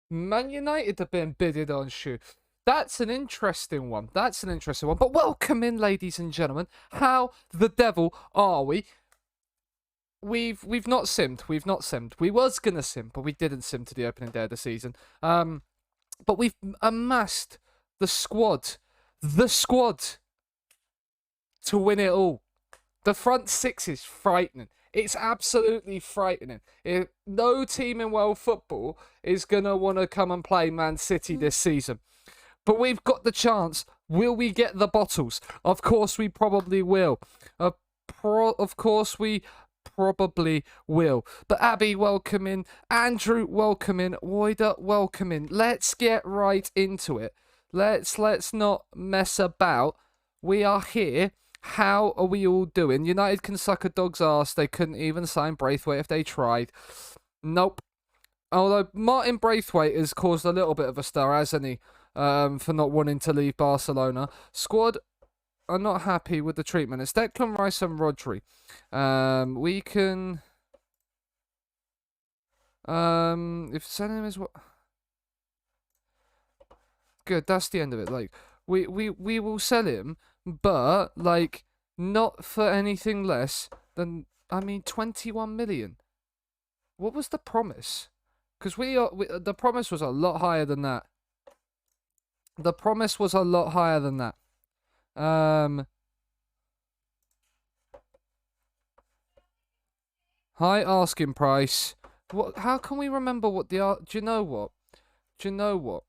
Man United have been bidded on Shu. That's an interesting one. That's an interesting one. But welcome in, ladies and gentlemen. How the devil are we? We've not simmed. We've not simmed. We was gonna sim, but we didn't sim to the opening day of the season. But we've amassed the squad to win it all. The front six is frightening. It's absolutely frightening. No team in world football is going to want to come and play Man City this season. But we've got the chance. Will we get the bottles? Of course we probably will. Of course we probably will. But Abby, welcome in. Andrew, welcome in. Woida, welcome in. Let's get right into it. Let's not mess about. We are here. How are we all doing? United can suck a dog's ass. They couldn't even sign Braithwaite if they tried. Nope. Although Martin Braithwaite has caused a little bit of a stir, hasn't he? For not wanting to leave Barcelona. Squad are not happy with the treatment. It's Declan Rice and Rodri. We can... if sending him is what... Good, that's the end of it. Like, we will sell him, but, like, not for anything less than, 21 million. What was the promise? Because the promise was a lot higher than that. The promise was a lot higher than that. High asking price. What? How can we remember what the... Do you know what? Do you know what?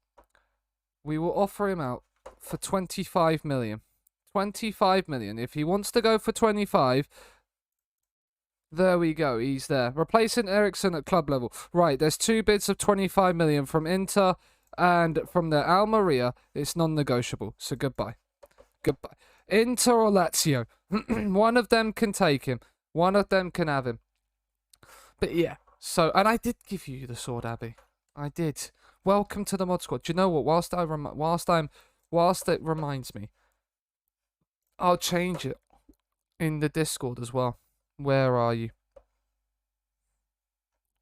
We will offer him out for 25 million. 25 million. If he wants to go for 25, there we go. He's there. Replacing Ericsson at club level. Right, there's two bids of 25 million from Inter and from the Almeria. It's non-negotiable. So goodbye. Goodbye. Inter or Lazio. One of them can take him. One of them can have him. But yeah. So, and I did give you the sword, Abby. I did. Welcome to the mod squad. Do you know what? Whilst it reminds me, I'll change it in the Discord as well. Where are you?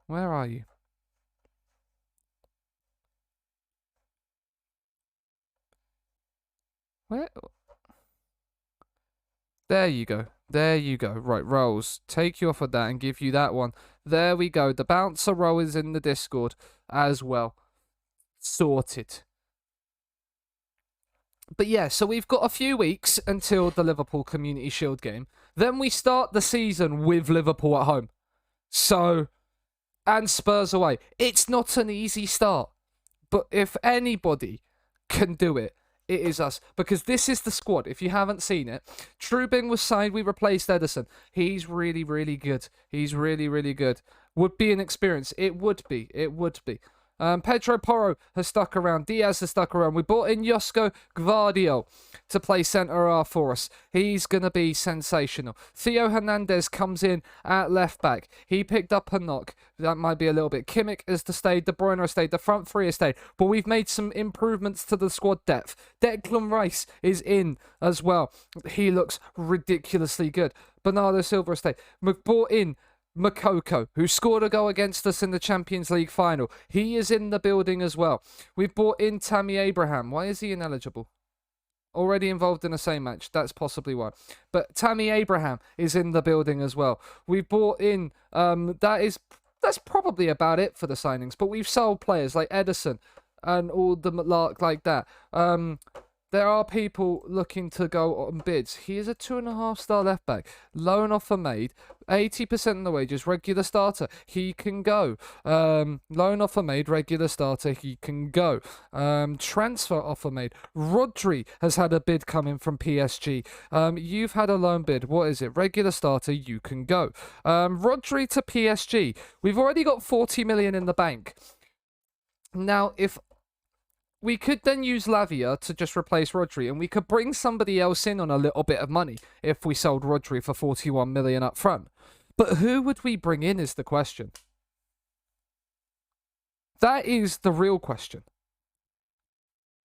Where are you? Where? There you go. There you go. Right, rolls. Take you off of that and give you that one. There we go. The bouncer roll is in the Discord as well. Sorted. But yeah, so we've got a few weeks until the Liverpool Community Shield game. Then we start the season with Liverpool at home. So, and Spurs away. It's not an easy start. But if anybody can do it, it is us. Because this is the squad. If you haven't seen it, Trubing was signed. We replaced Edison. He's really, really good. He's really, really good. Would be an experience. It would be. It would be. Pedro Porro has stuck around. Diaz has stuck around. We brought in Josko Gvardiol to play centre-half for us. He's going to be sensational. Theo Hernandez comes in at left-back. He picked up a knock. That might be a little bit. Kimmich has stayed. De Bruyne has stayed. The front three has stayed. But we've made some improvements to the squad depth. Declan Rice is in as well. He looks ridiculously good. Bernardo Silva has stayed. We've brought in Makoko, who scored a goal against us in the Champions League final. He is in the building as well. We've brought in Tammy Abraham. Why is he ineligible? Already involved in the same match. That's possibly why. But Tammy Abraham is in the building as well. We've brought in... That's probably about it for the signings. But we've sold players like Edison and all the lark like that. There are people looking to go on bids. He is a 2.5-star left back. Loan offer made. 80% of the wages. Regular starter. He can go. Loan offer made. Regular starter. He can go. Transfer offer made. Rodri has had a bid coming from PSG. You've had a loan bid. What is it? Regular starter. You can go. Rodri to PSG. We've already got 40 million in the bank. Now, if... we could then use Lavia to just replace Rodri, and we could bring somebody else in on a little bit of money if we sold Rodri for 41 million up front. But who would we bring in is the question. That is the real question.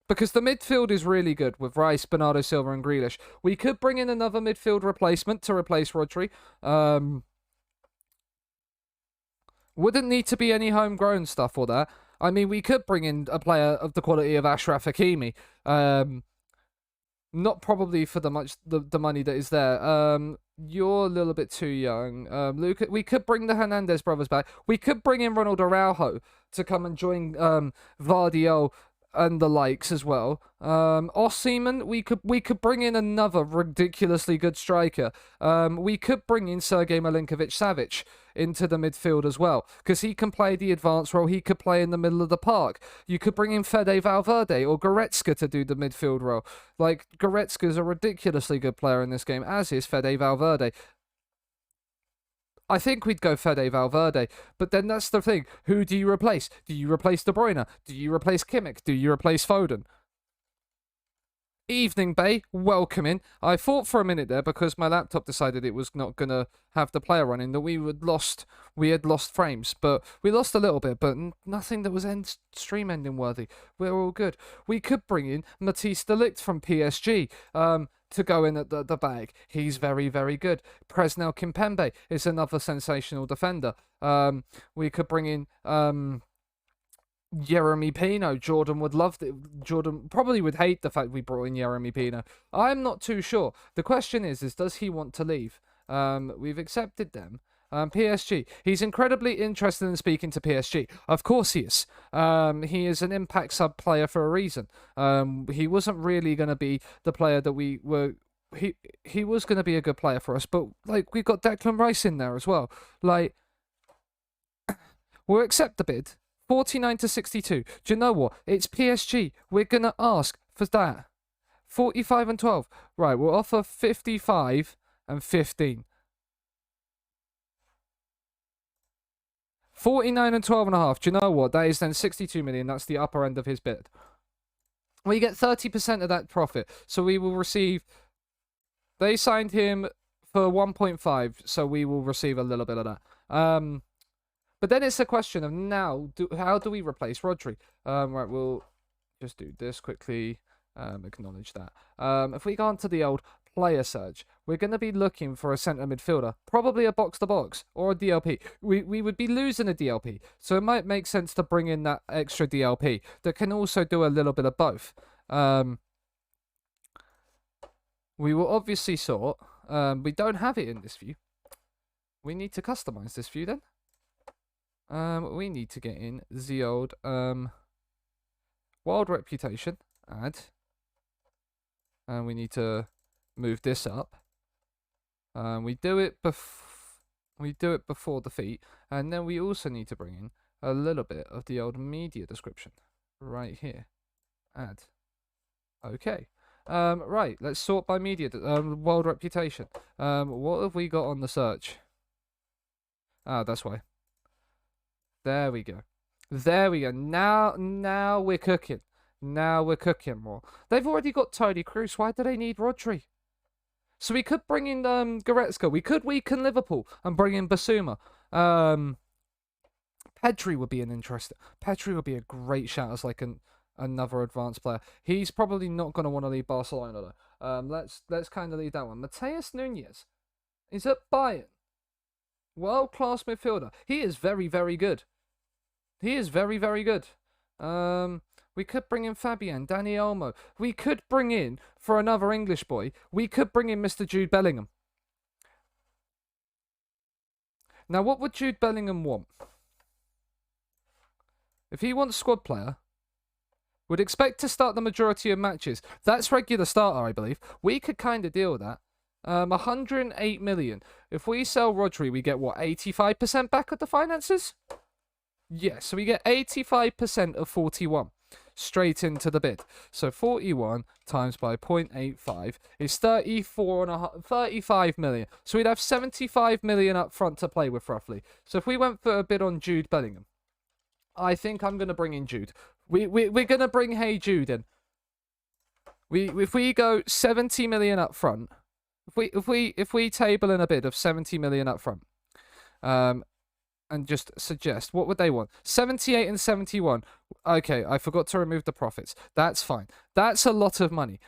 Because the midfield is really good with Rice, Bernardo Silva and Grealish. We could bring in another midfield replacement to replace Rodri. Wouldn't need to be any homegrown stuff or that. I mean, we could bring in a player of the quality of Ashraf Hakimi. Not probably for the money that is there. You're a little bit too young. Luke, we could bring the Hernandez brothers back. We could bring in Ronald Araujo to come and join Vardiol and the likes as well. Osimhen, we could bring in another ridiculously good striker. We could bring in Sergej Milinkovic-Savic into the midfield as well, because he can play the advanced role. He could play in the middle of the park. You could bring in Fede Valverde or Goretzka to do the midfield role. Like, Goretzka is a ridiculously good player in this game, as is Fede Valverde. I think we'd go Fede Valverde, but then that's the thing. Who do you replace? Do you replace De Bruyne? Do you replace Kimmich? Do you replace Foden? Evening, Bay. Welcome in. I thought for a minute there, because my laptop decided it was not going to have the player running, that we had lost frames. But we lost a little bit, but nothing that was stream ending worthy. We're all good. We could bring in Matthijs de Ligt from PSG. To go in at the back. He's very, very good. Presnel Kimpembe is another sensational defender. We could bring in Yeremy Pino. Jordan would love it. Jordan probably would hate the fact we brought in Yeremy Pino. I'm not too sure. The question is does he want to leave? We've accepted them. PSG. He's incredibly interested in speaking to PSG. Of course he is. He is an impact sub player for a reason. He wasn't really going to be the player that we were. He was going to be a good player for us, but like we've got Declan Rice in there as well. Like, we'll accept the bid. 49 to 62. Do you know what? It's PSG. We're going to ask for that. 45 and 12. Right, we'll offer 55 and 15. 49 and 12 and a half. Do you know what? That is then 62 million. That's the upper end of his bid. We get 30% of that profit. So we will receive... They signed him for 1.5, so we will receive a little bit of that. But then it's a question of now, how do we replace Rodri? Right, we'll just do this quickly. Acknowledge that. If we go on to the old player search, we're going to be looking for a centre midfielder, probably a box-to-box or a DLP. We would be losing a DLP, so it might make sense to bring in that extra DLP that can also do a little bit of both. We will obviously sort. We don't have it in this view. We need to customize this view then. We need to get in the old wild reputation, add, and we need to move this up. We do it before the feet, and then we also need to bring in a little bit of the old media description right here. Add. Okay. Right. Let's sort by media. World reputation. What have we got on the search? Ah, that's why. There we go. There we go. Now we're cooking. Now we're cooking more. They've already got Tony Kroos. Why do they need Rodri? So we could bring in Goretzka. We could weaken Liverpool and bring in Basuma. Pedri would be an interesting. Pedri would be a great shout as like another advanced player. He's probably not going to want to leave Barcelona though. Let's kind of leave that one. Mateus Nunes is at Bayern. World-class midfielder. He is very, very good. He is very, very good. We could bring in Fabian, Dani Olmo. We could bring in, for another English boy, we could bring in Mr. Jude Bellingham. Now, what would Jude Bellingham want? If he wants squad player, would expect to start the majority of matches. That's regular starter, I believe. We could kind of deal with that. 108 million. If we sell Rodri, we get what, 85% back of the finances? Yes, so we get 85% of 41 straight into the bid. So 41 times by 0.85 is 35 million. So we'd have 75 million up front to play with roughly. So if we went for a bid on Jude Bellingham, I think I'm going to bring in Jude. We're going to bring Hey Jude in. If we go 70 million up front, if we table in a bid of 70 million up front, and just suggest, what would they want? 78 and 71. Okay, I forgot to remove the profits. That's fine. That's a lot of money.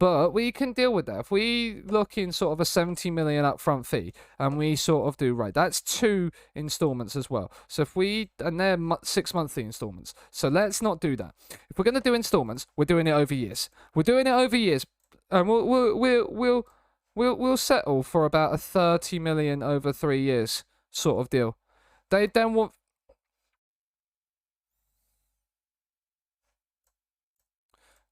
But we can deal with that. If we look in sort of a 70 million upfront fee and we sort of do, right, that's 2 installments as well. So if we, and they're 6 monthly installments. So let's not do that. If we're going to do installments, we're doing it over years. We're doing it over years. And we'll settle for about a 30 million over 3 years sort of deal. They then want.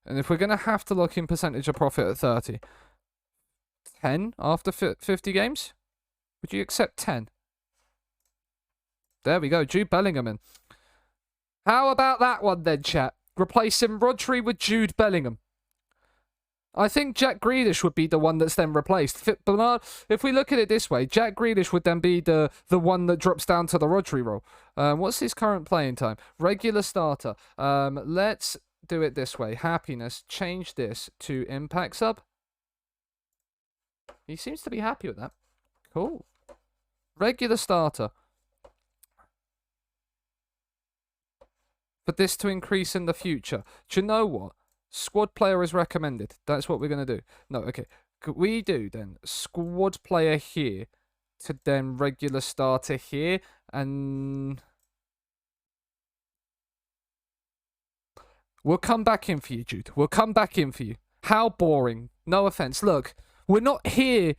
And if we're going to have to look in percentage of profit at 30, 10 after 50 games? Would you accept 10? There we go, Jude Bellingham in. How about that one then, chat? Replacing Rodri with Jude Bellingham. I think Jack Grealish would be the one that's then replaced. Bernard, if we look at it this way, Jack Grealish would then be the one that drops down to the Rodri role. What's his current playing time? Regular starter. Let's do it this way. Happiness. Change this to impact sub. He seems to be happy with that. Cool. Regular starter. For this to increase in the future. Do you know what? Squad player is recommended. That's what we're going to do. No, okay. Could we do then squad player here to then regular starter here and we'll come back in for you, Jude. We'll come back in for you. How boring. No offense. Look, we're not here.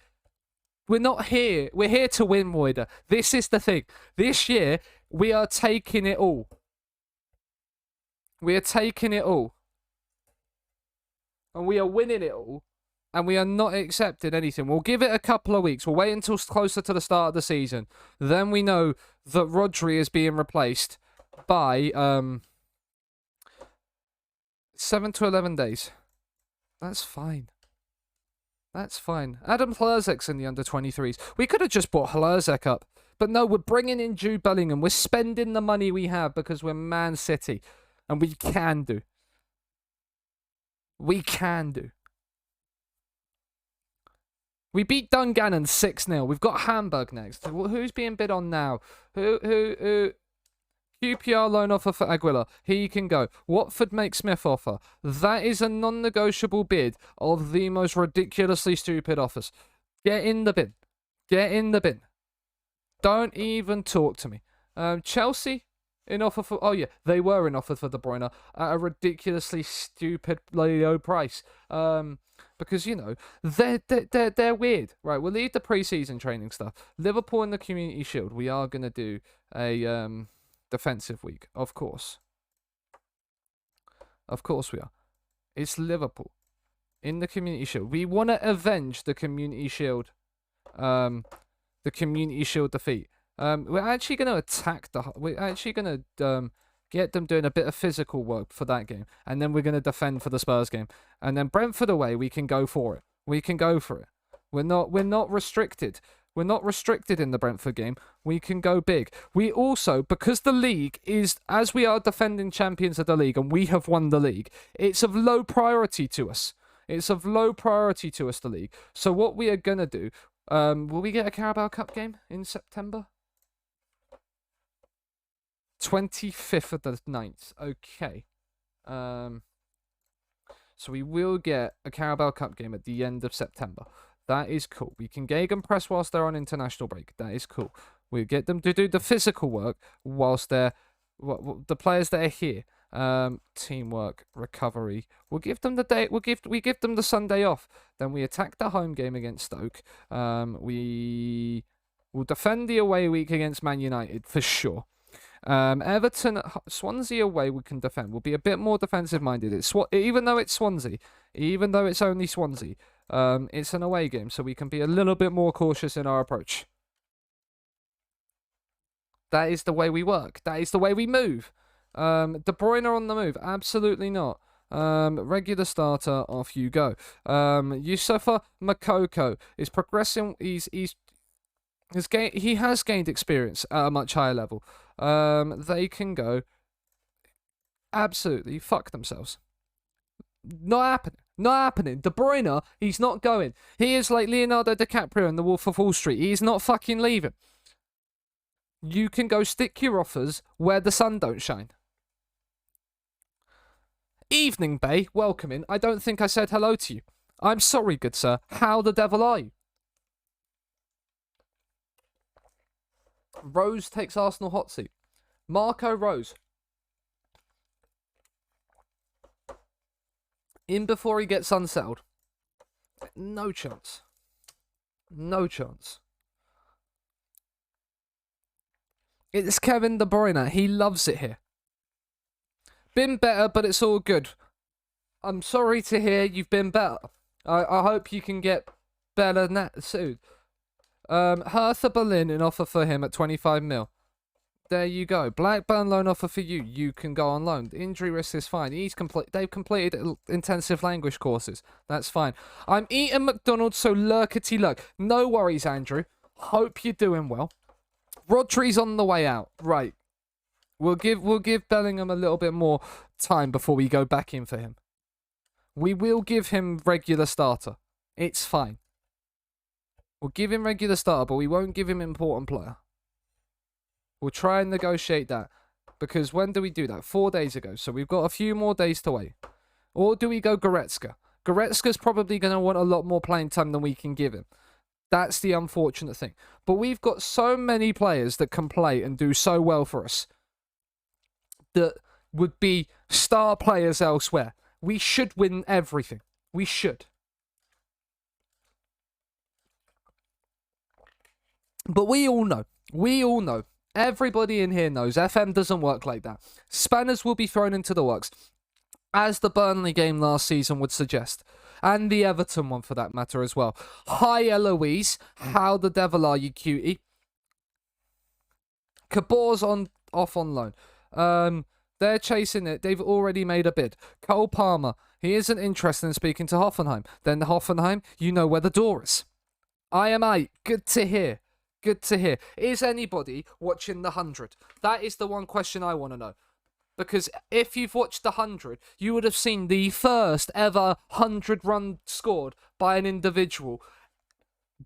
We're not here. We're here to win, Moida. This is the thing. This year, we are taking it all. We are taking it all. And we are winning it all. And we are not accepting anything. We'll give it a couple of weeks. We'll wait until closer to the start of the season. Then we know that Rodri is being replaced by 7 to 11 days. That's fine. That's fine. Adam Hlrzek's in the under-23s. We could have just brought Hlerzek up. But no, we're bringing in Jude Bellingham. We're spending the money we have because we're Man City. And we can do. We can do. We beat Dungannon 6-0. We've got Hamburg next. Who's being bid on now? Who? QPR loan offer for Aguilar. He can go. Watford make Smith offer. That is a non-negotiable bid of the most ridiculously stupid offers. Get in the bin. Get in the bin. Don't even talk to me. Chelsea in offer for... Oh, yeah. They were in offer for De Bruyne at a ridiculously stupid low price. Because, you know, they're weird. Right, we'll leave the pre-season training stuff. Liverpool in the Community Shield. We are going to do a... defensive week, of course. Of course we are. It's Liverpool in the Community Shield. We want to avenge the Community Shield. The Community Shield defeat. We're actually going to attack the... We're actually going to get them doing a bit of physical work for that game. And then we're going to defend for the Spurs game. And then Brentford away, we can go for it. We can go for it. We're not restricted. We're not restricted in the Brentford game. We can go big. We also, because the league is, as we are defending champions of the league and we have won the league, it's of low priority to us. It's of low priority to us, the league. So what we are going to do, will we get a Carabao Cup game in September? 25th of the 9th. Okay. So we will get a Carabao Cup game at the end of September. That is cool. We can gegenpress whilst they're on international break. That is cool. We get them to do the physical work whilst they're... the players that are here. Teamwork, recovery. We'll give them the day. We give them the Sunday off. Then we attack the home game against Stoke. We will defend the away week against Man United for sure. Everton, Swansea away we can defend. We'll be a bit more defensive minded. Even though it's Swansea, even though it's only Swansea, it's an away game, so we can be a little bit more cautious in our approach. That is the way we work. That is the way we move. De Bruyne on the move? Absolutely not. Regular starter, off you go. Yusufa Makoko is progressing. He has gained experience at a much higher level. They can go absolutely fuck themselves. Not happening. Not happening. De Bruyne, he's not going. He is like Leonardo DiCaprio in The Wolf of Wall Street. He's not fucking leaving. You can go stick your offers where the sun don't shine. Evening, Bay. Welcome in. I don't think I said hello to you. I'm sorry, good sir. How the devil are you? Rose takes Arsenal hot seat. Marco Rose. In before he gets unsettled. No chance. No chance. It's Kevin De Bruyne. He loves it here. Been better, but it's all good. I'm sorry to hear you've been better. I hope you can get better soon. Hertha Berlin, an offer for him at 25 mil. There you go. Blackburn loan offer for you. You can go on loan. The injury risk is fine. They've completed intensive language courses. That's fine. I'm eating McDonald's, so lurkety lurk. No worries, Andrew. Hope you're doing well. Rodri's on the way out. Right. We'll give Bellingham a little bit more time before we go back in for him. We will give him regular starter. It's fine. We'll give him regular starter, but we won't give him important player. We'll try and negotiate that. Because when do we do that? 4 days ago. So we've got a few more days to wait. Or do we go Goretzka? Goretzka's probably going to want a lot more playing time than we can give him. That's the unfortunate thing. But we've got so many players that can play and do so well for us that would be star players elsewhere. We should win everything. We should. But we all know, everybody in here knows FM doesn't work like that. Spanners will be thrown into the works, as the Burnley game last season would suggest. And the Everton one for that matter as well. Hi Eloise, how the devil are you, cutie? Cabor's off on loan. They're chasing it. They've already made a bid. Cole Palmer, he isn't interested in speaking to Hoffenheim. Then Hoffenheim, you know where the door is. IMA, good to hear. Good to hear. Is anybody watching the 100? That is the one question I want to know. Because if you've watched the 100, you would have seen the first ever 100 run scored by an individual.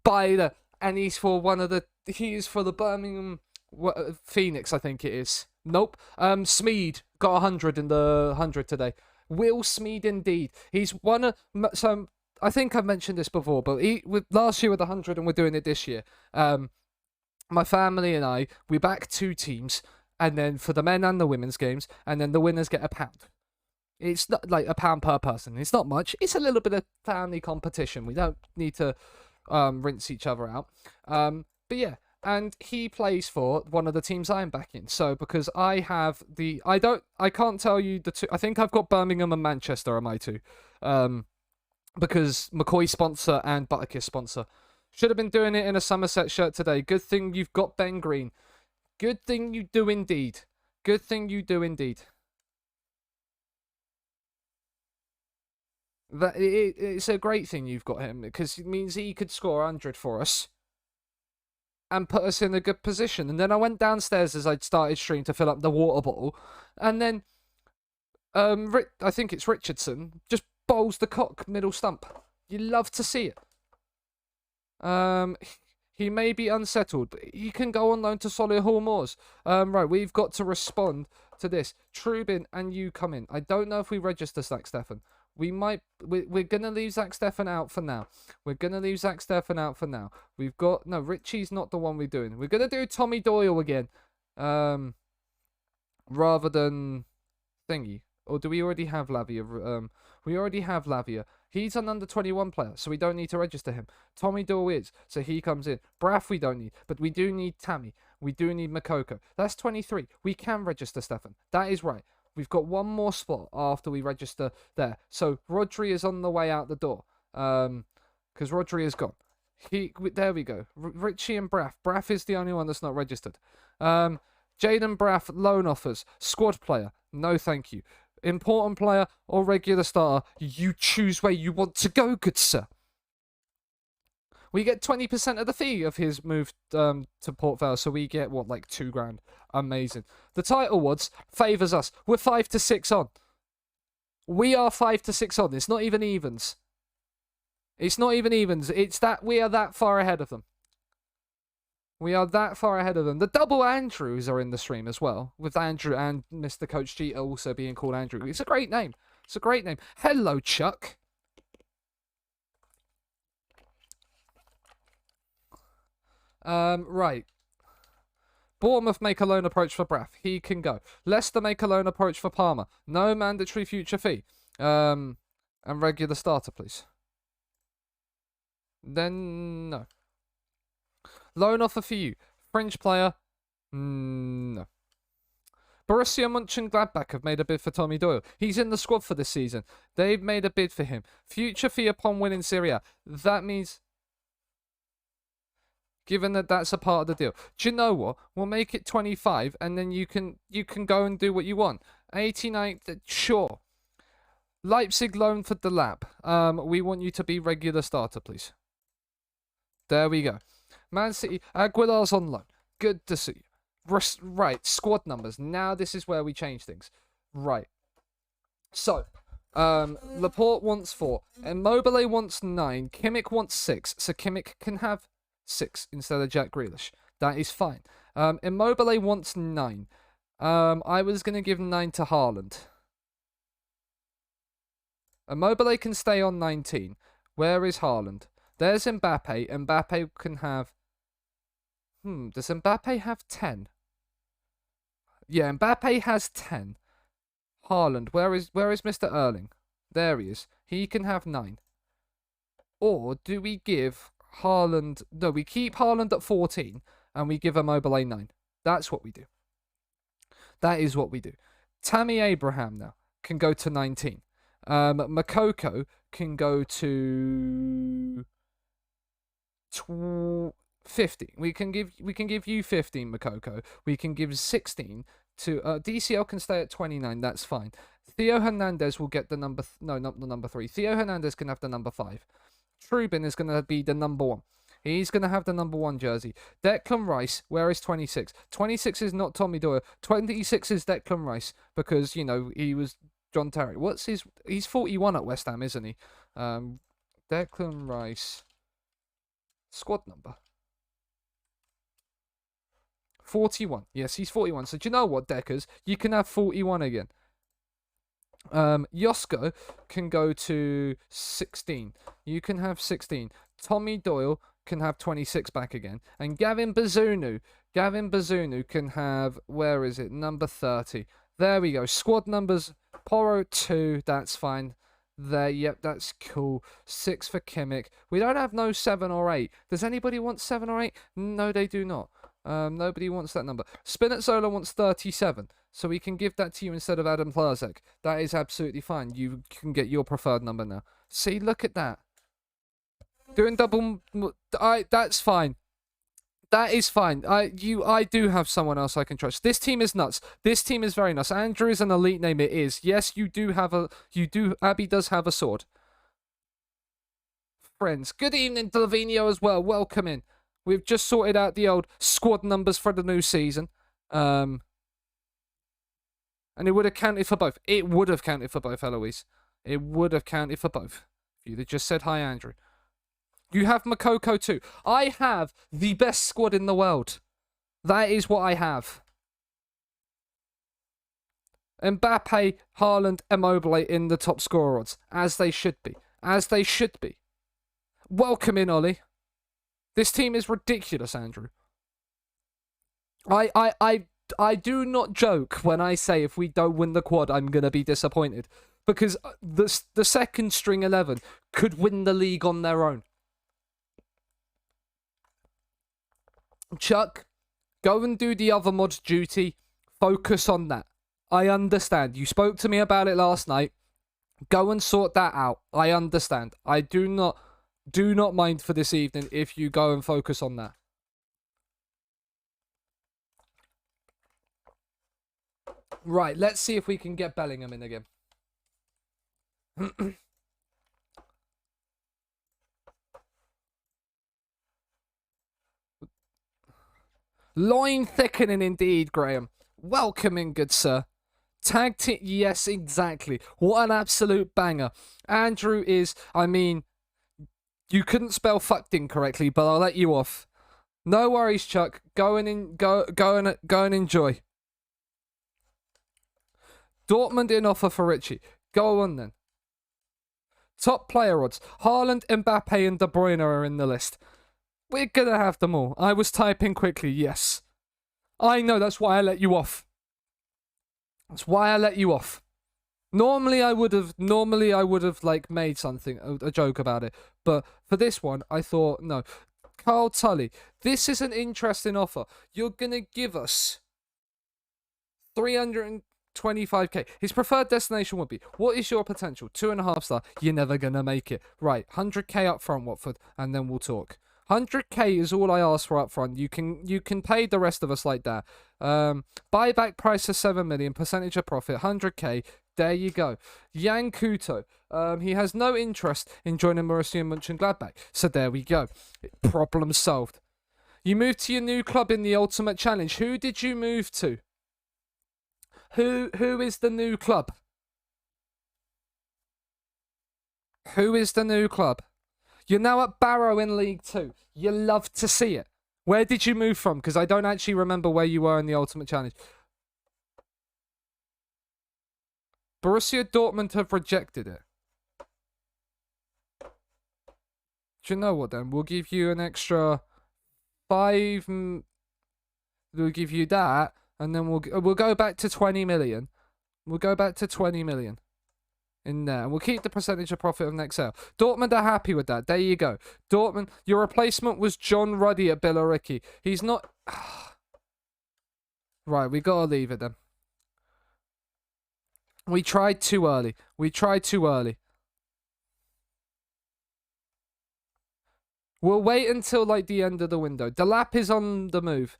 And he's for the Birmingham Phoenix, I think it is. Nope. Smeed got 100 in the 100 today. Will Smeed indeed. He's one of some. I think I've mentioned this before, but last year with 100 and we're doing it this year. My family and I, we back 2 teams, and then for the men and the women's games, and then the winners get £1. It's not like £1 per person. It's not much. It's a little bit of family competition. We don't need to rinse each other out. But yeah, and he plays for one of the teams I'm backing. So because I have I can't tell you the two. I think I've got Birmingham and Manchester are my two. Because McCoy sponsor and Butterkiss sponsor. Should have been doing it in a Somerset shirt today. Good thing you've got Ben Green. Good thing you do indeed. Good thing you do indeed. It's a great thing you've got him, because it means he could score 100 for us and put us in a good position. And then I went downstairs as I'd started stream to fill up the water bottle, and then I think it's Richardson just bowls the cock middle stump. You love to see it. He may be unsettled, but he can go on loan to Solihull Moors. Right, we've got to respond to this. Trubin and you come in. I don't know if we register Zach Steffen. We're going to leave Zach Steffen out for now. We've got... No, Richie's not the one we're doing. We're going to do Tommy Doyle again. Rather than... Thingy. Or do we already have Lavia? We already have Lavia. He's an under-21 player, so we don't need to register him. Tommy Doyle is, so he comes in. Braff we don't need, but we do need Tammy. We do need Makoko. That's 23. We can register Stefan. That is right. We've got one more spot after we register there. So Rodri is on the way out the door. Because Rodri is gone. There we go. Richie and Braff. Braff is the only one that's not registered. Jaden Braff, loan offers. Squad player. No, thank you. Important player or regular starter, you choose where you want to go, good sir. We get 20% of the fee of his move to Port Vale, so we get, what, like £2,000. Amazing. The title odds favours us. We're 5 to 6 on. We are 5 to 6 on. It's not even evens. It's that we are that far ahead of them. The double Andrews are in the stream as well, with Andrew and Mr. Coach G also being called Andrew. It's a great name. Hello, Chuck. Right. Bournemouth make a loan approach for Braff. He can go. Leicester make a loan approach for Palmer. No mandatory future fee. And regular starter, please. Then, no. Loan offer for you. Fringe player. No. Borussia Mönchengladbach have made a bid for Tommy Doyle. He's in the squad for this season. They've made a bid for him. Future fee upon winning Serie A. That means, given that that's a part of the deal. Do you know what? We'll make it 25, and then you can go and do what you want. 89, sure. Leipzig loan for Delap. We want you to be regular starter, please. There we go. Man City, Aguilar's on loan. Good to see you. Right, squad numbers. Now this is where we change things. Right. So, Laporte wants 4. Immobile wants 9. Kimmich wants 6. So Kimmich can have 6 instead of Jack Grealish. That is fine. Immobile wants 9. I was going to give 9 to Haaland. Immobile can stay on 19. Where is Haaland? There's Mbappe. Mbappe can have... does Mbappe have 10? Yeah, Mbappe has 10. Haaland, where is Mr. Erling? There he is. He can have 9. Or do we give Haaland... No, we keep Haaland at 14 and we give Immobile 9. That's what we do. That is what we do. Tammy Abraham now can go to 19. Makoko can go to 15. We can give you 15, Makoko. We can give 16 to DCL can stay at 29. That's fine. Theo Hernandez will get the number. No, not the number 3. Theo Hernandez can have the number 5. Trubin is going to be the number 1. He's going to have the number 1 jersey. Declan Rice, where is 26? 26 is not Tommy Doyle. 26 is Declan Rice because, you know, he was John Terry. He's 41 at West Ham, isn't he? Declan Rice. Squad number. 41. Yes, he's 41. So do you know what, Deckers? You can have 41 again. Yosko can go to 16. You can have 16. Tommy Doyle can have 26 back again. And Gavin Bazunu can have, where is it? Number 30. There we go. Squad numbers. Poro 2. That's fine. There, yep, that's cool. 6 for Kimmich. We don't have no 7 or 8. Does anybody want 7 or 8? No, they do not. Nobody wants that number. Spinazzola wants 37, so we can give that to you instead of Adam Plazek. That is absolutely fine. You can get your preferred number now. See, look at that. Doing double... that's fine. That is fine. I do have someone else I can trust. This team is nuts. This team is very nuts. Andrew is an elite name. It is. Yes, you do have a... Abby does have a sword. Friends. Good evening, Delvinio as well. Welcome in. We've just sorted out the old squad numbers for the new season. And it would have counted for both. It would have counted for both, Eloise. It would have counted for both. If you'd have just said hi, Andrew. You have Makoko too. I have the best squad in the world. That is what I have. Mbappe, Haaland, Immobile in the top scorer odds. As they should be. As they should be. Welcome in, Ollie. This team is ridiculous, Andrew. I do not joke when I say if we don't win the quad, I'm going to be disappointed. Because the second string 11 could win the league on their own. Chuck, go and do the other mod's duty. Focus on that. I understand. You spoke to me about it last night. Go and sort that out. I understand. I do not mind for this evening if you go and focus on that. Right, let's see if we can get Bellingham in again. Loin thickening indeed, Graham. Welcome in, good sir. Tag team, yes, exactly. What an absolute banger. Andrew is, I mean, you couldn't spell fucked incorrectly, but I'll let you off. No worries, Chuck. Go and enjoy. Dortmund in offer for Richie. Go on then. Top player odds. Haaland, Mbappe, and De Bruyne are in the list. We're gonna have them all. I was typing quickly, yes. I know, that's why I let you off. That's why I let you off. Normally I would have like made something, a joke about it. But for this one, I thought, no. Carl Tully, this is an interesting offer. You're gonna give us 325k. His preferred destination would be, what is your potential? 2.5 star. You're never gonna make it. Right, 100k up front, Watford, and then we'll talk. 100k is all I ask for up front. You can pay the rest of us like that. Buyback price of 7 million, percentage of profit, 100k. There you go. Jan Kuto. He has no interest in joining Borussia Mönchengladbach. So there we go. Problem solved. You moved to your new club in the Ultimate Challenge. Who did you move to? Who is the new club? Who is the new club? You're now at Barrow in League 2. You love to see it. Where did you move from? Because I don't actually remember where you were in the Ultimate Challenge. Borussia Dortmund have rejected it. Do you know what then? We'll give you an extra 5... We'll give you that. And then we'll go back to 20 million. We'll go back to 20 million. In there. And we'll keep the percentage of profit of next sale. Dortmund are happy with that. There you go. Dortmund, your replacement was John Ruddy at Billericay. He's not... Right, we got to leave it then. We tried too early. We tried too early. We'll wait until like the end of the window. Delap is on the move.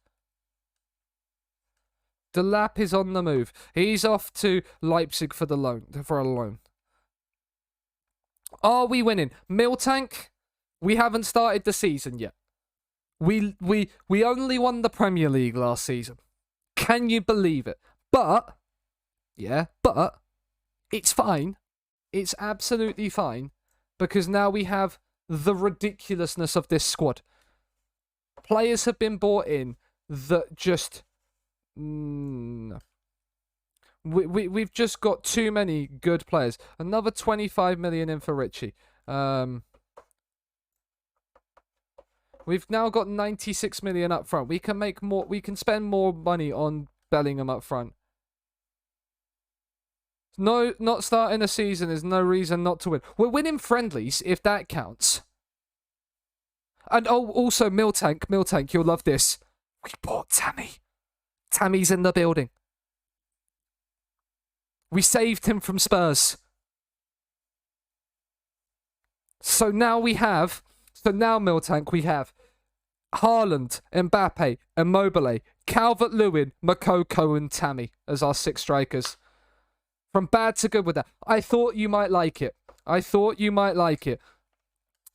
Delap is on the move. He's off to Leipzig for a loan. Are we winning? Miltank, we haven't started the season yet. We only won the Premier League last season. Can you believe it? But it's fine. It's absolutely fine because now we have the ridiculousness of this squad. Players have been bought in that just... We've just got too many good players. Another 25 million in for Richie. We've now got 96 million up front. We can make more. We can spend more money on Bellingham up front. No, not starting a season is no reason not to win. We're winning friendlies if that counts. And also Miltank, you'll love this. We bought Tammy. Tammy's in the building. We saved him from Spurs. So now Miltank, we have Haaland, Mbappe, Immobile, Calvert-Lewin, Makoko and Tammy as our 6 strikers. From bad to good with that. I thought you might like it.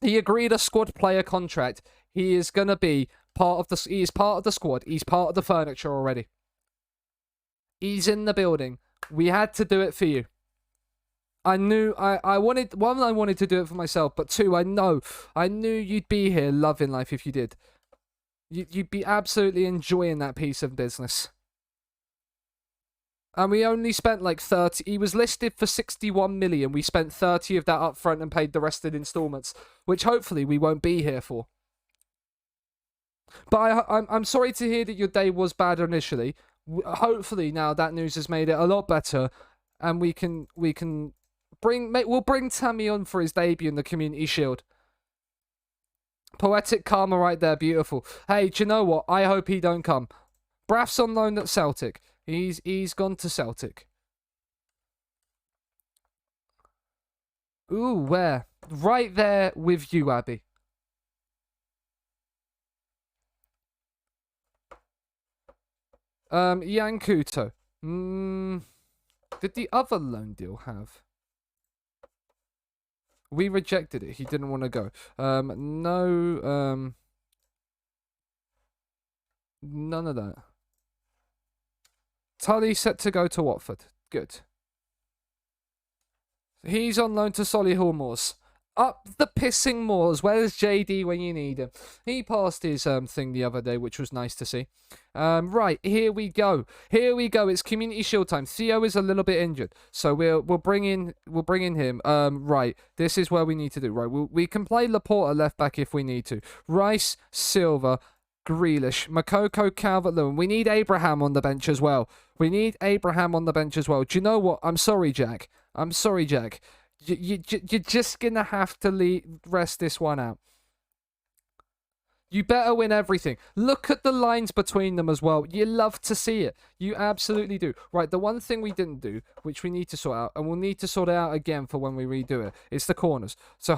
He agreed a squad player contract. He is going to be he is part of the squad. He's part of the furniture already. He's in the building. We had to do it for you. I knew I wanted to do it for myself, but 2, I knew you'd be here loving life if you did. You'd be absolutely enjoying that piece of business. And we only spent like 30. He was listed for 61 million. We spent 30 of that up front and paid the rest in installments, which hopefully we won't be here for. But I'm sorry to hear that your day was bad initially. Hopefully now that news has made it a lot better, and we'll bring Tammy on for his debut in the Community Shield. Poetic karma right there, beautiful. Hey, do you know what? I hope he don't come. Braff's on loan at Celtic. He's gone to Celtic. Ooh, where? Right there with you, Abby. Jan Kuto. Did the other loan deal have? We rejected it. He didn't want to go. No. None of that. Tully set to go to Watford. Good. He's on loan to Solihull Moors. Up the pissing moors. Where's JD when you need him? He passed his thing the other day, which was nice to see. Right, here we go. Here we go. It's Community Shield time. Theo is a little bit injured, so we'll bring in him. Right, this is where we need to do. Right, we can play Laporta left back if we need to. Rice, Silva, Grealish, Makoko, Calvert-Lewin. We need Abraham on the bench as well. We need Abraham on the bench as well. Do you know what? I'm sorry, Jack. I'm sorry, Jack. You're just going to have to rest this one out. You better win everything. Look at the lines between them as well. You love to see it. You absolutely do. Right, the one thing we didn't do, which we need to sort out, and we'll need to sort it out again for when we redo it, is the corners. So,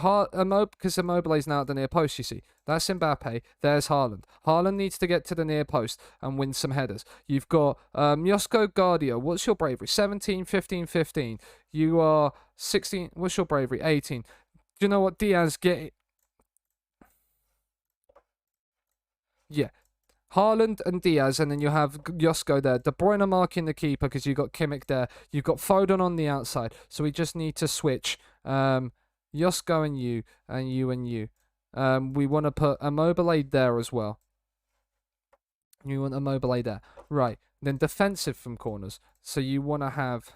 because Immobile's now at the near post, you see. That's Mbappe. There's Haaland. Haaland needs to get to the near post and win some headers. You've got Josko Guardia. What's your bravery? 17, 15, 15. You are 16. What's your bravery? 18. Do you know what? Diaz, get... Yeah. Haaland and Diaz, and then you have Josko there. De Bruyne marking the keeper because you've got Kimmich there. You've got Foden on the outside. So we just need to switch Josko and you, and you and you. We want to put Immobile there as well. You want Immobile there. Right. Then defensive from corners. So you want to have...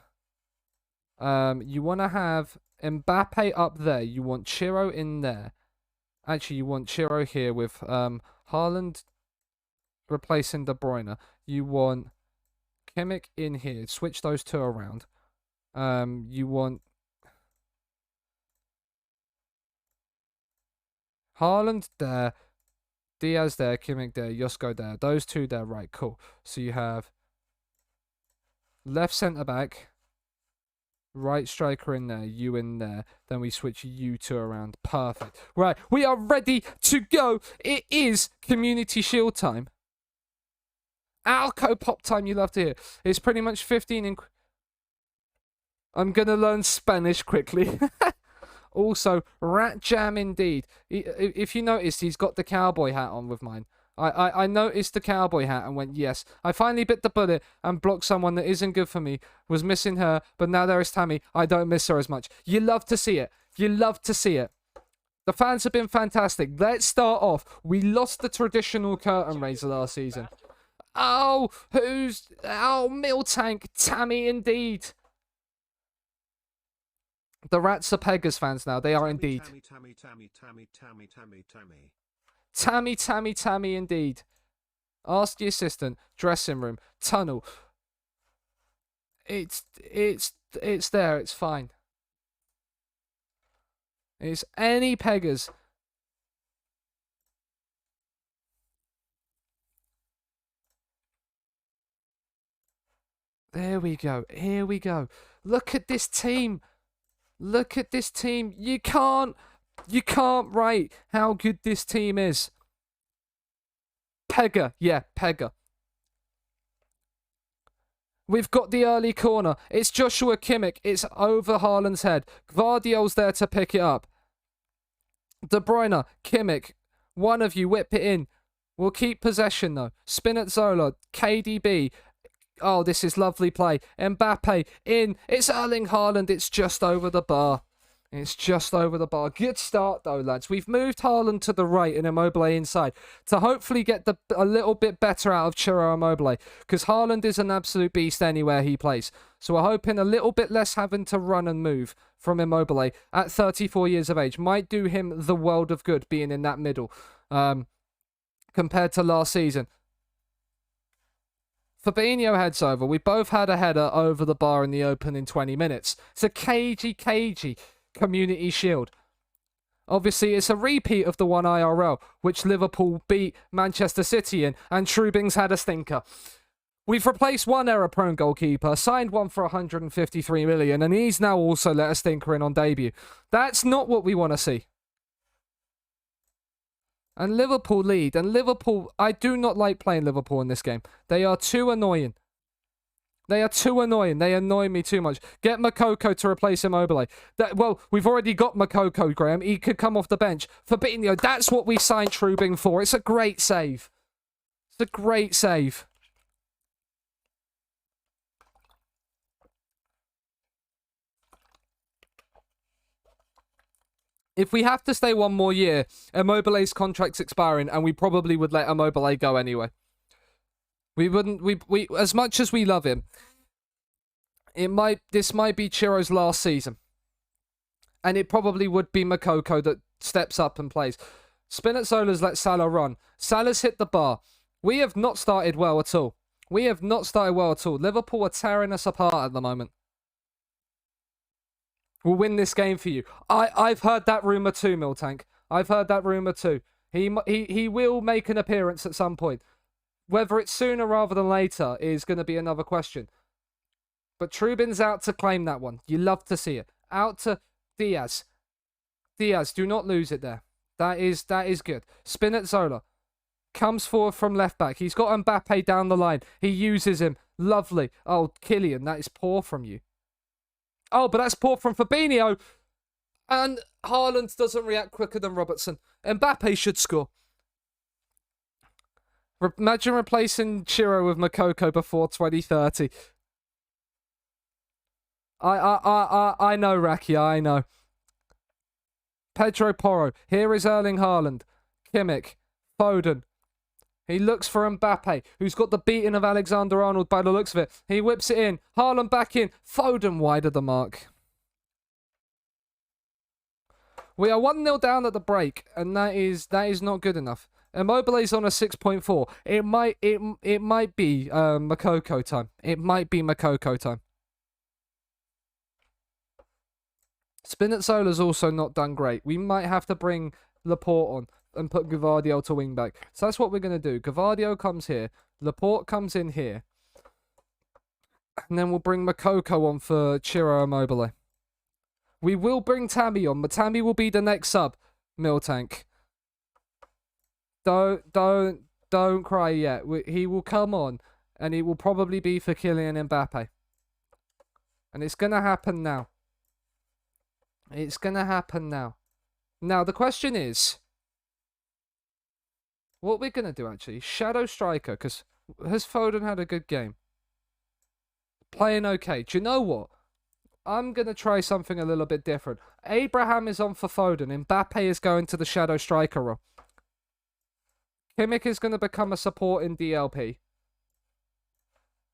Mbappe up there. You want Chiro in there. Actually, you want Chiro here with Haaland replacing De Bruyne. You want Kimmich in here. Switch those two around. You want Haaland there, Diaz there, Kimmich there, Josko there. Those two there. Right, cool. So you have left centre back, right striker in there, you in there. Then we switch you two around. Perfect. Right, we are ready to go. It is Community Shield time. Alco pop time, you love to hear. It's pretty much 15 in... I'm going to learn Spanish quickly. Also, rat jam indeed. If you noticed, he's got the cowboy hat on with mine. I noticed the cowboy hat and went, yes. I finally bit the bullet and blocked someone that isn't good for me. Was missing her, but now there is Tammy. I don't miss her as much. You love to see it. You love to see it. The fans have been fantastic. Let's start off. We lost the traditional curtain raiser last season. Oh, Miltank. Tammy Indeed. The Rats are Pegas fans now. They are indeed. Tammy indeed. Ask the assistant. Dressing room. Tunnel. It's there. It's fine. It's any Pegas. There we go. Here we go. Look at this team. Look at this team. You can't write how good this team is. Pega. Yeah, Pega. We've got the early corner. It's Joshua Kimmich. It's over Haaland's head. Gvardiol's there to pick it up. De Bruyne, Kimmich. One of you whip it in. We'll keep possession though. Spinazzola, KDB. Oh, this is lovely play. Mbappe in. It's Erling Haaland. It's just over the bar. It's just over the bar. Good start, though, lads. We've moved Haaland to the right and Immobile inside to hopefully get a little bit better out of Ciro Immobile, because Haaland is an absolute beast anywhere he plays. So we're hoping a little bit less having to run and move from Immobile at 34 years of age. Might do him the world of good being in that middle compared to last season. Fabinho heads over. We both had a header over the bar in the open in 20 minutes. It's a cagey Community Shield. Obviously, it's a repeat of the one IRL, which Liverpool beat Manchester City in, and Trubing's had a stinker. We've replaced one error-prone goalkeeper, signed one for 153 million, and he's now also let a stinker in on debut. That's not what we want to see. And Liverpool lead. And Liverpool, I do not like playing Liverpool in this game. They are too annoying. They are too annoying. They annoy me too much. Get Makoko to replace Immobile. Well, we've already got Makoko, Graham. He could come off the bench. Fabinho, that's what we signed Trubing for. It's a great save. It's a great save. If we have to stay one more year, Immobile's contract's expiring, and we probably would let Immobile go anyway. We wouldn't. We as much as we love him, this might be Chiro's last season, and it probably would be Makoko that steps up and plays. Spinazzola's let Salah run. Salah's hit the bar. We have not started well at all. Liverpool are tearing us apart at the moment. We'll win this game for you. I've heard that rumour too, Miltank. I've heard that rumour too. He will make an appearance at some point. Whether it's sooner rather than later is going to be another question. But Trubin's out to claim that one. You love to see it. Out to Diaz. Diaz, do not lose it there. That is good. Spinazzola comes forward from left back. He's got Mbappe down the line. He uses him. Lovely. Oh, Kylian, that is poor from you. Oh, but that's poor from Fabinho. And Haaland doesn't react quicker than Robertson. Mbappe should score. Imagine replacing Chiro with Makoko before 2030. I know, Rakia, I know. Pedro Porro. Here is Erling Haaland. Kimmich. Foden. He looks for Mbappe, who's got the beating of Alexander-Arnold by the looks of it. He whips it in. Haaland back in. Foden wide of the mark. We are 1-0 down at the break, and that is not good enough. Immobile's on a 6.4. It might be Makoko time. It might be Makoko time. Spinazzola's also not done great. We might have to bring Laporte on and put Gvardiol to wing back. So that's what we're going to do. Gvardiol comes here. Laporte comes in here. And then we'll bring Makoko on for Ciro Immobile. We will bring Tammy on, but Tammy will be the next sub, Miltank. Don't cry yet. He will come on, and it will probably be for Kylian Mbappe. And it's going to happen now. It's going to happen now. Now, the question is, what we're going to do, actually, Shadow Striker, because has Foden had a good game? Playing okay. Do you know what? I'm going to try something a little bit different. Abraham is on for Foden. Mbappe is going to the Shadow Striker role. Kimmich is going to become a support in DLP.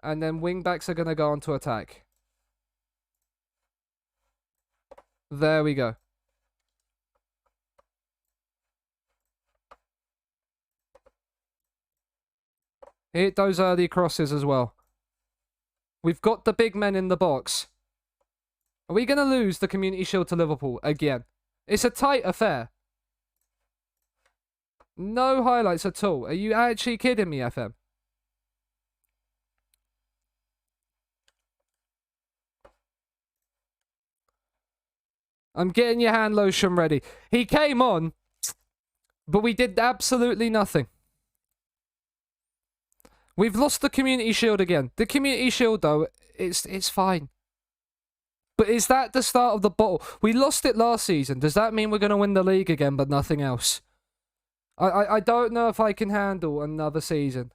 And then wingbacks are going to go on to attack. There we go. Hit those early crosses as well. We've got the big men in the box. Are we going to lose the Community Shield to Liverpool again? It's a tight affair. No highlights at all. Are you actually kidding me, FM? I'm getting your hand lotion ready. He came on, but we did absolutely nothing. We've lost the Community Shield again. The Community Shield, though, it's fine. But is that the start of the bottle? We lost it last season. Does that mean we're going to win the league again, but nothing else? I don't know if I can handle another season.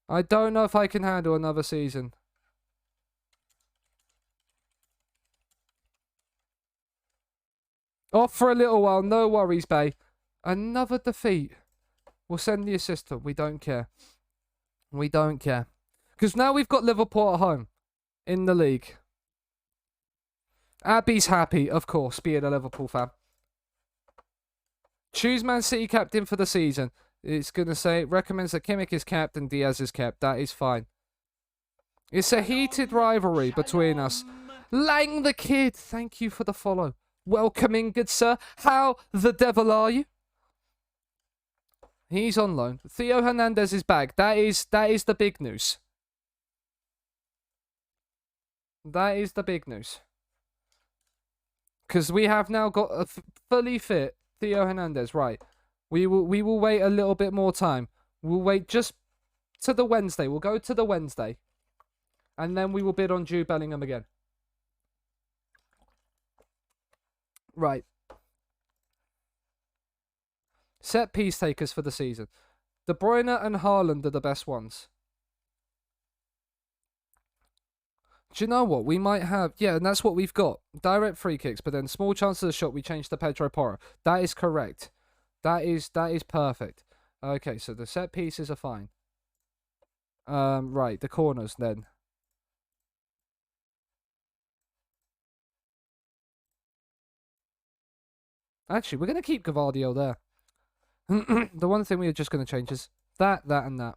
I don't know if I can handle another season. Off for a little while. No worries, babe. Another defeat. We'll send the assistant. We don't care. We don't care. Because now we've got Liverpool at home in the league. Abby's happy, of course, being a Liverpool fan. Choose Man City captain for the season. It's going to say, recommends that Kimmich is capped and Diaz is capped. That is fine. It's a heated rivalry between us. Lang the Kid, thank you for the follow. Welcome in, good sir. How the devil are you? He's on loan. Theo Hernandez is back. That is the big news. That is the big news. Because we have now got a fully fit Theo Hernandez. Right. We will wait a little bit more time. We'll wait just to the Wednesday. We'll go to the Wednesday. And then we will bid on Jude Bellingham again. Right. Set piece takers for the season. De Bruyne and Haaland are the best ones. Do you know what? We might have... Yeah, and that's what we've got. Direct free kicks, but then small chances of shot, we changed to Pedro Porro. That is correct. That is perfect. Okay, so the set pieces are fine. Right, the corners then. Actually, we're going to keep Gavardio there. The one thing we are just going to change is that, and that.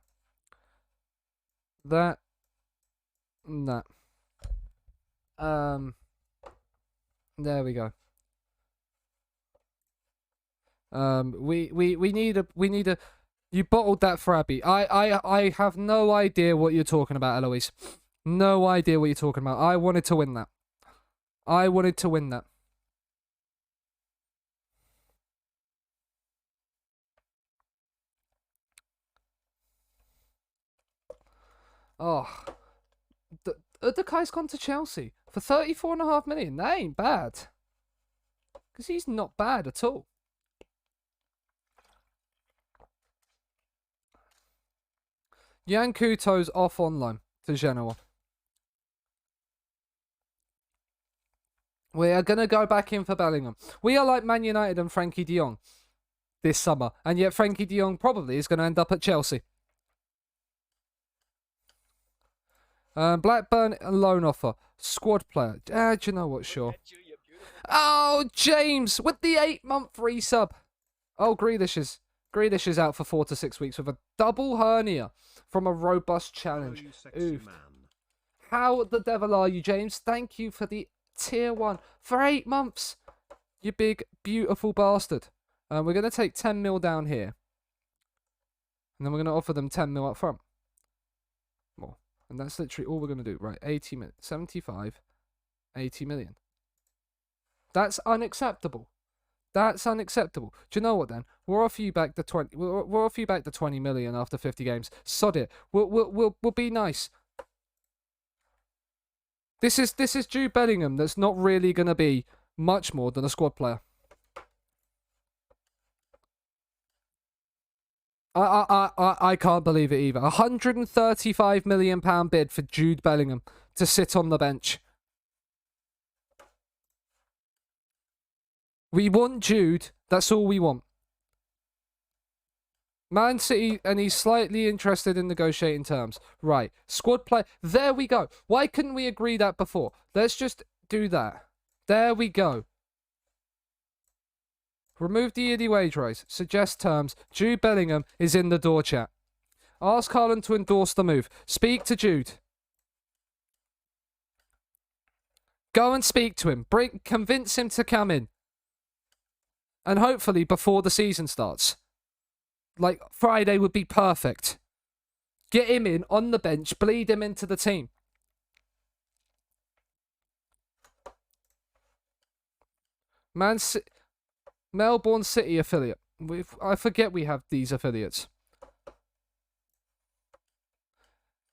That, and that. There we go. We need a. You bottled that for Abby. I have no idea what you're talking about, Eloise. No idea what you're talking about. I wanted to win that. I wanted to win that. Oh, the guy's gone to Chelsea for 34.5 million. That ain't bad. Because he's not bad at all. Yan Couto's off on loan to Genoa. We are going to go back in for Bellingham. We are like Man United and Frankie de Jong this summer. And yet Frankie de Jong probably is going to end up at Chelsea. Blackburn loan offer. Squad player. Do you know what? Sure. Oh, James with the 8-month resub. Oh, Grealish is out for 4 to 6 weeks with a double hernia from a robust challenge. Oof. How the devil are you, James? Thank you for the tier 1 for 8 months. You big, beautiful bastard. We're going to take 10 mil down here. And then we're going to offer them 10 mil up front. More. And that's literally all we're going to do. Right, 80 million. 75. 80 million. That's unacceptable. That's unacceptable. Do you know what then? We'll offer you back the 20. We'll offer you back the 20 million after 50 games. Sod it. We'll be nice. This is Jude Bellingham. That's not really gonna be much more than a squad player. I can't believe it either. £135 million bid for Jude Bellingham to sit on the bench. We want Jude. That's all we want. Man City, and he's slightly interested in negotiating terms. Right. Squad play. There we go. Why couldn't we agree that before? Let's just do that. There we go. Remove the yearly wage rise. Suggest terms. Jude Bellingham is in the door, chat. Ask Haaland to endorse the move. Speak to Jude. Go and speak to him. Convince him to come in. And hopefully before the season starts. Like, Friday would be perfect. Get him in on the bench. Bleed him into the team. Melbourne City affiliate. I forget we have these affiliates.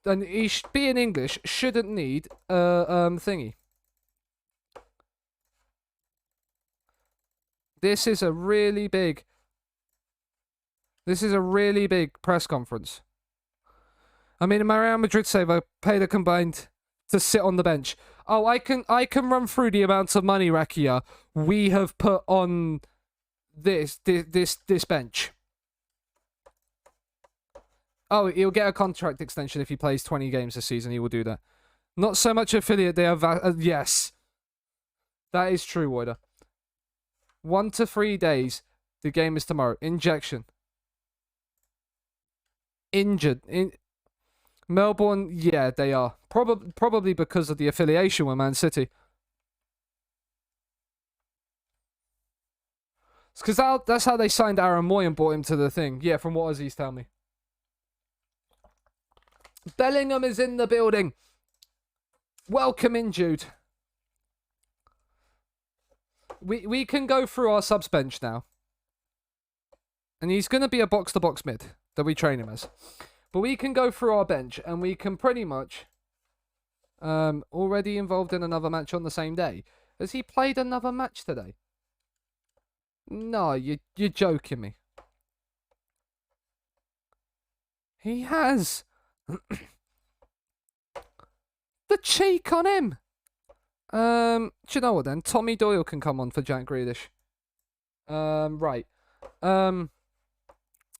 And he being English shouldn't need thingy. This is a really big press conference. I mean, in my Real Madrid save, I paid a combined to sit on the bench. Oh, I can run through the amounts of money, Rakia, we have put on this bench. Oh, he'll get a contract extension if he plays 20 games this season. He will do that. Not so much affiliate. They are yes, that is true, Woider. 1 to 3 days. The game is tomorrow. Injection. Injured. Melbourne, yeah, they are. Probably because of the affiliation with Man City. It's because that's how they signed Aaron Moy and brought him to the thing. Yeah, from what Aussies tell me. Bellingham is in the building. Welcome in, Jude. We can go through our subs bench now. And he's going to be a box-to-box mid that we train him as. But we can go through our bench and we can pretty much... already involved in another match on the same day. Has he played another match today? No, you're joking me. He has. The cheek on him. Do you know what then? Tommy Doyle can come on for Jack Grealish. Right.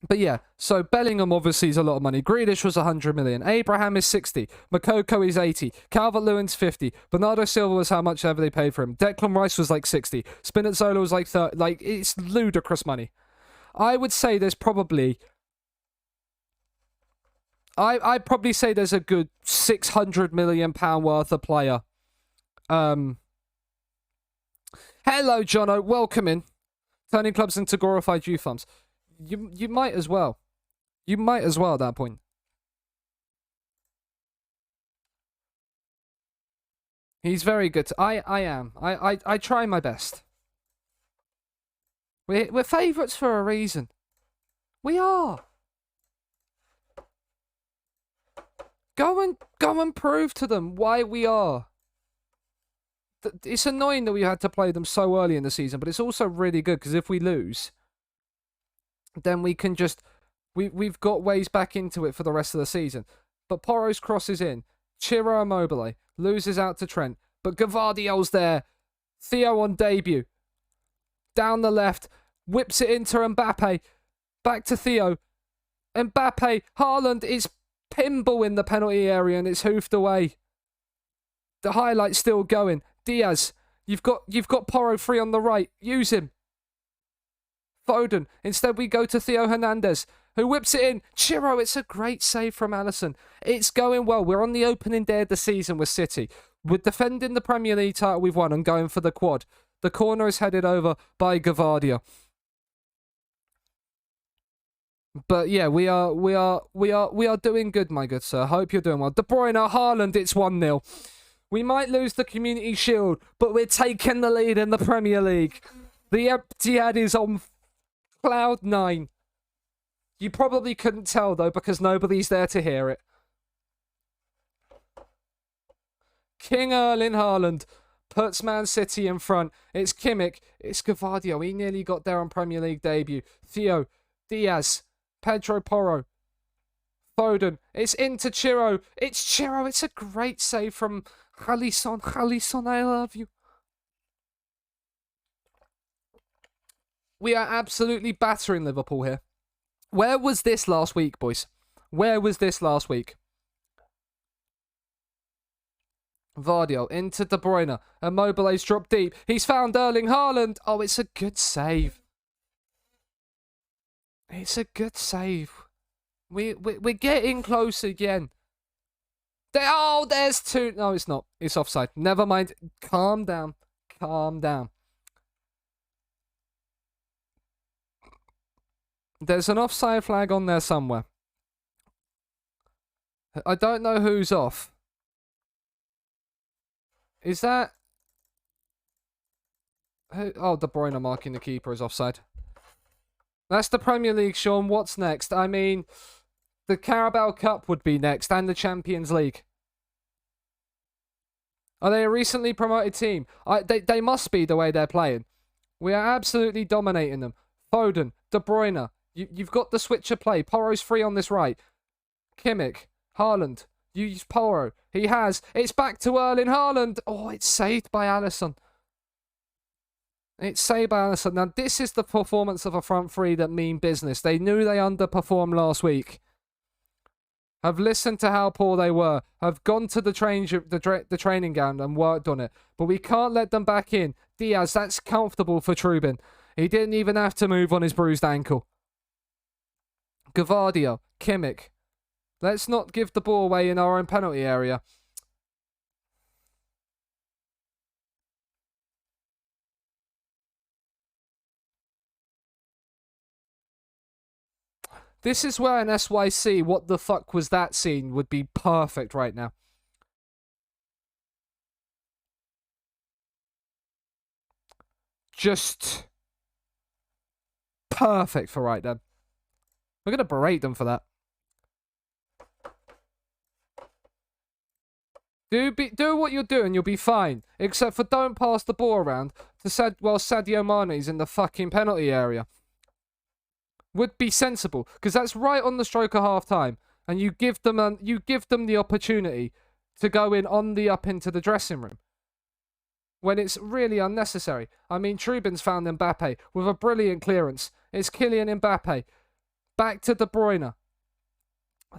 But yeah, so Bellingham obviously is a lot of money. Grealish was 100 million. Abraham is 60. Makoko is 80. Calvert-Lewin's 50. Bernardo Silva was how much ever they paid for him. Declan Rice was like 60. Spinazzola was like 30. Like, it's ludicrous money. I would say there's probably... I'd probably say there's a good £600 million worth of player. Hello, Jono. Welcome in. Turning clubs into glorified youth farms. You might as well. You might as well at that point. He's very good. I am. I try my best. We're favourites for a reason. We are. Go and prove to them why we are. It's annoying that we had to play them so early in the season, but it's also really good because if we lose, then we can just... We've got ways back into it for the rest of the season. But Porro's crosses in. Chiro Immobile loses out to Trent. But Gavardio's there. Theo on debut. Down the left. Whips it into Mbappe. Back to Theo. Mbappe. Haaland is pinball in the penalty area and it's hoofed away. The highlight's still going. Diaz. You've got Porro free on the right. Use him. Foden. Instead we go to Theo Hernandez, who whips it in. Chiro, it's a great save from Alisson. It's going well. We're on the opening day of the season with City. We're defending the Premier League title we've won and going for the quad. The corner is headed over by Gavardia. But yeah, we are doing good, my good sir. Hope you're doing well. De Bruyne, Haaland, it's 1-0. We might lose the Community Shield, but we're taking the lead in the Premier League. The Etihad is on cloud 9. You probably couldn't tell, though, because nobody's there to hear it. King Erling Haaland puts Man City in front. It's Kimmich. It's Gavardio. He nearly got there on Premier League debut. Theo. Diaz. Pedro Porro. Foden. It's into Chiro. It's Chiro. It's a great save from Alisson. Alisson, I love you. We are absolutely battering Liverpool here. Where was this last week, boys? Where was this last week? Vardio into De Bruyne. Immobile's dropped deep. He's found Erling Haaland. Oh, it's a good save. It's a good save. We're getting close again. There's two. No, it's not. It's offside. Never mind. Calm down. Calm down. There's an offside flag on there somewhere. I don't know who's off. Is that... Oh, De Bruyne marking the keeper is offside. That's the Premier League, Sean. What's next? I mean, the Carabao Cup would be next, and the Champions League. Are they a recently promoted team? They must be the way they're playing. We are absolutely dominating them. Foden, De Bruyne. You've got the switcher play. Porro's free on this right. Kimmich, Haaland. You use Porro. He has. It's back to Erling Haaland. Oh, it's saved by Alisson. It's saved by Alisson. Now, this is the performance of a front three that mean business. They knew they underperformed last week. Have listened to how poor they were. Have gone to the training ground and worked on it. But we can't let them back in. Diaz, that's comfortable for Trubin. He didn't even have to move on his bruised ankle. Gavardia, Kimmich. Let's not give the ball away in our own penalty area. This is where an SYC, what the fuck was that scene, would be perfect right now. Just perfect for right then. We're going to berate them for that. Do what you're doing, you'll be fine. Except for don't pass the ball around to while Sadio Mane's in the fucking penalty area. Would be sensible, because that's right on the stroke of half time, and you give them the opportunity to go in on the up into the dressing room when it's really unnecessary. I mean, Trubin's found Mbappe with a brilliant clearance. It's Kylian Mbappe. Back to De Bruyne.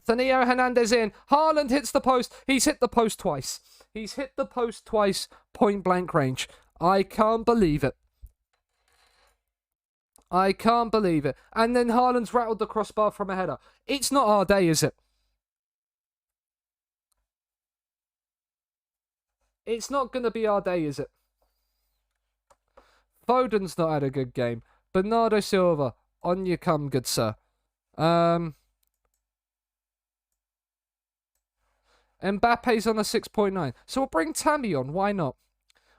Theo Hernandez in. Haaland hits the post. He's hit the post twice. He's hit the post twice, point blank range. I can't believe it. I can't believe it. And then Haaland's rattled the crossbar from a header. It's not our day, is it? It's not going to be our day, is it? Foden's not had a good game. Bernardo Silva, on you come, good sir. Mbappe's on a 6.9. So we'll bring Tammy on. Why not?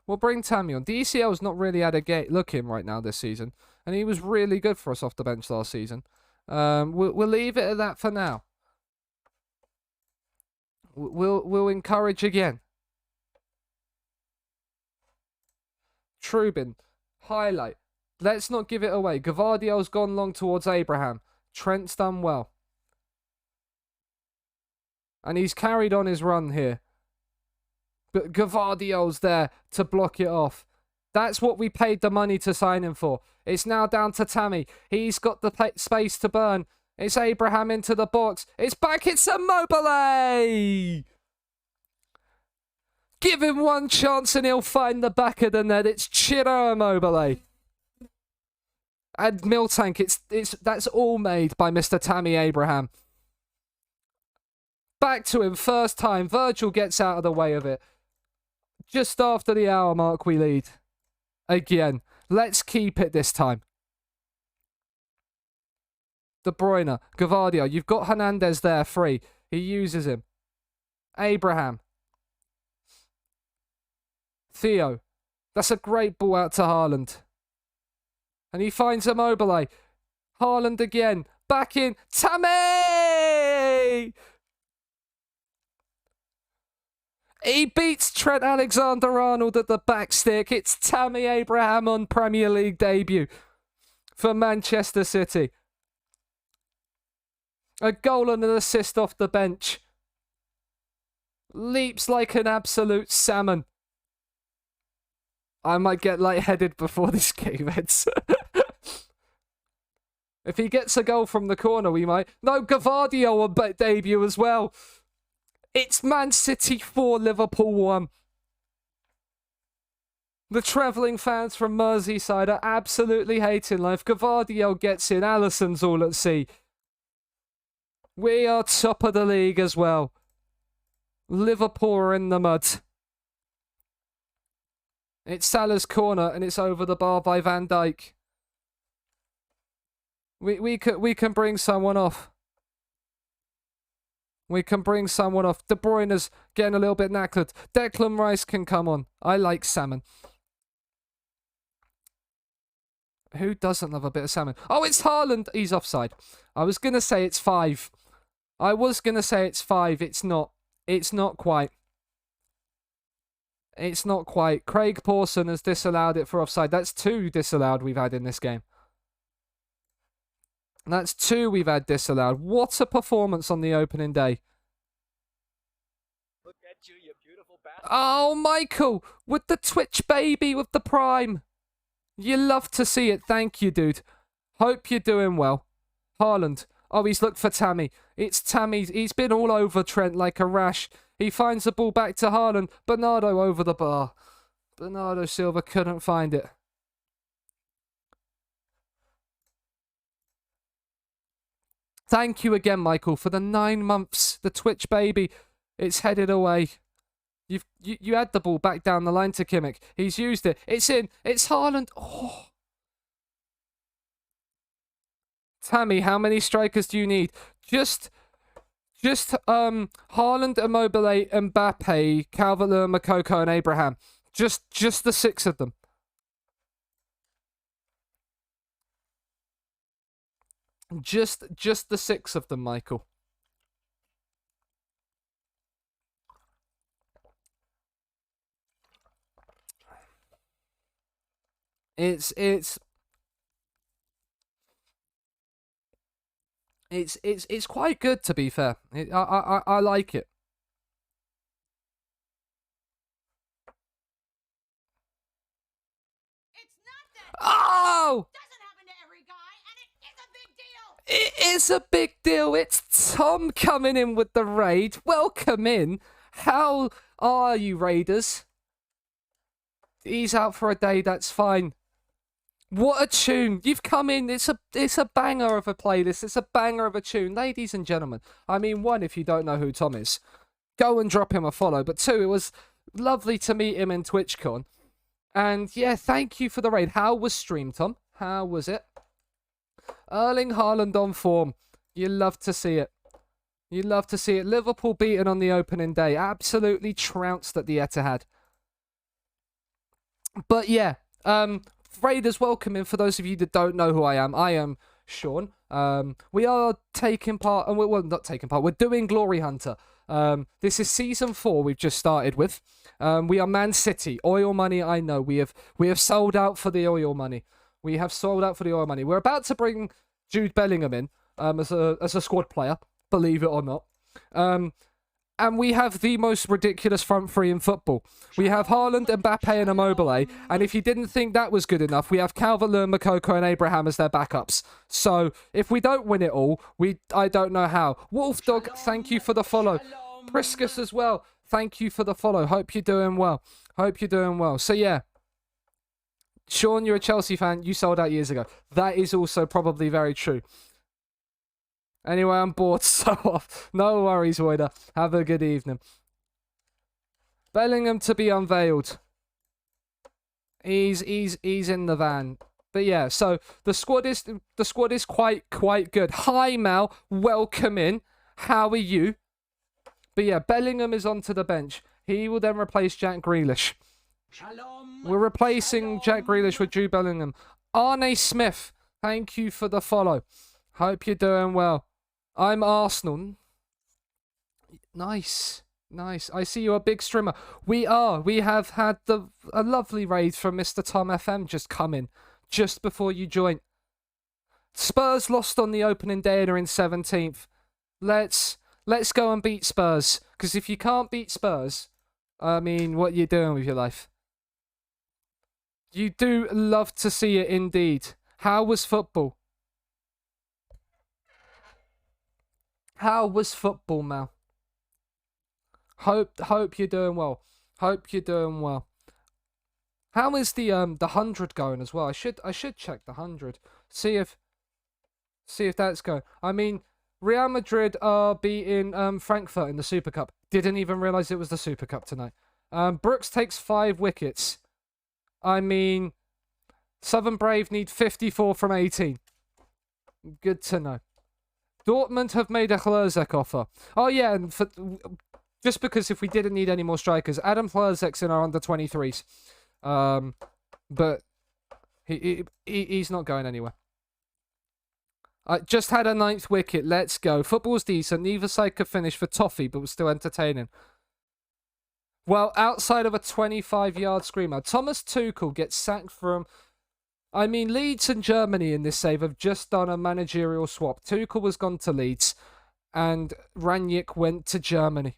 We'll bring Tammy on. The ECL's not really had a look in right now this season. And he was really good for us off the bench last season. We'll leave it at that for now. We'll encourage again. Trubin, highlight. Let's not give it away. Gvardiol's gone long towards Abraham. Trent's done well. And he's carried on his run here. But Gvardiol's there to block it off. That's what we paid the money to sign him for. It's now down to Tammy. He's got the space to burn. It's Abraham into the box. It's back. It's Immobile. Give him one chance and he'll find the back of the net. It's Ciro Immobile. And Miltank, that's all made by Mr. Tammy Abraham. Back to him, first time. Virgil gets out of the way of it. Just after the hour mark, we lead. Again. Let's keep it this time. De Bruyne, Gvardiol. You've got Hernandez there, free. He uses him. Abraham. Theo. That's a great ball out to Haaland. And he finds Immobile. Haaland again. Back in. Tammy! He beats Trent Alexander-Arnold at the back stick. It's Tammy Abraham on Premier League debut for Manchester City. A goal and an assist off the bench. Leaps like an absolute salmon. I might get lightheaded before this game ends. If he gets a goal from the corner, we might. No, Gvardiol on debut as well. It's Man City 4, Liverpool 1. The travelling fans from Merseyside are absolutely hating life. Gvardiol gets in. Alisson's all at sea. We are top of the league as well. Liverpool are in the mud. It's Salah's corner and it's over the bar by Van Dijk. We can bring someone off. We can bring someone off. De Bruyne's getting a little bit knackered. Declan Rice can come on. I like salmon. Who doesn't love a bit of salmon? Oh, it's Haaland. He's offside. I was going to say it's 5. It's not. It's not quite. It's not quite. Craig Pawson has disallowed it for offside. That's 2 disallowed we've had in this game. That's 2 we've had disallowed. What a performance on the opening day. Look at you, you beautiful bastard. Oh, Michael, with the Twitch baby, with the Prime. You love to see it. Thank you, dude. Hope you're doing well. Haaland. Oh, he's looked for Tammy. It's Tammy. He's been all over Trent like a rash. He finds the ball back to Haaland. Bernardo over the bar. Bernardo Silva couldn't find it. Thank you again, Michael, for the 9 months. The Twitch baby. It's headed away. You had the ball back down the line to Kimmich. He's used it. It's in. It's Haaland. Oh. Tammy, how many strikers do you need? Just Haaland, Immobile, Mbappe, Calvert-Lewin, Makoko, and Abraham. Just the 6 of them. Just the 6 of them, Michael. It's quite good, to be fair. I like it. Oh! Doesn't happen to every guy, and it is a big deal. It is a big deal. It's Tom coming in with the raid. Welcome in. How are you, Raiders? He's out for a day. That's fine. What a tune. You've come in. It's a banger of a playlist. It's a banger of a tune. Ladies and gentlemen. I mean, one, if you don't know who Tom is, go and drop him a follow. But two, it was lovely to meet him in TwitchCon. And yeah, thank you for the raid. How was stream, Tom? How was it? Erling Haaland on form. You love to see it. You love to see it. Liverpool beaten on the opening day. Absolutely trounced at the Etihad. But yeah, Raiders, welcome in. For those of you that don't know who I am Sean. We are taking part, and well, not taking part, we're doing Glory Hunter. This is season 4 we've just started with. We are Man City. Oil money, I know. We have sold out for the oil money. We have sold out for the oil money. We're about to bring Jude Bellingham in as a squad player, believe it or not. And we have the most ridiculous front three in football. We have Haaland, Mbappe, and Immobile. And if you didn't think that was good enough, we have Calvert-Lewin, Moukoko, and Abraham as their backups. So if we don't win it all, I don't know how. Wolfdog, thank you for the follow. Priscus as well, thank you for the follow. Hope you're doing well. Hope you're doing well. So yeah. Sean, you're a Chelsea fan. You sold out years ago. That is also probably very true. Anyway, I'm bored, so off. No worries, Voider. Have a good evening. Bellingham to be unveiled. He's in the van. But yeah, so the squad is quite good. Hi Mal, welcome in. How are you? But yeah, Bellingham is onto the bench. He will then replace Jack Grealish. We're replacing Jack Grealish with Jude Bellingham. Arne Smith, thank you for the follow. Hope you're doing well. I'm Arsenal. Nice. I see you're a big streamer. We are. We have had a lovely raid from Mr. Tom FM just come in just before you join. Spurs lost on the opening day and are in 17th. Let's go and beat Spurs. Because if you can't beat Spurs, I mean, what are you doing with your life? You do love to see it indeed. How was football? How was football, Mal? Hope you're doing well. Hope you're doing well. How is the 100 going as well? I should check the 100. See if that's going. I mean, Real Madrid are beating Frankfurt in the Super Cup. Didn't even realize it was the Super Cup tonight. Brooks takes 5 wickets. I mean, Southern Brave need 54 from 18. Good to know. Dortmund have made a Hlrzek offer. Oh yeah, and just because if we didn't need any more strikers, Adam Hlrzek's in our under-23s. But he's not going anywhere. I just had a 9th wicket. Let's go. Football's decent. Neither side could finish for toffee, but was still entertaining. Well, outside of a 25-yard screamer, Thomas Tuchel gets sacked from... I mean, Leeds and Germany in this save have just done a managerial swap. Tuchel was gone to Leeds, and Rangnick went to Germany.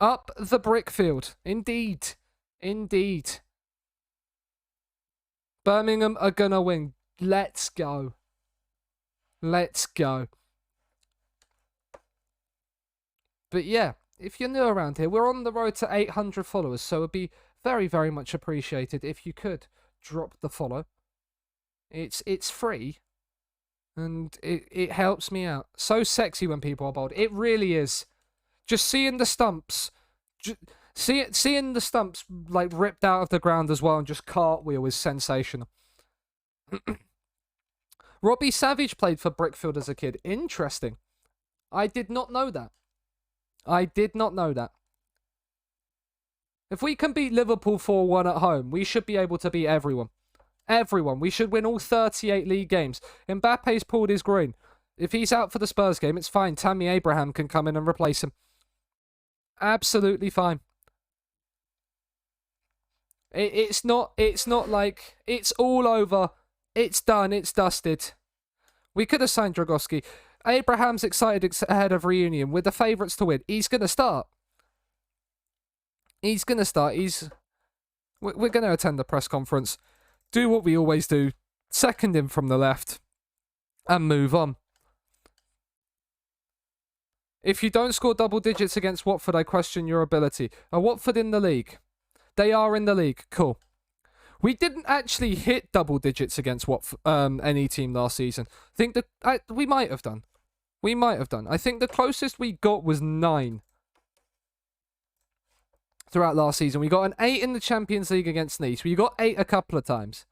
Up the brickfield. Indeed. Birmingham are gonna win. Let's go. But yeah. If you're new around here, we're on the road to 800 followers, so it'd be very, very much appreciated if you could drop the follow. It's free, and it helps me out. So sexy when people are bold. It really is. Just seeing the stumps, seeing the stumps like ripped out of the ground as well, and just cartwheel is sensational. Robbie Savage played for Brickfield as a kid. Interesting. I did not know that. If we can beat Liverpool 4-1 at home, we should be able to beat everyone. We should win all 38 league games. Mbappe's pulled his groin. If he's out for the Spurs game, it's fine. Tammy Abraham can come in and replace him. Absolutely fine. It's not like it's all over. It's done. It's dusted. We could have signed Dragowski. Abraham's excited ahead of reunion. We're the favourites to win. He's going to start. We're going to attend the press conference. Do what we always do. second in from the left, and move on. If you don't score double digits against Watford, I question your ability. Are Watford in the league? They are in the league. Cool. We didn't actually hit double digits against any team last season. I think that we might have done. We might have done. I think the closest we got was 9 throughout last season. We got an 8 in the Champions League against Nice. We got 8 a couple of times.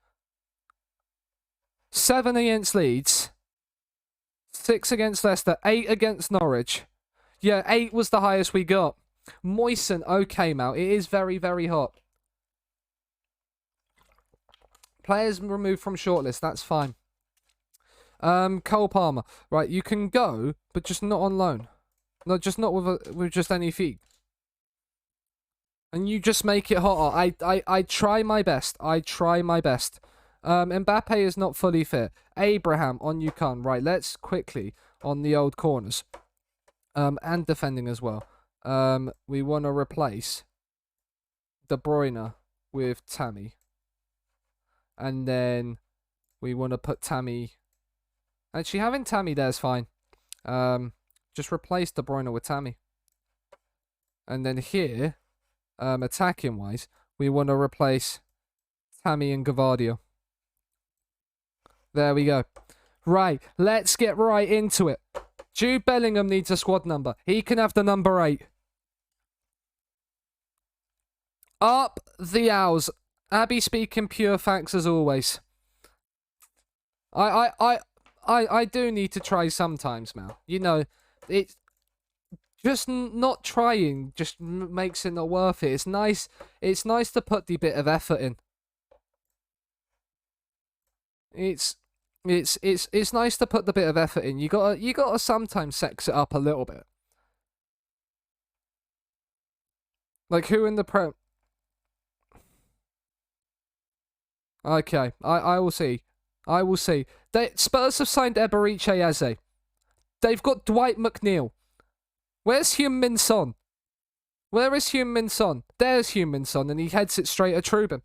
7 against Leeds. 6 against Leicester. 8 against Norwich. Yeah, 8 was the highest we got. Moisten, okay, Mal. It is very, very hot. Players removed from shortlist. That's fine. Cole Palmer. Right, you can go, but just not on loan. No, just not with just any fee. And you just make it hotter. I try my best. I try my best. Mbappe is not fully fit. Abraham on UConn. Right, let's quickly on the old corners. And defending as well. We want to replace De Bruyne with Tammy. And then we want to put Tammy. Actually, having Tammy there is fine. Just replace De Bruyne with Tammy. And then here, attacking wise, we want to replace Tammy and Gavardio. There we go. Right, let's get right into it. Jude Bellingham needs a squad number. He can have the number 8. Up the owls. Abby speaking pure facts as always. I do need to try sometimes, Mal. You know, it just not trying just makes it not worth it. It's nice. It's nice to put the bit of effort in. It's nice to put the bit of effort in. You gotta sometimes sex it up a little bit. Like who in the Prem? Okay, I will see. I will see. Spurs have signed Eberiche Eze. They've got Dwight McNeil. Where's Heung-min Son? Where is Heung-min Son? There's Heung-min Son, and he heads it straight at Trubin.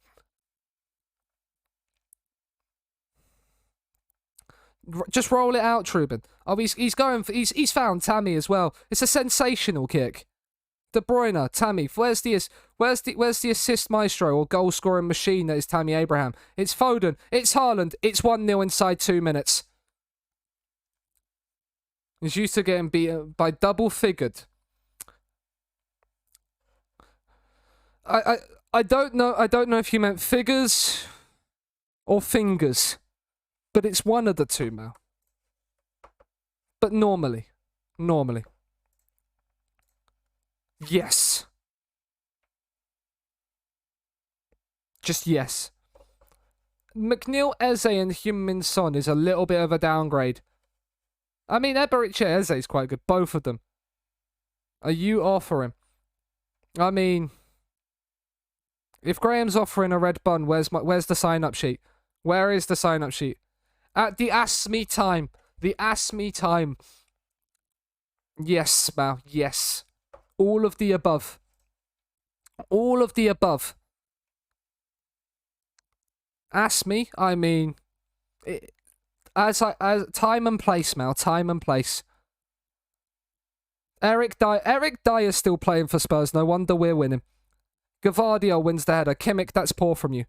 Just roll it out, Trubin. Oh, he's going for, he's found Tammy as well. It's a sensational kick. De Bruyne, Tammy. Where's the assist maestro or goal scoring machine that is Tammy Abraham? It's Foden. It's Haaland. It's 1-0 inside 2 minutes. He's used to getting beaten by double figured. I don't know if you meant figures or fingers, but it's one of the two, Mal. But normally. Yes. Just yes. McNeil, Eze, and Heung-min Son is a little bit of a downgrade. I mean, Eberiche Eze is quite good, both of them. Are you offering? I mean, if Graham's offering a red bun, where's the sign-up sheet? Where is the sign-up sheet? At the Ask Me time. The Ask Me time. Yes, Mal, yes. All of the above. All of the above. Ask me, I mean, as time and place, Mal, time and place. Eric Dyer's still playing for Spurs. No wonder we're winning. Gavardio wins the header. Kimmich, that's poor from you.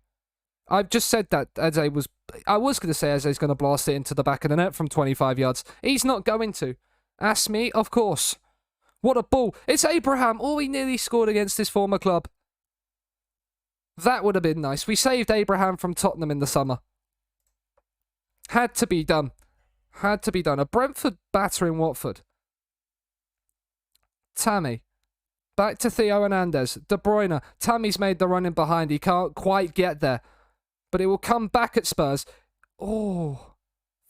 I've just said that I was going to say Eze's going to blast it into the back of the net from 25 yards. He's not going to. Ask me, of course. What a ball. It's Abraham. Oh, he nearly scored against his former club. That would have been nice. We saved Abraham from Tottenham in the summer. Had to be done. Had to be done. A Brentford battering Watford. Tammy. Back to Theo Hernandez. De Bruyne. Tammy's made the run in behind. He can't quite get there. But it will come back at Spurs. Oh.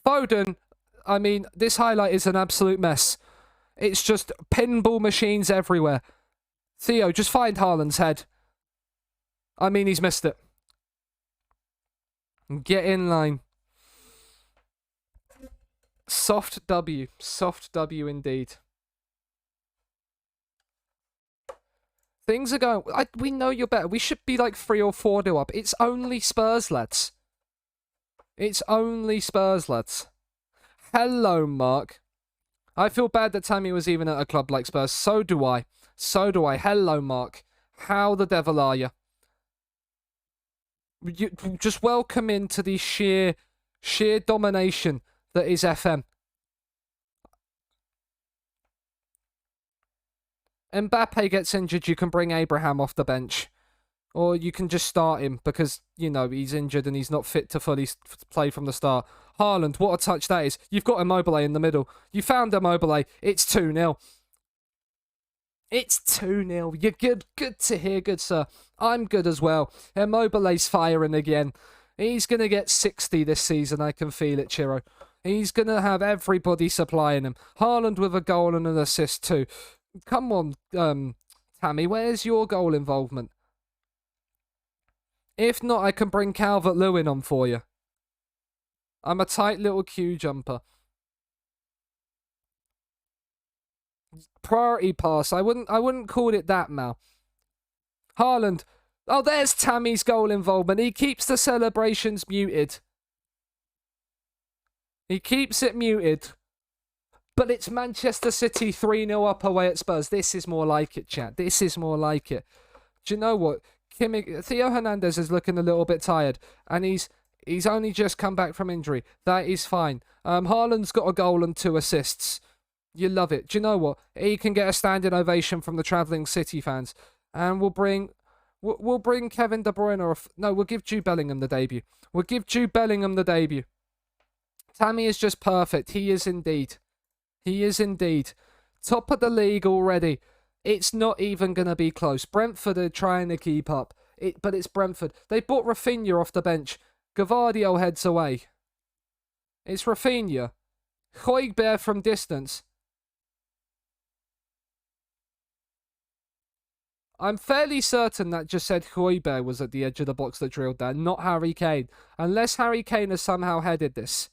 Foden. I mean, this highlight is an absolute mess. It's just pinball machines everywhere. Theo, just find Haaland's head. I mean, he's missed it. Get in line. Soft W. Soft W indeed. Things are going... we know you're better. We should be like 3 or 4-0 up. It's only Spurs, lads. It's only Spurs, lads. Hello, Mark. I feel bad that Tammy was even at a club like Spurs. So do I. So do I. Hello, Mark. How the devil are you? You just welcome into the sheer domination that is FM. Mbappe gets injured, you can bring Abraham off the bench. Or you can just start him because, you know, he's injured and he's not fit to fully play from the start. Haaland, what a touch that is. You've got Immobile in the middle. You found Immobile. It's 2-0. It's 2-0. You're good. Good to hear, good sir. I'm good as well. Immobile's firing again. He's going to get 60 this season. I can feel it, Chiro. He's going to have everybody supplying him. Haaland with a goal and an assist too. Come on, Tammy, where's your goal involvement? If not, I can bring Calvert-Lewin on for you. I'm a tight little queue jumper. Priority pass. I wouldn't call it that, Mal. Haaland. Oh, there's Tammy's goal involvement. He keeps the celebrations muted. He keeps it muted. But it's Manchester City 3-0 up away at Spurs. This is more like it, chat. This is more like it. Do you know what? Theo Hernandez is looking a little bit tired, and he's only just come back from injury. That is fine. Haaland's got a goal and 2 assists. You love it. Do you know what? He can get a standing ovation from the travelling City fans, and we'll bring Kevin De Bruyne we'll give Jude Bellingham the debut. We'll give Jude Bellingham the debut. Tammy is just perfect. He is indeed. He is indeed. Top of the league already. It's not even going to be close. Brentford are trying to keep up. But it's Brentford. They bought Rafinha off the bench. Gavardio heads away. It's Rafinha. Højbjerg from distance. I'm fairly certain that just said Højbjerg was at the edge of the box that drilled that, not Harry Kane. Unless Harry Kane has somehow headed this.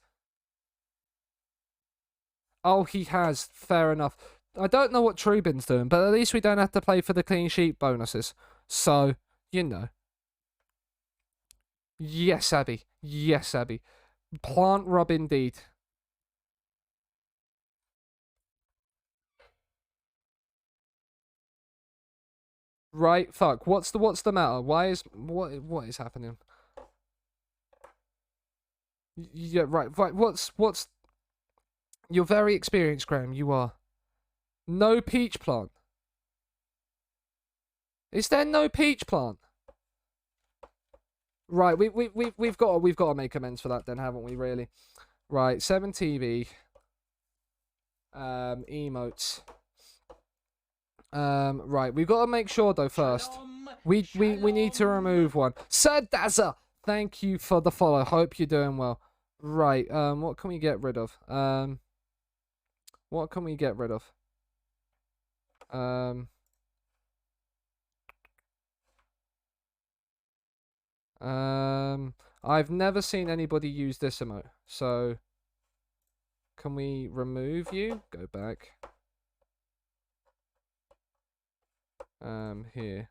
Oh, he has. Fair enough. I don't know what Trubin's doing, but at least we don't have to play for the clean sheet bonuses. So, you know. Yes, Abby. Yes, Abby. Plant rub indeed. Right, fuck. What's the matter? What is happening? Yeah, right. What's You're very experienced, Graham. You are. No peach plant. Is there no peach plant? Right, we've got to make amends for that then, haven't we, really? Right, 7TV. Emotes. Right, we've got to make sure though first. We need to remove one. Sir Dazza, thank you for the follow. Hope you're doing well. Right, what can we get rid of? What can we get rid of? I've never seen anybody use this emote, so can we remove you? Go back. Here.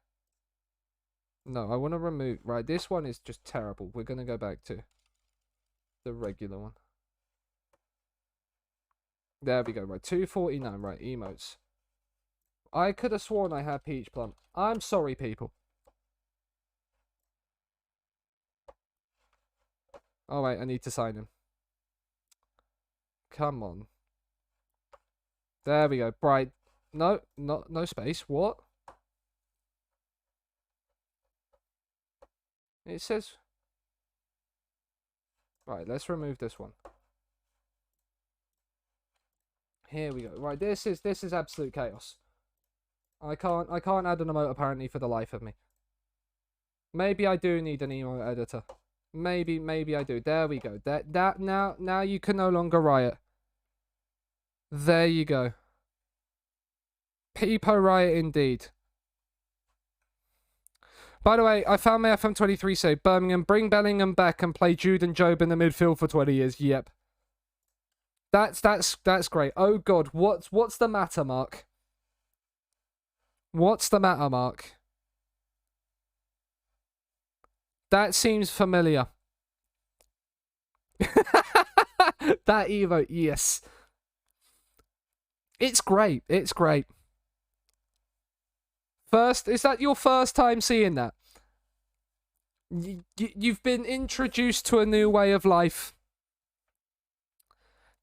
No, I want to remove. Right, this one is just terrible. We're gonna go back to the regular one. There we go. Right, 249. Right, emotes. I could have sworn I had peach plum. I'm sorry, people. Oh wait, I need to sign in. Come on. There we go. Right. No space. What? It says. Right, let's remove this one. Here we go. Right, this is absolute chaos. I can't add an emote apparently for the life of me. Maybe I do need an emote editor. Maybe I do. There we go. That now you can no longer riot. There you go. Peepo riot indeed. By the way, I found my FM23 save. Birmingham, bring Bellingham back and play Jude and Job in the midfield for 20 years. Yep. That's great. Oh god, what's the matter, Mark? What's the matter, Mark? That seems familiar. That emote, yes. It's great. It's great. Is that your first time seeing that? You've been introduced to a new way of life.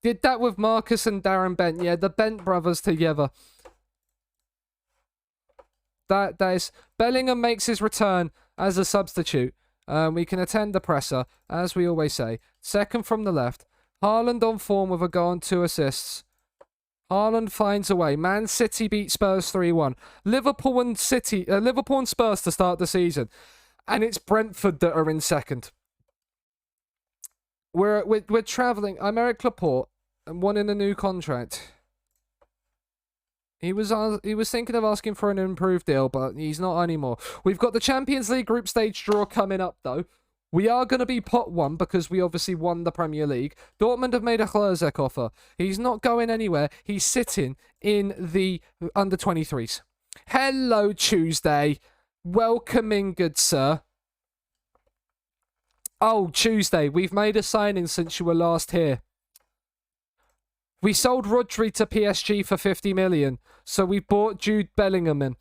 Did that with Marcus and Darren Bent. Yeah, the Bent brothers together. That is... Bellingham makes his return as a substitute. We can attend the presser, as we always say. Second from the left. Haaland on form with a goal and 2 assists. Haaland finds a way. Man City beat Spurs 3-1. Liverpool and Spurs to start the season. And it's Brentford that are in second. We're travelling. I'm Eric Laporte and wanting a new contract. He was thinking of asking for an improved deal, but he's not anymore. We've got the Champions League group stage draw coming up, though. We are going to be pot 1 because we obviously won the Premier League. Dortmund have made a Hlezek offer. He's not going anywhere. He's sitting in the under-23s. Hello, Tuesday. Welcome in, good sir. Oh, Tuesday. We've made a signing since you were last here. We sold Rodri to PSG for 50 million. So we bought Jude Bellingham in.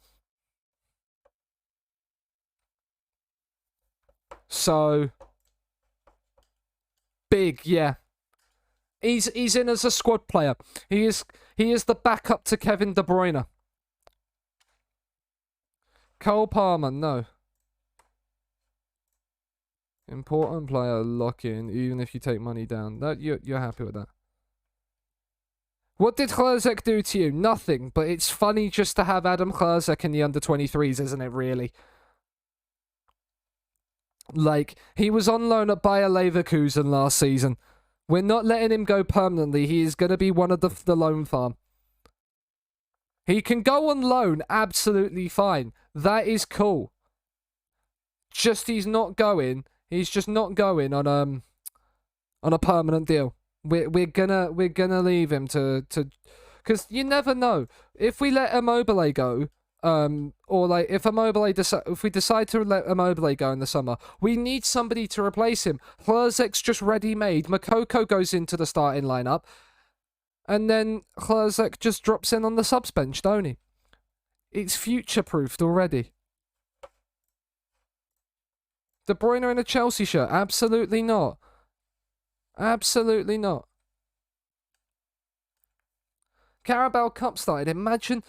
So big, yeah. He's in as a squad player. He is the backup to Kevin De Bruyne. Cole Palmer, no. Important player, lock in, even if you take money down. That you're happy with that. What did Hlezek do to you? Nothing, but it's funny just to have Adam Hlezek in the under-23s, isn't it, really? Like, he was on loan at Bayer Leverkusen last season. We're not letting him go permanently. He is going to be one of the loan farm. He can go on loan absolutely fine. That is cool. Just he's just not going on a permanent deal. We're gonna leave him to because you never know if we let Immobile go. Or like if we decide to let Immobile go in the summer, we need somebody to replace him. Hlezek's just ready-made. Makoko goes into the starting lineup, and then Hlezek just drops in on the subs bench, don't he? It's future-proofed already. De Bruyne in a Chelsea shirt? Absolutely not. Absolutely not. Carabao Cup started. Imagine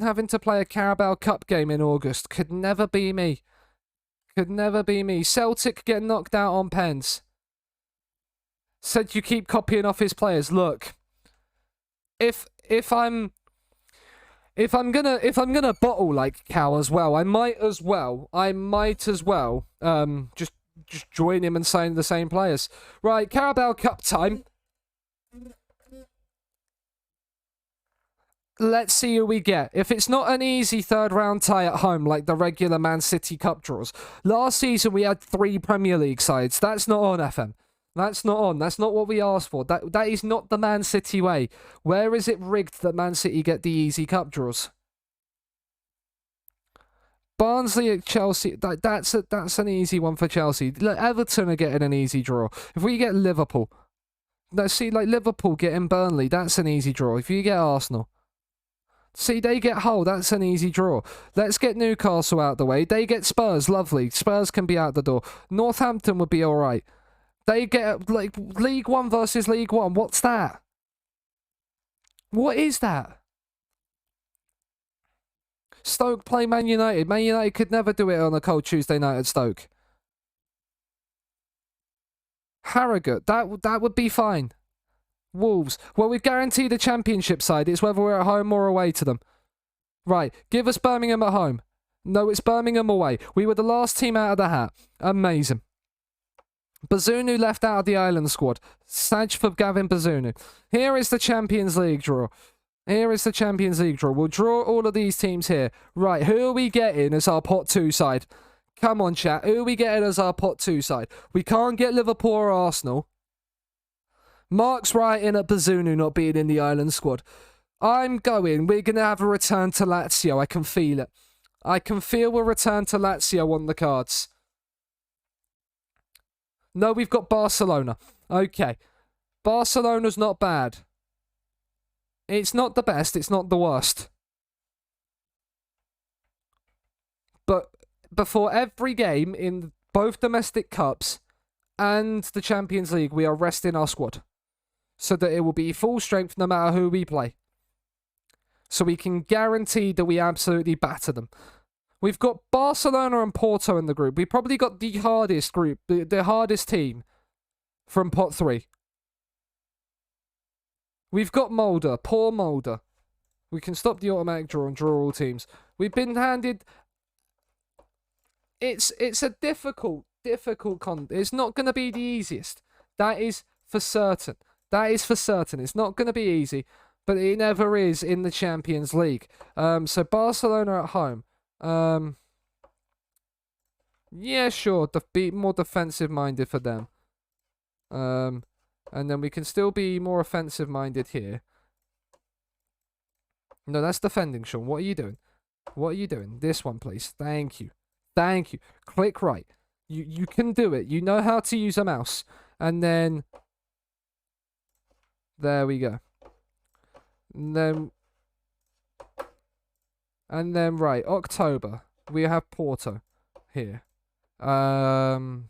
having to play a Carabao Cup game in August. Could never be me. Could never be me. Celtic get knocked out on pens. Said you keep copying off his players. Look, if I'm gonna bottle like Cal as well, I might as well just join him and sign the same players. Right, Carabao Cup time. Let's see who we get. If it's not an easy third round tie at home like the regular Man City Cup draws. Last season we had 3 Premier League sides. That's not on, FM. That's not on. That's not what we asked for. That is not the Man City way. Where is it rigged that Man City get the easy cup draws? Barnsley at Chelsea. That's an easy one for Chelsea. Look, Everton are getting an easy draw. If we get Liverpool, let's see, like Liverpool getting Burnley. That's an easy draw. If you get Arsenal. See, they get Hull. That's an easy draw. Let's get Newcastle out the way. They get Spurs. Lovely. Spurs can be out the door. Northampton would be all right. They get, like, League One versus League One. What's that? What is that? Stoke play Man United. Man United could never do it on a cold Tuesday night at Stoke. Harrogate. That would be fine. Wolves. Well, we've guaranteed a championship side. It's whether we're at home or away to them. Right. Give us Birmingham at home. No, it's Birmingham away. We were the last team out of the hat. Amazing. Bazunu left out of the island squad. Saj for Gavin Bazunu. Here is the Champions League draw. Here is the Champions League draw. We'll draw all of these teams here. Right. Who are we getting as our pot 2 side? Come on, chat. Who are we getting as our pot 2 side? We can't get Liverpool or Arsenal. Mark's writing at Bazunu not being in the island squad. We're going to have a return to Lazio. I can feel it. I can feel a return to Lazio on the cards. No, we've got Barcelona. Okay. Barcelona's not bad. It's not the best, it's not the worst. But before every game in both domestic cups and the Champions League, we are resting our squad so that it will be full strength no matter who we play. So we can guarantee that we absolutely batter them. We've got Barcelona and Porto in the group. We probably got the hardest group, the hardest team from pot 3. We've got Mulder, poor Mulder. We can stop the automatic draw and draw all teams. We've been handed... It's a difficult it's not going to be the easiest. That is for certain. It's not going to be easy, but it never is in the Champions League. So Barcelona at home. Yeah, sure. Be more defensive-minded for them. And then we can still be more offensive-minded here. No, that's defending, Sean. What are you doing? What are you doing? This one, please. Thank you. Thank you. Click right. You can do it. You know how to use a mouse. And then... There we go. And then right, October. We have Porto here. And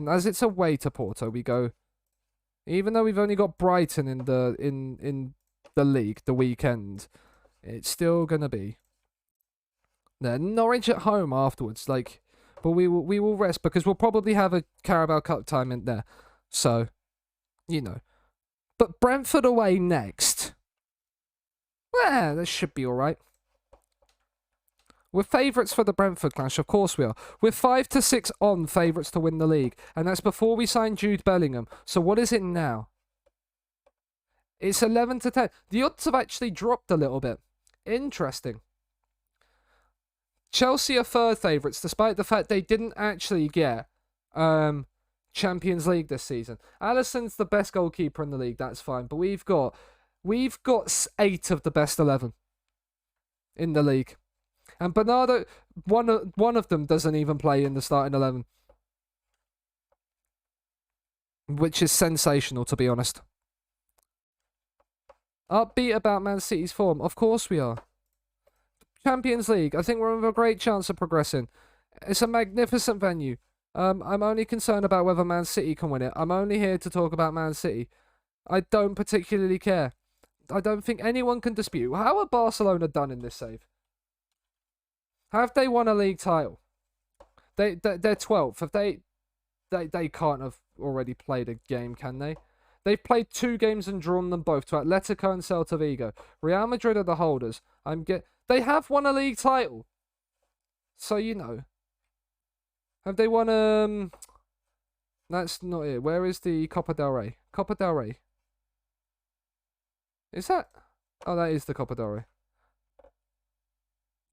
as it's away to Porto, we go... Even though we've only got Brighton in the league, the weekend, it's still gonna be... Then Norwich at home afterwards, like, but we will rest because we'll probably have a Carabao Cup time in there, so, you know. But Brentford away next. Yeah, that should be all right. We're favourites for the Brentford Clash, of course we are. We're 5-6 on favourites to win the league, and that's before we sign Jude Bellingham. So what is it now? It's 11-10. The odds have actually dropped a little bit. Interesting. Chelsea are third favourites, despite the fact they didn't actually get Champions League this season. Alisson's the best goalkeeper in the league, that's fine. But we've got 8 of the best 11 in the league. And Bernardo, one of them doesn't even play in the starting 11. Which is sensational, to be honest. Upbeat about Man City's form. Of course we are. Champions League. I think we're with a great chance of progressing. It's a magnificent venue. I'm only concerned about whether Man City can win it. I'm only here to talk about Man City. I don't particularly care. I don't think anyone can dispute. How are Barcelona done in this save? Have they won a league title? They're 12th. Have they can't have already played a game, can they? They've played 2 games and drawn them both to Atletico and Celta Vigo. Real Madrid are the holders. They have won a league title. So, you know. Have they won, That's not it. Where is the Copa del Rey? Copa del Rey. Is that? Oh, that is the Copa del Rey.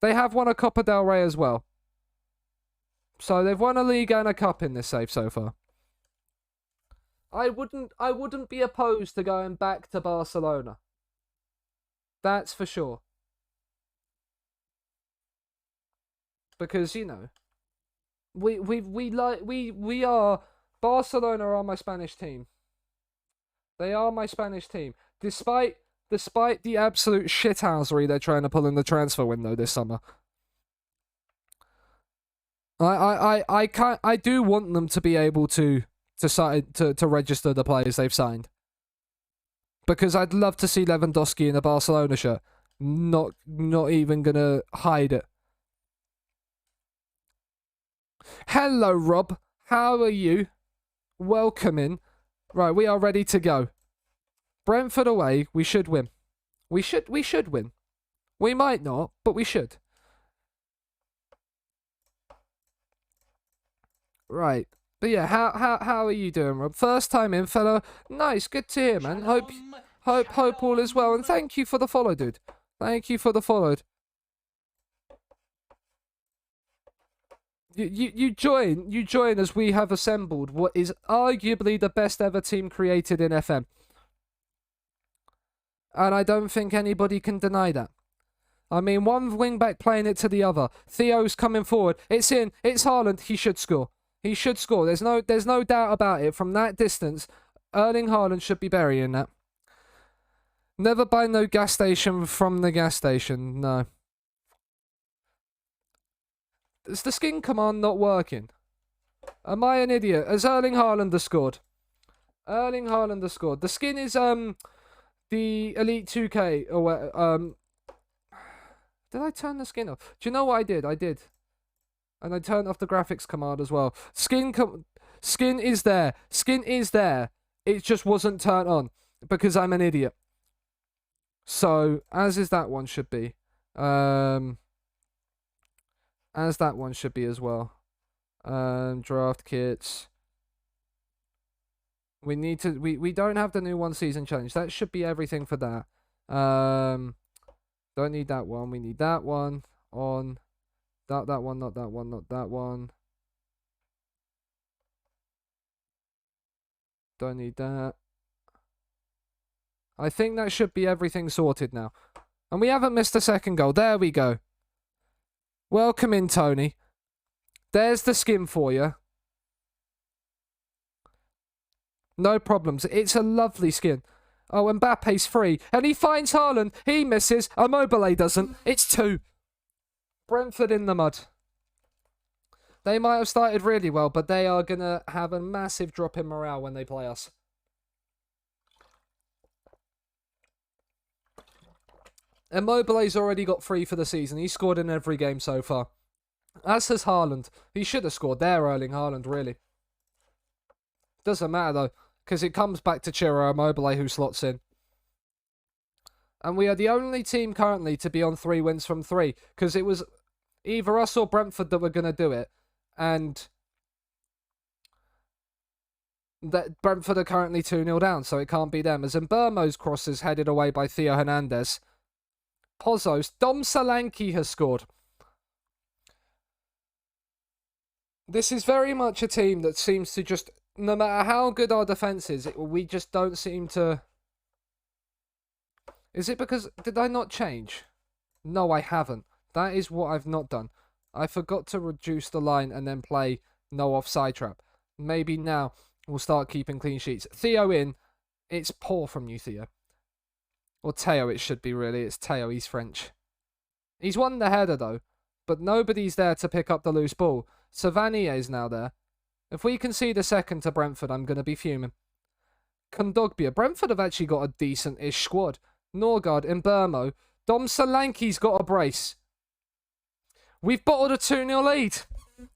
They have won a Copa del Rey as well. So they've won a league and a cup in this save so far. I wouldn't be opposed to going back to Barcelona. That's for sure. Because, you know, we are Barcelona are my Spanish team. They are my Spanish team. Despite the absolute shithousery they're trying to pull in the transfer window this summer. I do want them to be able to register the players they've signed. Because I'd love to see Lewandowski in a Barcelona shirt. Not even gonna hide it. Hello, Rob. How are you? Welcome in. Right, we are ready to go. Brentford away. We should win. We should win. We might not, but we should. Right. But yeah, how are you doing, Rob? First time in, fellow. Nice, good to hear, man. Hope all is well, and thank you for the follow, dude. Thank you for the follow. You join as we have assembled what is arguably the best ever team created in FM. And I don't think anybody can deny that. I mean, one wing-back playing it to the other. Theo's coming forward. It's in. It's Haaland. He should score. He should score. There's no doubt about it. From that distance, Erling Haaland should be burying that. Never buy no gas station from the gas station. No. Is the skin command not working? Am I an idiot? Has Erling Haaland scored? Erling Haaland scored. The skin is the Elite 2K or what? Did I turn the skin off? Do you know what I did? I did. And I turned off the graphics command as well. Skin is there. Skin is there. It just wasn't turned on because I'm an idiot. So, as is that one should be. As that one should be as well. Draft kits. We need to we don't have the new 1 season challenge. That should be everything for that. Don't need that one. We need that one on that one, not that one, not that one. Don't need that. I think that should be everything sorted now. And we haven't missed a second goal. There we go. Welcome in, Tony. There's the skin for you. No problems. It's a lovely skin. Oh, Mbappe's free. And he finds Haaland. He misses. Immobile doesn't. It's 2. Brentford in the mud. They might have started really well, but they are going to have a massive drop in morale when they play us. Immobile's already got 3 for the season. He's scored in every game so far. As has Haaland. He should have scored there, Erling Haaland, really. Doesn't matter, though, because it comes back to Ciro Immobile, who slots in. And we are the only team currently to be on 3 wins from 3, because it was either us or Brentford that were going to do it. And that Brentford are currently 2-0 down, so it can't be them. As Mbermo's cross is headed away by Theo Hernandez. Pozzos. Dom Solanke has scored. This is very much a team that seems to just, no matter how good our defence is, we just don't seem to... Is it because... Did I not change? No, I haven't. That is what I've not done. I forgot to reduce the line and then play no offside trap. Maybe now we'll start keeping clean sheets. Theo in. It's poor from you, Theo. Or Teo, it should be, really. It's Teo. He's French. He's won the header, though. But nobody's there to pick up the loose ball. Savanier is now there. If we concede a second to Brentford, I'm going to be fuming. Kondogbia. Brentford have actually got a decent-ish squad. Norgard, Mbermo. Dom Solanke's got a brace. We've bottled a 2-0 lead.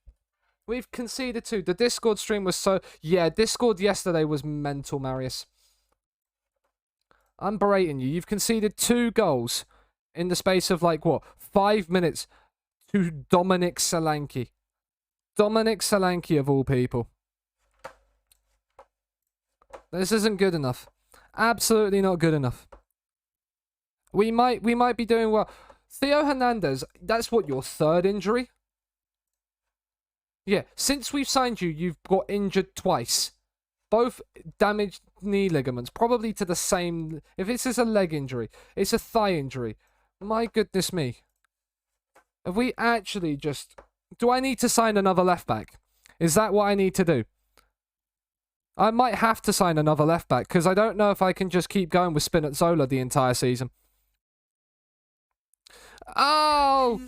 We've conceded 2. The Discord stream was so... Yeah, Discord yesterday was mental, Marius. I'm berating you. You've conceded 2 goals in the space of, like, what, 5 minutes to Dominic Solanke. Dominic Solanke, of all people. This isn't good enough. Absolutely not good enough. We might be doing well. Theo Hernandez, that's what, your 3rd injury? Yeah, since we've signed you, you've got injured twice. Both damaged knee ligaments, probably to the same... If this is a leg injury, it's a thigh injury. My goodness me. Have we actually just... Do I need to sign another left back? Is that what I need to do? I might have to sign another left back, because I don't know if I can just keep going with Spinazzola the entire season. Oh! It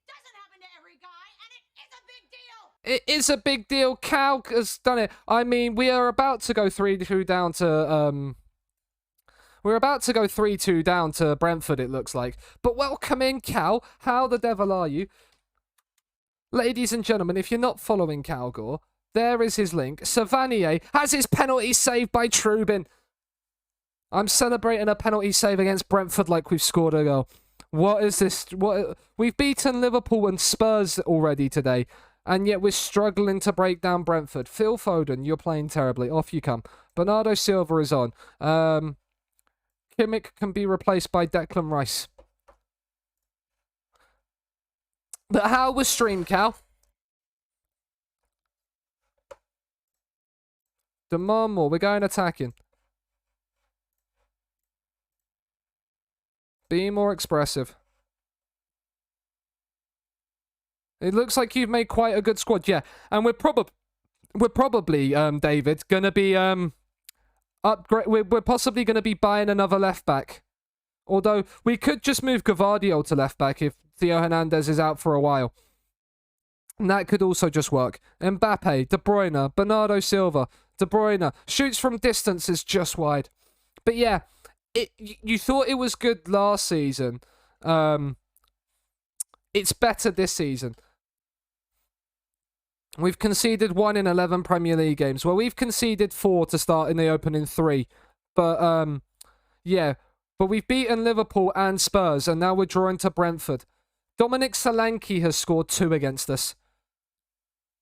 doesn't happen to every guy, and it is a big deal. It is a big deal. Cal has done it. I mean, we are about to go 3-2 down to we're about to go 3-2 down to Brentford, it looks like. But welcome in, Cal. How the devil are you? Ladies and gentlemen, if you're not following Calgore, there is his link. Savanier has his penalty saved by Trubin. I'm celebrating a penalty save against Brentford like we've scored a goal. What is this? We've beaten Liverpool and Spurs already today, and yet we're struggling to break down Brentford. Phil Foden, you're playing terribly. Off you come. Bernardo Silva is on. Kimmich can be replaced by Declan Rice. But how was stream, Cal? Demand more. We're going attacking. Be more expressive. It looks like you've made quite a good squad, yeah. And we're probably, David, gonna be upgrade. We're possibly gonna be buying another left back. Although we could just move Gavardio to left back if Theo Hernandez is out for a while. And that could also just work. Mbappe, De Bruyne, Bernardo Silva, De Bruyne shoots from distance is just wide. But yeah, you thought it was good last season. It's better this season. We've conceded 1 in 11 Premier League games. Well, we've conceded 4 to start in the opening 3. But, yeah. But we've beaten Liverpool and Spurs, and now we're drawing to Brentford. Dominic Solanke has scored 2 against us.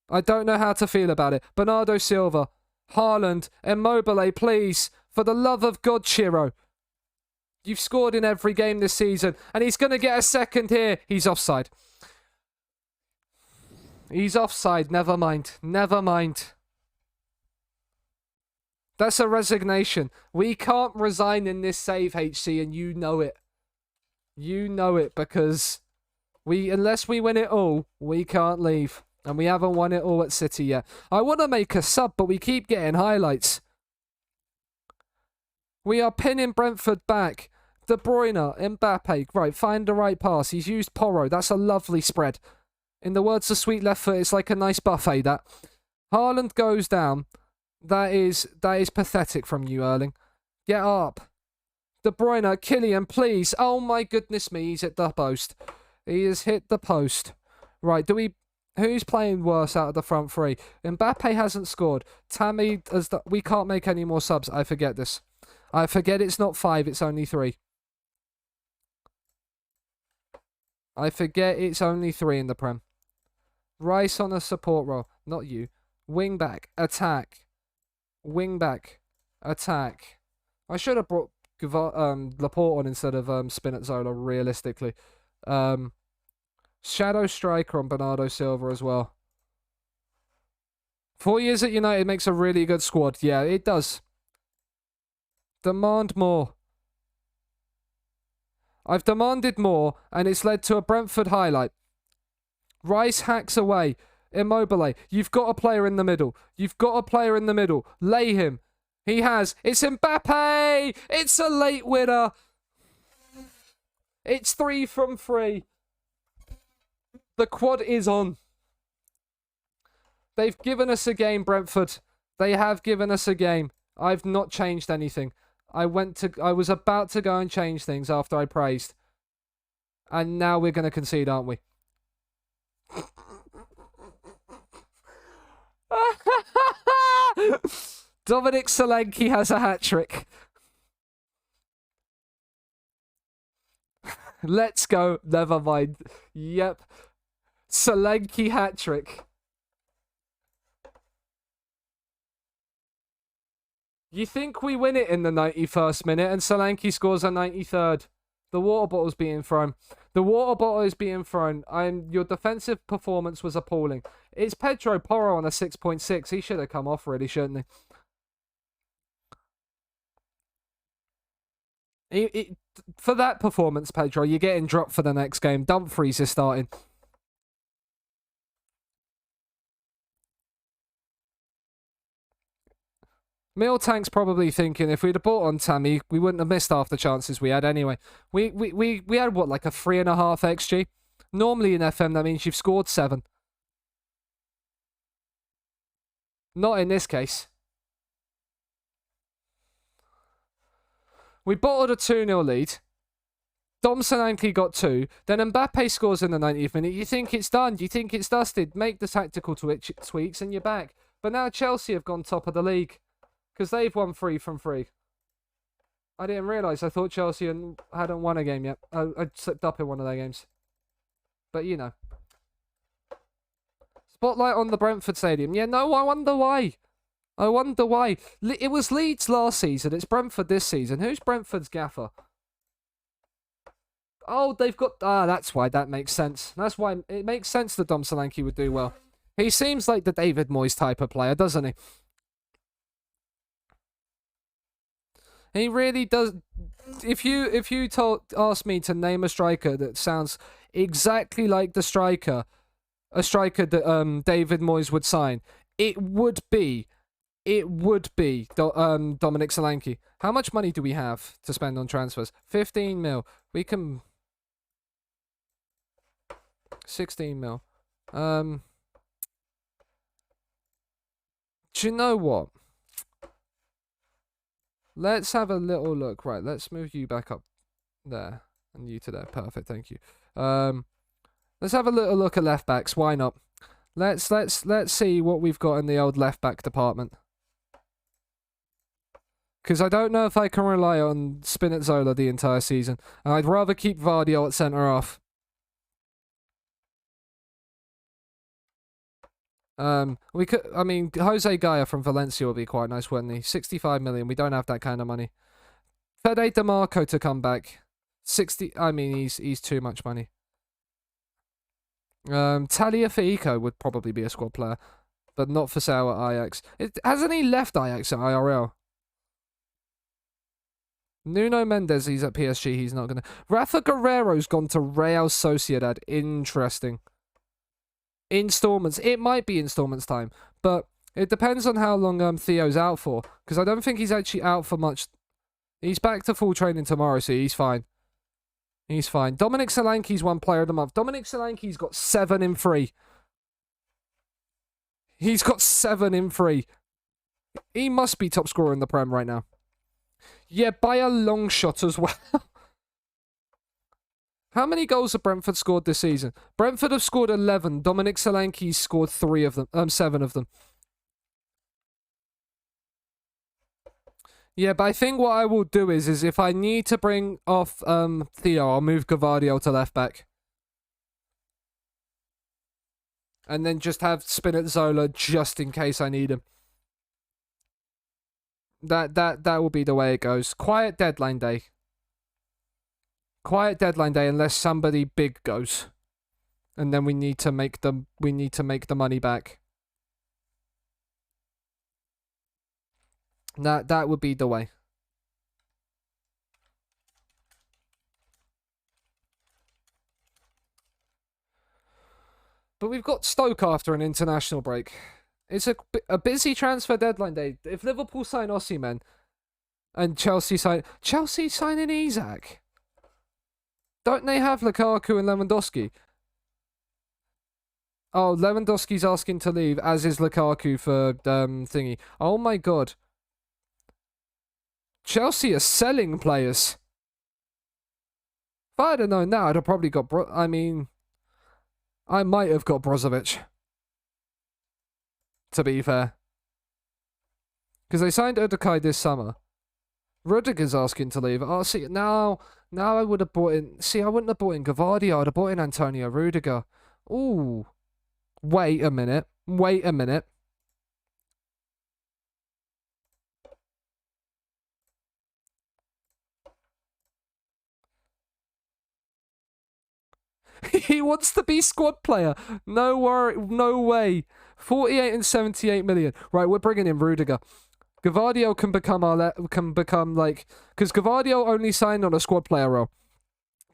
I don't know how to feel about it. Bernardo Silva, Haaland, Immobile, please. For the love of God, Chiro. You've scored in every game this season, and he's going to get a second here. He's offside. He's offside. Never mind. Never mind. That's a resignation. We can't resign in this save, HC, and you know it. You know it, because unless we win it all, we can't leave. And we haven't won it all at City yet. I want to make a sub, but we keep getting highlights. We are pinning Brentford back. De Bruyne, Mbappe. Right, find the right pass. He's used Porro. That's a lovely spread. In the words of Sweet Left Foot, it's like a nice buffet, that. Haaland goes down. That is pathetic from you, Erling. Get up. De Bruyne, Kylian, please. Oh my goodness me, he's hit the post. He has hit the post. Right, who's playing worse out of the front 3? Mbappe hasn't scored. Tammy, we can't make any more subs. I forget this. I forget it's not 5, it's only 3. I forget it's only 3 in the Prem. Rice on a support role. Not you. Wing back. Attack. Wing back. Attack. I should have brought Laporte on instead of Spinazzola, realistically. Shadow striker on Bernardo Silva as well. 4 years at United makes a really good squad. Yeah, it does. Demand more. I've demanded more, and it's led to a Brentford highlight. Rice hacks away. Immobile. You've got a player in the middle. You've got a player in the middle. Lay him. He has. It's Mbappe! It's a late winner. It's 3 from 3. The quad is on. They've given us a game, Brentford. They have given us a game. I've not changed anything. I was about to go and change things after I praised. And now we're going to concede, aren't we? Dominic Solanke has a hat-trick. Let's go. Never mind. Yep. Solanke hat-trick. You think we win it in the 91st minute and Solanke scores a 93rd. The water bottle's being thrown. The water bottle is being thrown. Your defensive performance was appalling. It's Pedro Porro on a 6.6. He should have come off, really, shouldn't he? For that performance, Pedro, you're getting dropped for the next game. Dumfries is starting. Miltank's probably thinking if we'd have bought on Tammy, we wouldn't have missed half the chances we had anyway. We had, what, like a 3.5 XG? Normally in FM, that means you've scored 7. Not in this case. We bottled a 2-0 lead. Dom Solanke got 2. Then Mbappe scores in the 90th minute. You think it's done. You think it's dusted. Make the tactical tweaks and you're back. But now Chelsea have gone top of the league. Because they've won 3 from 3. I didn't realise. I thought Chelsea hadn't won a game yet. I slipped up in one of their games. But, you know. Spotlight on the Brentford Stadium. Yeah, no, I wonder why. I wonder why. It was Leeds last season. It's Brentford this season. Who's Brentford's gaffer? Oh, they've got... that's why. That makes sense. That's why it makes sense that Dom Solanke would do well. He seems like the David Moyes type of player, doesn't he? He really does. If you asked me to name a striker that sounds exactly like the striker a striker that David Moyes would sign, it would be Dominic Solanke. How much money do we have to spend on transfers? 15 mil. We can 16 mil. Do you know what? Let's have a little look. Right, let's move you back up there. And you to there. Perfect, thank you. Let's have a little look at left backs. Why not? Let's see what we've got in the old left back department. Because I don't know if I can rely on Spinazzola the entire season. And I'd rather keep Vardio at centre half. We could, I mean, Jose Gaya from Valencia would be quite nice, wouldn't he? 65 million. We don't have that kind of money. Fede DeMarco to come back. 60. I mean, he's too much money. Talia Fico would probably be a squad player, but not for sale at Ajax. Hasn't he left Ajax at IRL? Nuno Mendes, he's at PSG. He's not gonna. Rafa Guerrero's gone to Real Sociedad. Interesting. Installments. It might be installments time, but it depends on how long Theo's out for. Because I don't think he's actually out for much. He's back to full training tomorrow, so he's fine. He's fine. Dominic Solanke's one player of the month. Dominic Solanke's got 7 in 3. He's got 7 in 3. He must be top scorer in the Prem right now. Yeah, by a long shot as well. How many goals have Brentford scored this season? Brentford have scored 11. Dominic Solanke's scored 3 of them. 7 of them. Yeah, but I think what I will do is if I need to bring off Theo, I'll move Gavardio to left back. And then just have Spinazzola just in case I need him. That will be the way it goes. Quiet deadline day. Quiet deadline day unless somebody big goes. And then we need to make the money back. That would be the way. But we've got Stoke after an international break. It's a busy transfer deadline day. If Liverpool sign Osimhen and Chelsea signing Isak. Don't they have Lukaku and Lewandowski? Oh, Lewandowski's asking to leave, as is Lukaku for thingy. Oh my god. Chelsea are selling players. If I'd have known that, I'd have probably got... I might have got Brozovic. To be fair. Because they signed Udokai this summer. Rudiger's asking to leave. Oh, see, now I would have bought in... See, I wouldn't have bought in Gavardio. I'd have bought in Antonio Rudiger. Ooh. Wait a minute. Wait a minute. He wants to be squad player. No worry, no way. 48 and 78 million. Right, we're bringing in Rudiger. Gavardio can become because Gavardio only signed on a squad player role.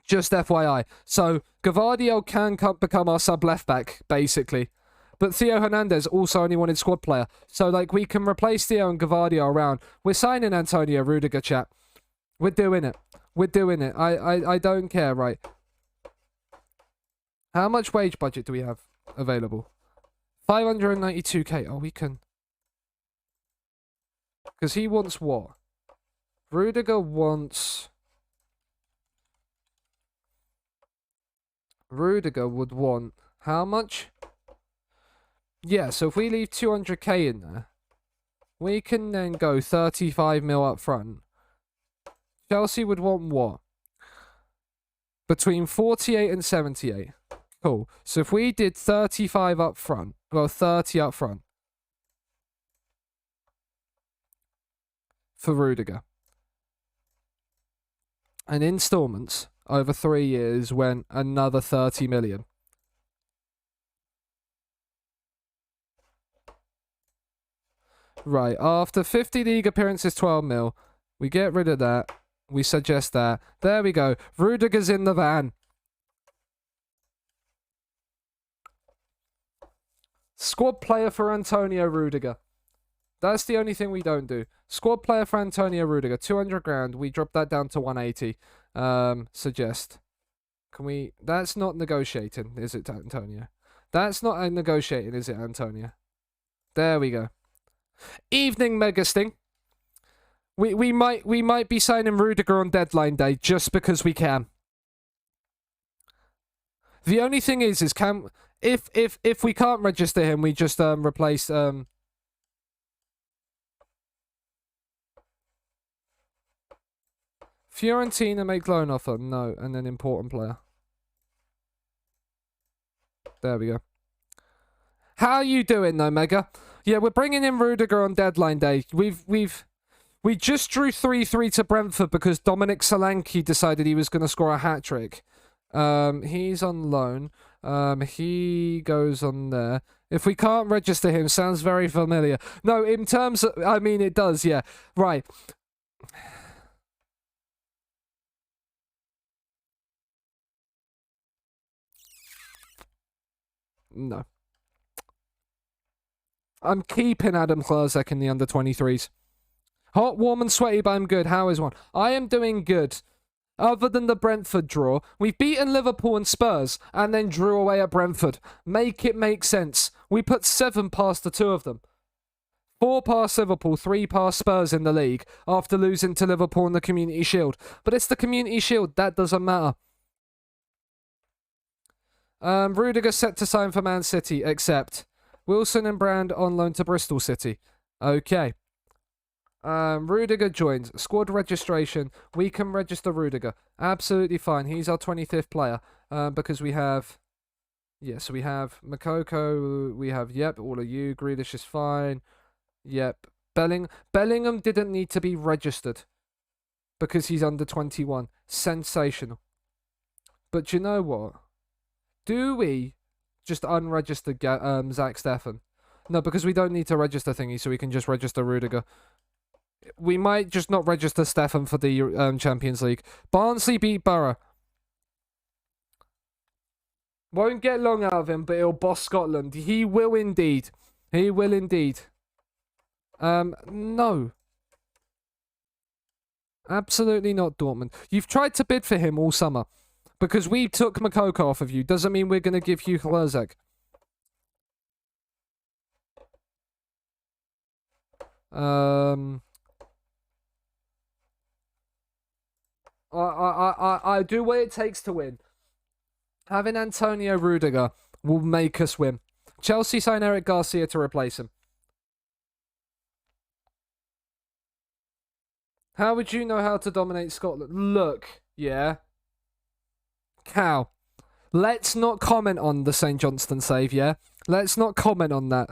Just FYI. So Gavardio can become our sub left back basically. But Theo Hernandez also only wanted squad player. So we can replace Theo and Gavardio around. We're signing Antonio Rudiger, chat. We're doing it. We're doing it. I don't care, right? How much wage budget do we have available? 592k. Oh, we can... Because he wants what? Rudiger wants... Rudiger would want... How much? Yeah, so if we leave 200k in there, we can then go 35 mil up front. Chelsea would want what? Between 48 and 78. Cool. So if we did 35 up front, well, 30 up front for Rudiger, and installments over 3 years went another 30 million. Right, after 50 league appearances, 12 mil. We get rid of that. We suggest that. There we go. Rudiger's in the van. Squad player for Antonio Rudiger. That's the only thing we don't do. Squad player for Antonio Rudiger. 200 grand. We drop that down to 180. Suggest. Can we... That's not negotiating, is it, Antonio? That's not negotiating, is it, Antonio? There we go. Evening Mega Sting. We might be signing Rudiger on deadline day just because we can. The only thing is can if we can't register him, we just replace Fiorentina make loan offer. No, and then important player. There we go. How are you doing though, Mega? Yeah, we're bringing in Rudiger on deadline day. We just drew 3-3 to Brentford because Dominic Solanke decided he was going to score a hat-trick. He's on loan. He goes on there. If we can't register him, sounds very familiar. No, in terms of... I mean, it does, yeah. Right. No. I'm keeping Adam Klazek in the under-23s. Hot, warm, and sweaty, but I'm good. How is one? I am doing good. Other than the Brentford draw, we've beaten Liverpool and Spurs, and then drew away at Brentford. Make it make sense. We put 7 past the 2 of them. 4 past Liverpool, 3 past Spurs in the league, after losing to Liverpool in the Community Shield. But it's the Community Shield, that doesn't matter. Rudiger set to sign for Man City, except Wilson and Brand on loan to Bristol City. Okay. Rudiger joins. Squad registration. We can register Rudiger. Absolutely fine. He's our 25th player. Because we have... Yes, we have Makoko. We have, yep, all of you. Grealish is fine. Yep. Bellingham didn't need to be registered. Because he's under 21. Sensational. But you know what? Do we just unregister Zach Steffen? No, because we don't need to register thingy, so we can just register Rudiger. We might just not register Steffen for the Champions League. Barnsley beat Borough. Won't get long out of him, but he'll boss Scotland. He will indeed. He will indeed. No. Absolutely not, Dortmund. You've tried to bid for him all summer. Because we took Makoko off of you. Doesn't mean we're going to give you Hlezek. I do what it takes to win. Having Antonio Rudiger will make us win. Chelsea sign Eric Garcia to replace him. How would you know how to dominate Scotland? Look, yeah. Cow. Let's not comment on the St. Johnston save, yeah? Let's not comment on that.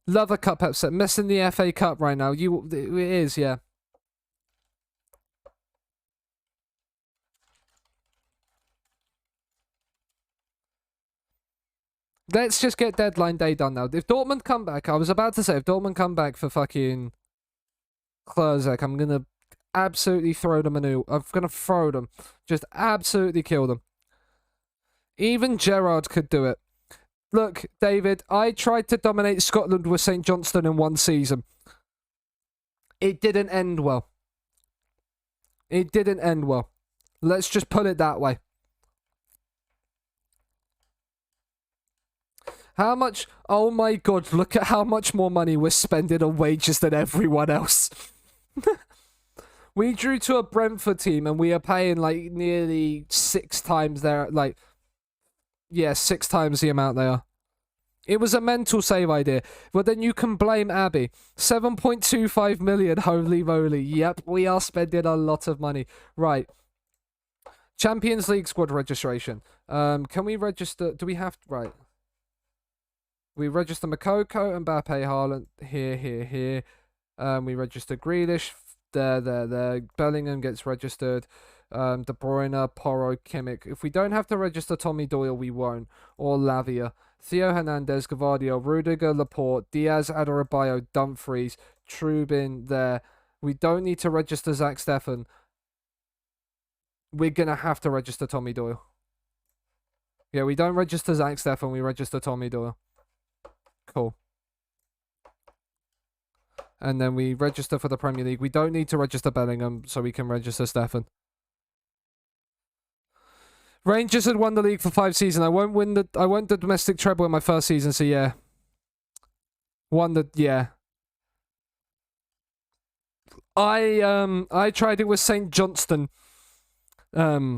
Love a cup upset. Missing the FA Cup right now. It is, yeah. Let's just get deadline day done now. If Dortmund come back, I was about to say, if Dortmund come back for fucking Klazek, I'm going to absolutely throw them anew. I'm going to throw them. Just absolutely kill them. Even Gerrard could do it. Look, David, I tried to dominate Scotland with St. Johnston in one season. It didn't end well. It didn't end well. Let's just put it that way. How much... Oh my god, look at how much more money we're spending on wages than everyone else. We drew to a Brentford team and we are paying like nearly 6 times their... Like, yeah, 6 times the amount they are. It was a mental save idea. But then you can blame Abby. 7.25 million, holy moly. Yep, we are spending a lot of money. Right. Champions League squad registration. Can we register... Do we have... Right. We register Makoko, Mbappe, Haaland. Here. We register Grealish. There. Bellingham gets registered. De Bruyne, Porro, Kimmich. If we don't have to register Tommy Doyle, we won't. Or Lavia. Theo Hernandez, Gavardio, Rudiger, Laporte, Diaz, Adarabioyo, Dumfries, Trubin there. We don't need to register Zach Steffen. We're going to have to register Tommy Doyle. Yeah, we don't register Zach Steffen, we register Tommy Doyle. Cool. And then we register for the Premier League. We don't need to register Bellingham, so we can register Steffen. Rangers had won the league for 5 seasons. I won't the domestic treble in my first season, so yeah. Yeah. I tried it with St. Johnston. Differ.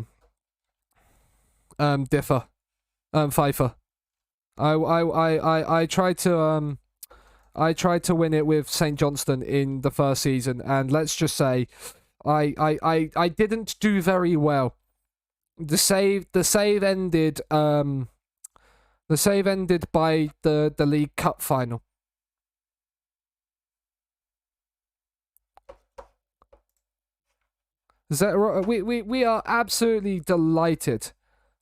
Pfeiffer. I tried to win it with St. Johnston in the first season, and let's just say I didn't do very well. The save ended by the League Cup final. Is that right? We are absolutely delighted.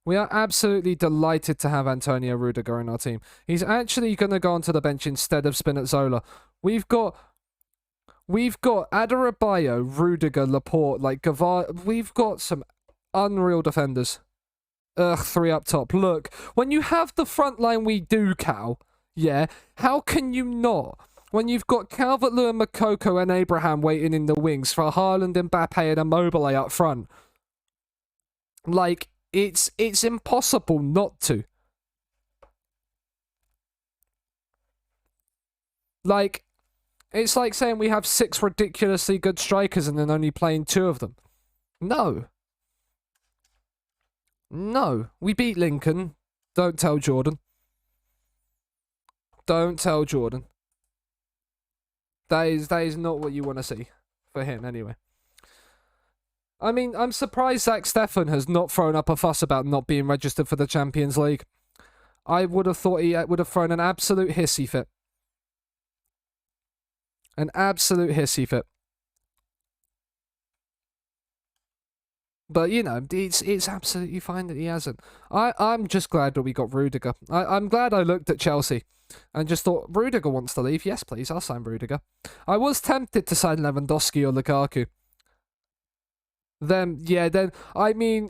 We are absolutely delighted to have Antonio Rudiger in our team. He's actually going to go onto the bench instead of Spinazzola. We've got Adarabioyo, Rudiger, Laporte, like Gavar. We've got some unreal defenders. 3 up top. Look, when you have the front line we do, Cal, yeah, how can you not? When you've got Calvert-Lewin, Makoko, and Abraham waiting in the wings for Haaland, Mbappe, and Immobile up front. Like, it's impossible not to. Like, it's like saying we have 6 ridiculously good strikers and then only playing 2 of them. No. No. We beat Lincoln. Don't tell Jordan. Don't tell Jordan. That is not what you want to see for him, anyway. I mean, I'm surprised Zach Steffen has not thrown up a fuss about not being registered for the Champions League. I would have thought he would have thrown an absolute hissy fit. An absolute hissy fit. But, you know, it's absolutely fine that he hasn't. I'm just glad that we got Rudiger. I'm glad I looked at Chelsea and just thought, Rudiger wants to leave. Yes, please, I'll sign Rudiger. I was tempted to sign Lewandowski or Lukaku.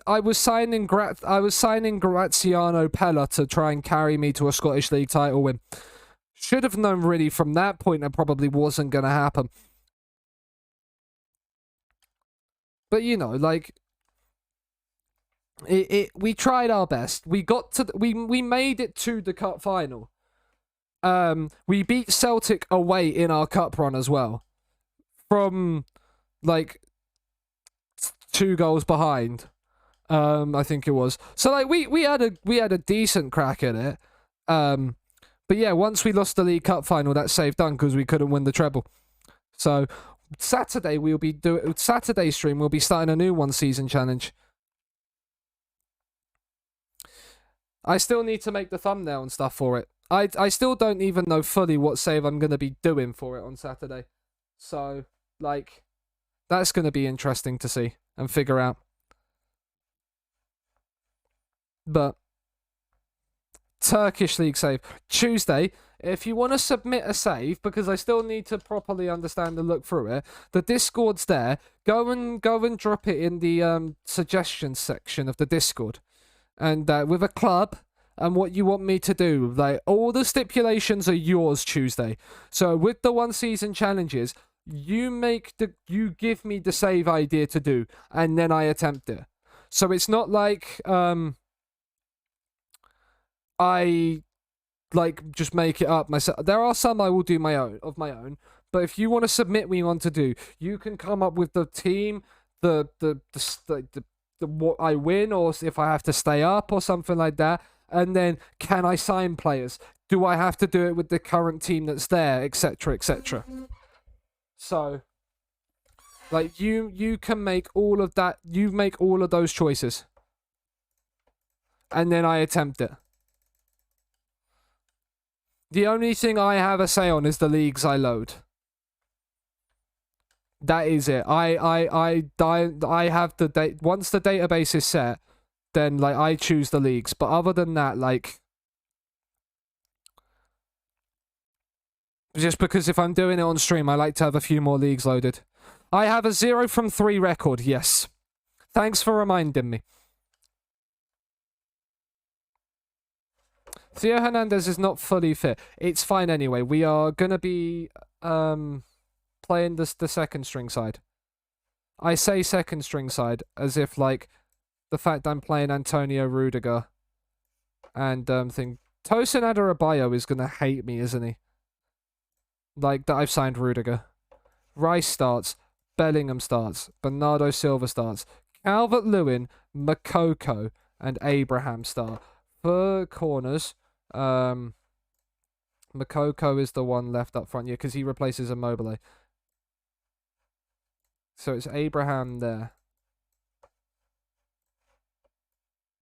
I was signing Graziano Pella to try and carry me to a Scottish League title win. Should have known really from that point it probably wasn't going to happen. But, you know, like, we tried our best. We got to we made it to the cup final. We beat Celtic away in our cup run as well. From like 2 goals behind. I think it was. So like we had a decent crack at it. But yeah, once we lost the League Cup final, that's safe done because we couldn't win the treble. So Saturday Saturday stream we'll be starting a new 1 season challenge. I still need to make the thumbnail and stuff for it. I still don't even know fully what save I'm going to be doing for it on Saturday. So, like, that's going to be interesting to see and figure out. But, Turkish League save. Tuesday, if you want to submit a save, because I still need to properly understand and look through it, the Discord's there. Go and drop it in the suggestions section of the Discord. And with a club and what you want me to do. Like, all the stipulations are yours Tuesday. So with the 1 season challenges, you give me the save idea to do, and then I attempt it. So it's not like I like just make it up myself. There are some I will do my own, but if you want to submit what you want to do, you can come up with the team, the what I win, or if I have to stay up or something like that, and then can I sign players? Do I have to do it with the current team that's there, etc., etc. So, like, you can make all of that. You make all of those choices, and then I attempt it. The only thing I have a say on is the leagues I load. That is it. I have the date. Once the database is set, then like I choose the leagues. But other than that, like, just because if I'm doing it on stream, I like to have a few more leagues loaded. I have a 0 from 3 record. Yes. Thanks for reminding me. Theo Hernandez is not fully fit. It's fine anyway. We are going to be playing the second string side. I say second string side as if, like, the fact I'm playing Antonio Rudiger and thing. Tosin Adarabioyo is going to hate me, isn't he? Like, that I've signed Rudiger. Rice starts. Bellingham starts. Bernardo Silva starts. Calvert-Lewin, Makoko, and Abraham start. For corners, Makoko is the one left up front, yeah, because he replaces Immobile. So it's Abraham there.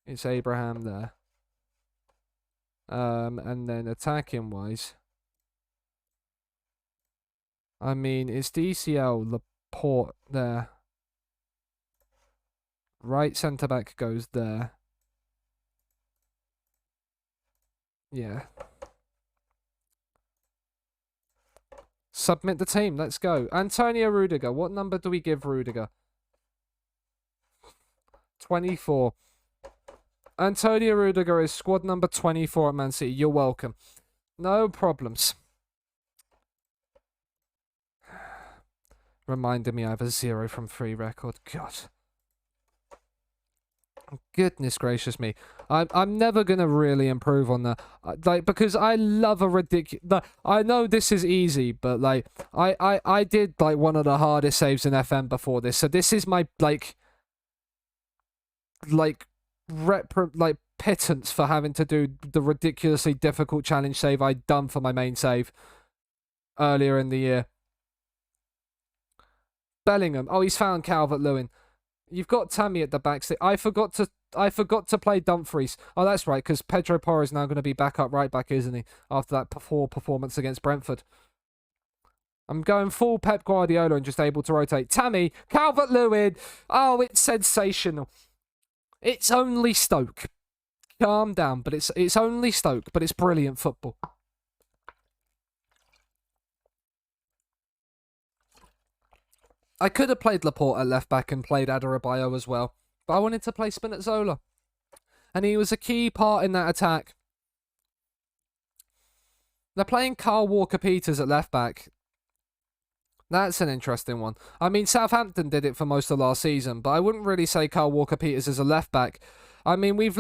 It's Abraham there. And then attacking wise, I mean, it's DCL, Laporte there. Right centre back goes there. Yeah. Submit the team. Let's go. Antonio Rudiger. What number do we give Rudiger? 24. Antonio Rudiger is squad number 24 at Man City. You're welcome. No problems. Reminding me I have a 0 from 3 record. God. Goodness gracious me. I'm never going to really improve on that. Like, because I love a ridiculous... I know this is easy, but, like, I did, like, one of the hardest saves in FM before this. So this is my, like, pittance for having to do the ridiculously difficult challenge save I'd done for my main save earlier in the year. Bellingham. Oh, he's found Calvert-Lewin. You've got Tammy at the back. I forgot to play Dumfries. Oh, that's right, because Pedro Porro is now going to be back up right back, isn't he? After that poor performance against Brentford. I'm going full Pep Guardiola and just able to rotate. Tammy, Calvert-Lewin. Oh, it's sensational. It's only Stoke. Calm down, but it's only Stoke, but it's brilliant football. I could have played Laporte at left back and played Adarabioyo as well, but I wanted to play Spinazzola, and he was a key part in that attack. They're playing Carl Walker-Peters at left back. That's an interesting one. I mean, Southampton did it for most of last season, but I wouldn't really say Carl Walker-Peters is a left back. I mean, we've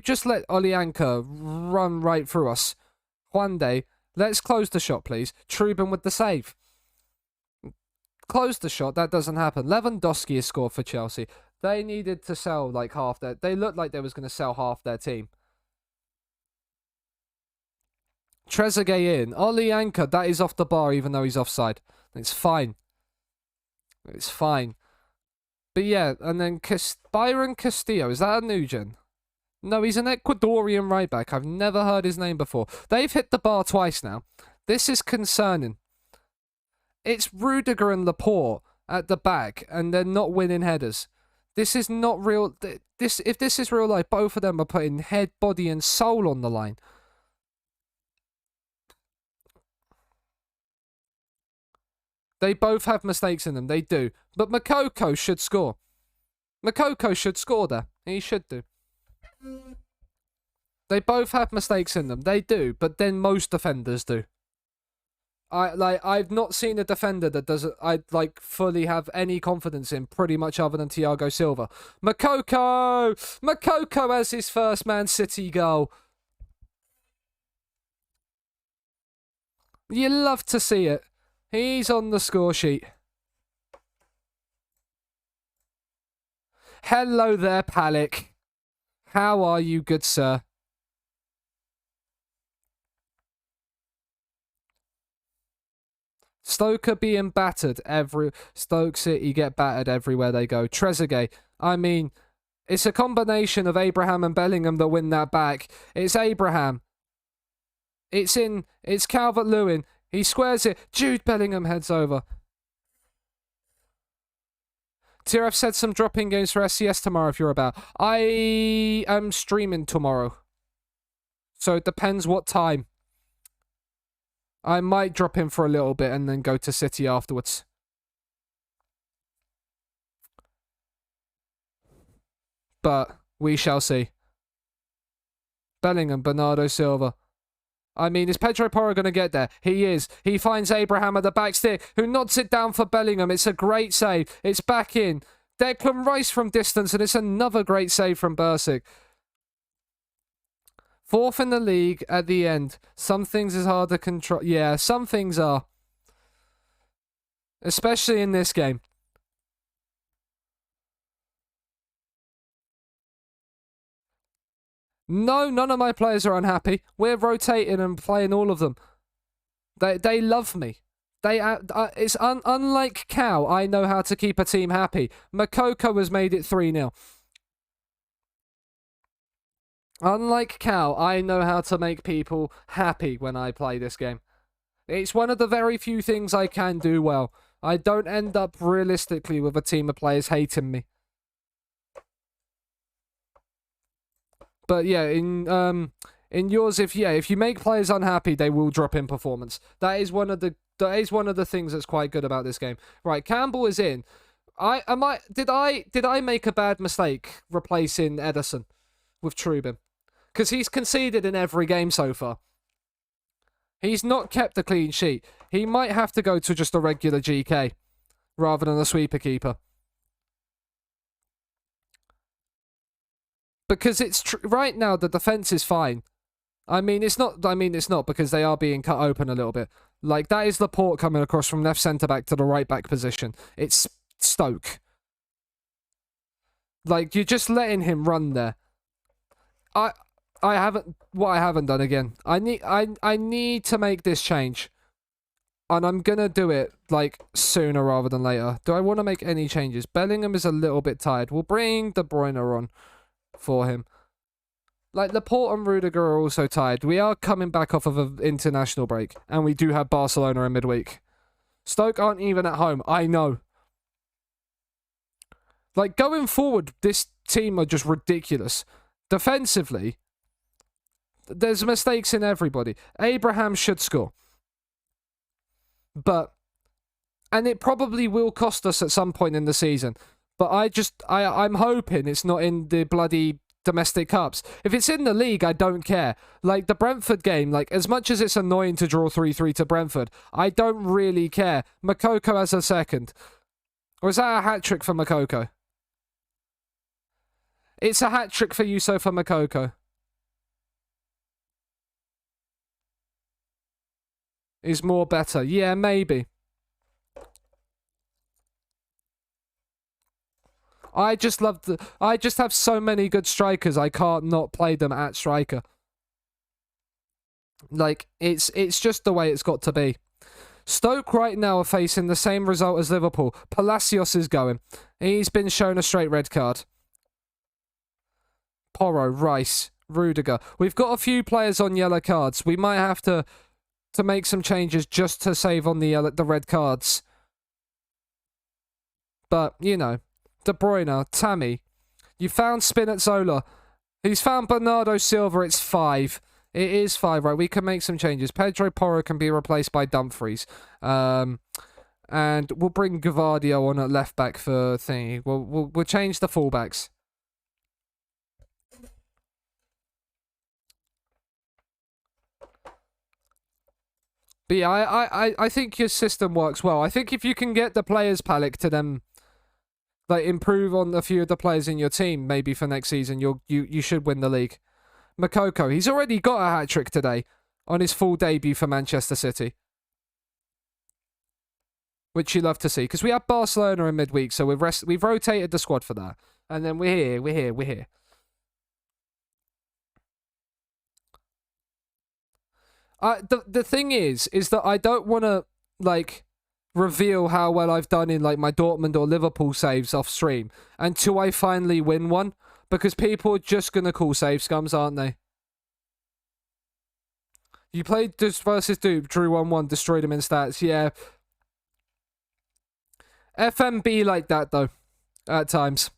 just let Olianka run right through us. Juande, let's close the shot, please. Trubin with the save. Close the shot. That doesn't happen. Lewandowski has scored for Chelsea. They needed to sell like half their... They looked like they was going to sell half their team. Trezeguet in. Olianka, that is off the bar even though he's offside. It's fine. It's fine. But yeah, and then Byron Castillo. Is that a Nugent? No, he's an Ecuadorian right back. I've never heard his name before. They've hit the bar twice now. This is concerning. It's Rudiger and Laporte at the back, and they're not winning headers. This is not real. If this is real life, both of them are putting head, body, and soul on the line. They both have mistakes in them. They do. But Makoko should score. Makoko should score there. He should do. They both have mistakes in them. They do. But then most defenders do. I've not seen a defender that doesn't fully have any confidence in pretty much other than Thiago Silva. Makoko has his first Man City goal. You love to see it. He's on the score sheet. Hello there, Palic. How are you, good sir? Stoke are being battered. Stoke City get battered everywhere they go. Trezeguet. I mean, it's a combination of Abraham and Bellingham that win that back. It's Abraham. It's Calvert-Lewin. He squares it. Jude Bellingham heads over. Tier, I've said some drop-in games for SCS tomorrow if you're about. I am streaming tomorrow. So it depends what time. I might drop in for a little bit and then go to City afterwards. But we shall see. Bellingham, Bernardo Silva. I mean, is Pedro Porro going to get there? He is. He finds Abraham at the back stick, who nods it down for Bellingham. It's a great save. It's back in. Declan Rice from distance, and it's another great save from Bursic. Fourth in the league at the end. Some things is hard to control. Yeah, some things are. Especially in this game. No, none of my players are unhappy. We're rotating and playing all of them. They love me. It's unlike Cal. I know how to keep a team happy. Makoko has made it 3-0. Unlike Cal, I know how to make people happy when I play this game. It's one of the very few things I can do well. I don't end up realistically with a team of players hating me. But yeah, in yours, if you make players unhappy, they will drop in performance. That is one of the things that's quite good about this game. Right, Campbell is in. Did I make a bad mistake replacing Ederson with Trubin? Because he's conceded in every game so far. He's not kept a clean sheet. He might have to go to just a regular GK rather than a sweeper keeper. Because right now the defense is fine. I mean it's not because they are being cut open a little bit. Like that is Laporte coming across from left centre back to the right back position. It's Stoke. Like you're just letting him run there. I haven't done again. I need to make this change. And I'm gonna do it like sooner rather than later. Do I want to make any changes? Bellingham is a little bit tired. We'll bring De Bruyne on for him. Like Laporte and Rudiger are also tired. We are coming back off of an international break, and we do have Barcelona in midweek. Stoke aren't even at home. I know. Like going forward, this team are just ridiculous. Defensively, there's mistakes in everybody. Abraham should score. And it probably will cost us at some point in the season. But I'm hoping it's not in the bloody domestic cups. If it's in the league, I don't care. Like the Brentford game, like as much as it's annoying to draw 3-3 to Brentford, I don't really care. Makoko has a second. Or is that a hat-trick for Makoko? It's a hat-trick for Yusufa Makoko. Is more better. Yeah, maybe. I just have so many good strikers, I can't not play them at striker. Like, it's just the way it's got to be. Stoke right now are facing the same result as Liverpool. Palacios is going. He's been shown a straight red card. Porro, Rice, Rudiger. We've got a few players on yellow cards. We might have to make some changes just to save on the red cards. But, you know, De Bruyne, Tammy. You found Spinazzola. He's found Bernardo Silva. It's 5. It is 5, right? We can make some changes. Pedro Porro can be replaced by Dumfries. And we'll bring Gavardio on at left back for thingy. We'll change the fullbacks. But yeah, I think your system works well. I think if you can get the players palette to them, like improve on a few of the players in your team, maybe for next season, you should win the league. Makoko, he's already got a hat-trick today on his full debut for Manchester City. Which you love to see, because we have Barcelona in midweek, so we've rotated the squad for that. And then we're here. The thing is that I don't want to, like, reveal how well I've done in, like, my Dortmund or Liverpool saves off stream until I finally win one, because people are just going to call save scums, aren't they? You played just versus Dupe, drew 1-1, destroyed him in stats, yeah. FMB like that, though, at times.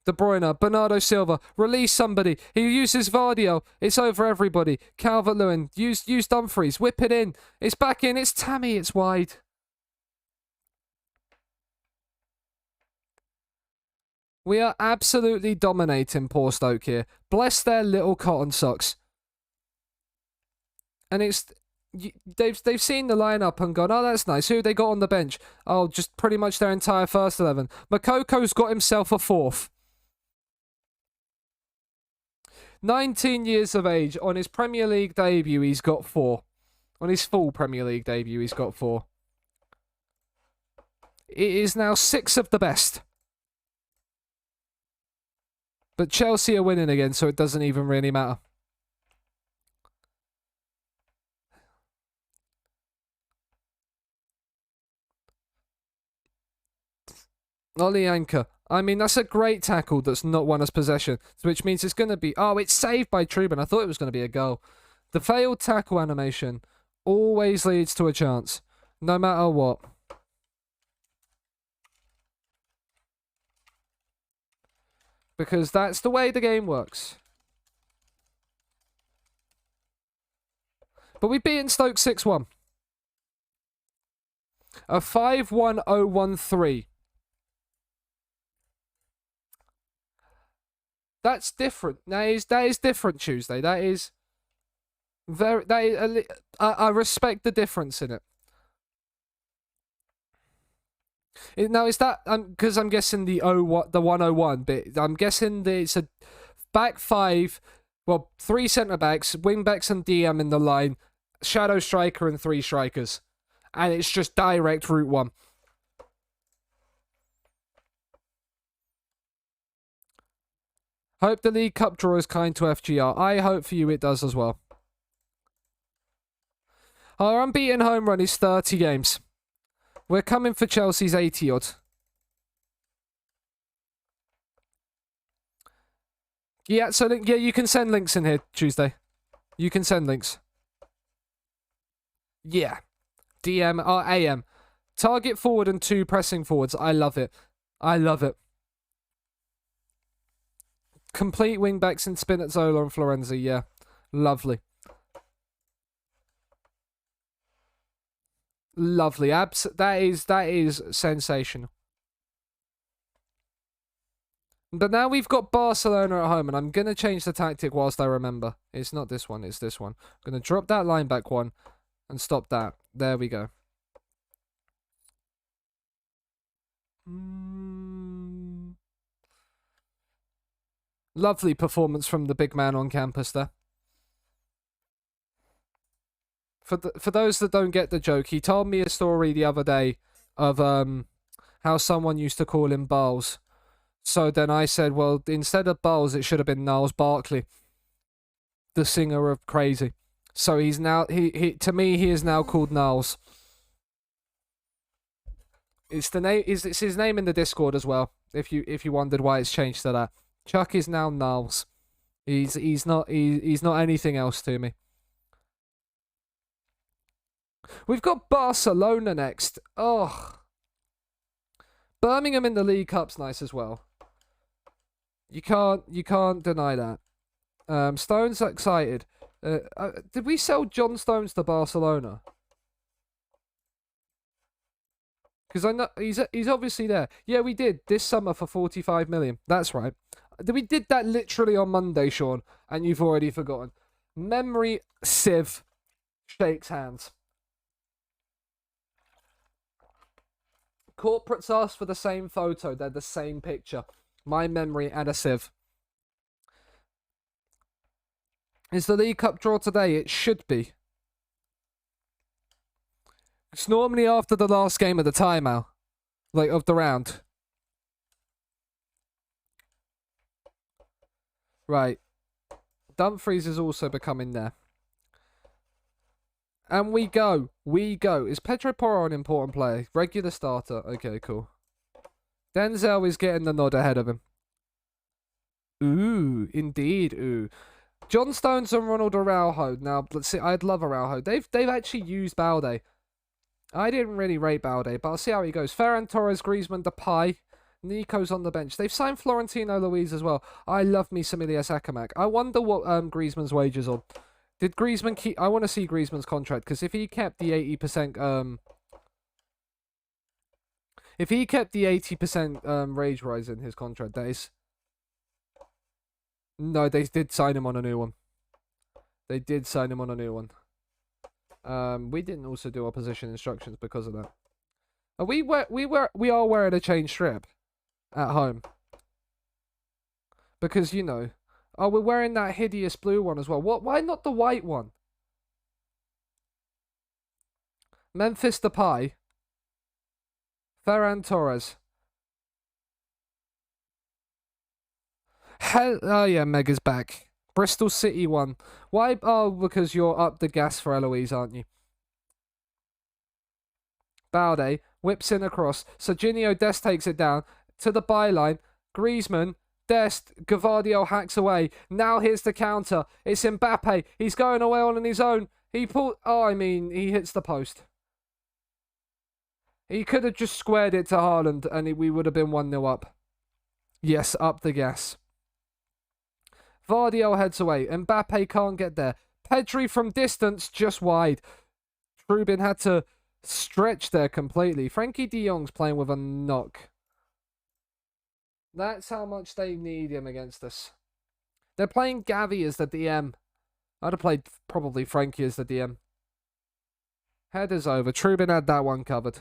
De Bruyne, Bernardo Silva, release somebody. He uses Vardio. It's over everybody. Calvert-Lewin, use Dumfries. Whip it in. It's back in. It's Tammy. It's wide. We are absolutely dominating poor Stoke here. Bless their little cotton socks. And they've seen the lineup and gone, oh, that's nice. Who they got on the bench? Oh, just pretty much their entire first 11. Mokoko's got himself a fourth. 19 years of age. On his Premier League debut, he's got 4. On his full Premier League debut, he's got 4. It is now 6 of the best. But Chelsea are winning again, so it doesn't even really matter. Ollie Anchor. I mean, that's a great tackle that's not won us possession, which means it's going to be... Oh, it's saved by Truban. I thought it was going to be a goal. The failed tackle animation always leads to a chance, no matter what. Because that's the way the game works. But we've beaten Stoke 6-1. A 5-1-0-1-3. That's different. That is different, Tuesday. That is very... I respect the difference in it. Now, is that... Because I'm guessing the 101 bit. I'm guessing it's a back 5... Well, 3 centre-backs, wing-backs and DM in the line, shadow striker and 3 strikers. And it's just direct route 1. Hope the League Cup draw is kind to FGR. I hope for you it does as well. Our unbeaten home run is 30 games. We're coming for Chelsea's 80-odd. Yeah, so yeah, you can send links in here, Tuesday. You can send links. Yeah. DM or AM. Target forward and 2 pressing forwards. I love it. I love it. Complete wingbacks in Spinazzola and Florenzi. Yeah. Lovely. Lovely. That is sensational. But now we've got Barcelona at home, and I'm going to change the tactic whilst I remember. It's not this one, it's this one. I'm going to drop that line back one and stop that. There we go. Lovely performance from the big man on campus there. For those that don't get the joke, he told me a story the other day of how someone used to call him Bowles. So then I said, well, instead of Bowles, it should have been Niles Barkley, the singer of Crazy. So he's now to me he is now called Niles. It's the name. It's his name in the Discord as well. If you wondered why it's changed to that, Chuck is now Niles. He's not anything else to me. We've got Barcelona next. Oh, Birmingham in the League Cup's nice as well. You can't deny that. Stone's excited. Did we sell John Stones to Barcelona? Because I know he's obviously there. Yeah, we did this summer for 45 million. That's right. We did that literally on Monday, Sean, and you've already forgotten. Memory sieve shakes hands. Corporates asked for the same photo. They're the same picture. My memory and a sieve. Is the League Cup draw today? It should be. It's normally after the last game of the timeout. Like, of the round. Right. Dumfries is also becoming there. And we go. Is Pedro Porro an important player? Regular starter. Okay, cool. Denzel is getting the nod ahead of him. Ooh, indeed. Ooh. John Stones and Ronald Araujo. Now, let's see. I'd love Araujo. They've actually used Balde. I didn't really rate Balde, but I'll see how he goes. Ferran Torres, Griezmann, Depay. Nico's on the bench. They've signed Florentino Luis as well. I love me some Ilias Akamak. I wonder what Griezmann's wages are. Did Griezmann keep... I want to see Griezmann's contract, because if he kept the 80%... If he kept the 80% rage rise in his contract days. No, they did sign him on a new one. They did sign him on a new one. We didn't also do opposition instructions because of that. We are wearing a chain strip at home. Because, you know, oh, we're wearing that hideous blue one as well. What? Why not the white one? Memphis Depay. Ferran Torres. Oh yeah, Mega's back. Bristol City one. Why? Oh, because you're up the gas for Eloise, aren't you? Balde whips in across. Serginho Dest takes it down to the byline. Griezmann, Dest, Gavardio hacks away. Now here's the counter. It's Mbappe. He's going away on his own. He hits the post. He could have just squared it to Haaland and we would have been 1-0 up. Yes, up the gas. Vardio heads away. Mbappe can't get there. Pedri from distance, just wide. Trubin had to stretch there completely. Frankie de Jong's playing with a knock. That's how much they need him against us. They're playing Gavi as the DM. I'd have played probably Frankie as the DM. Headers over. Trubin had that one covered.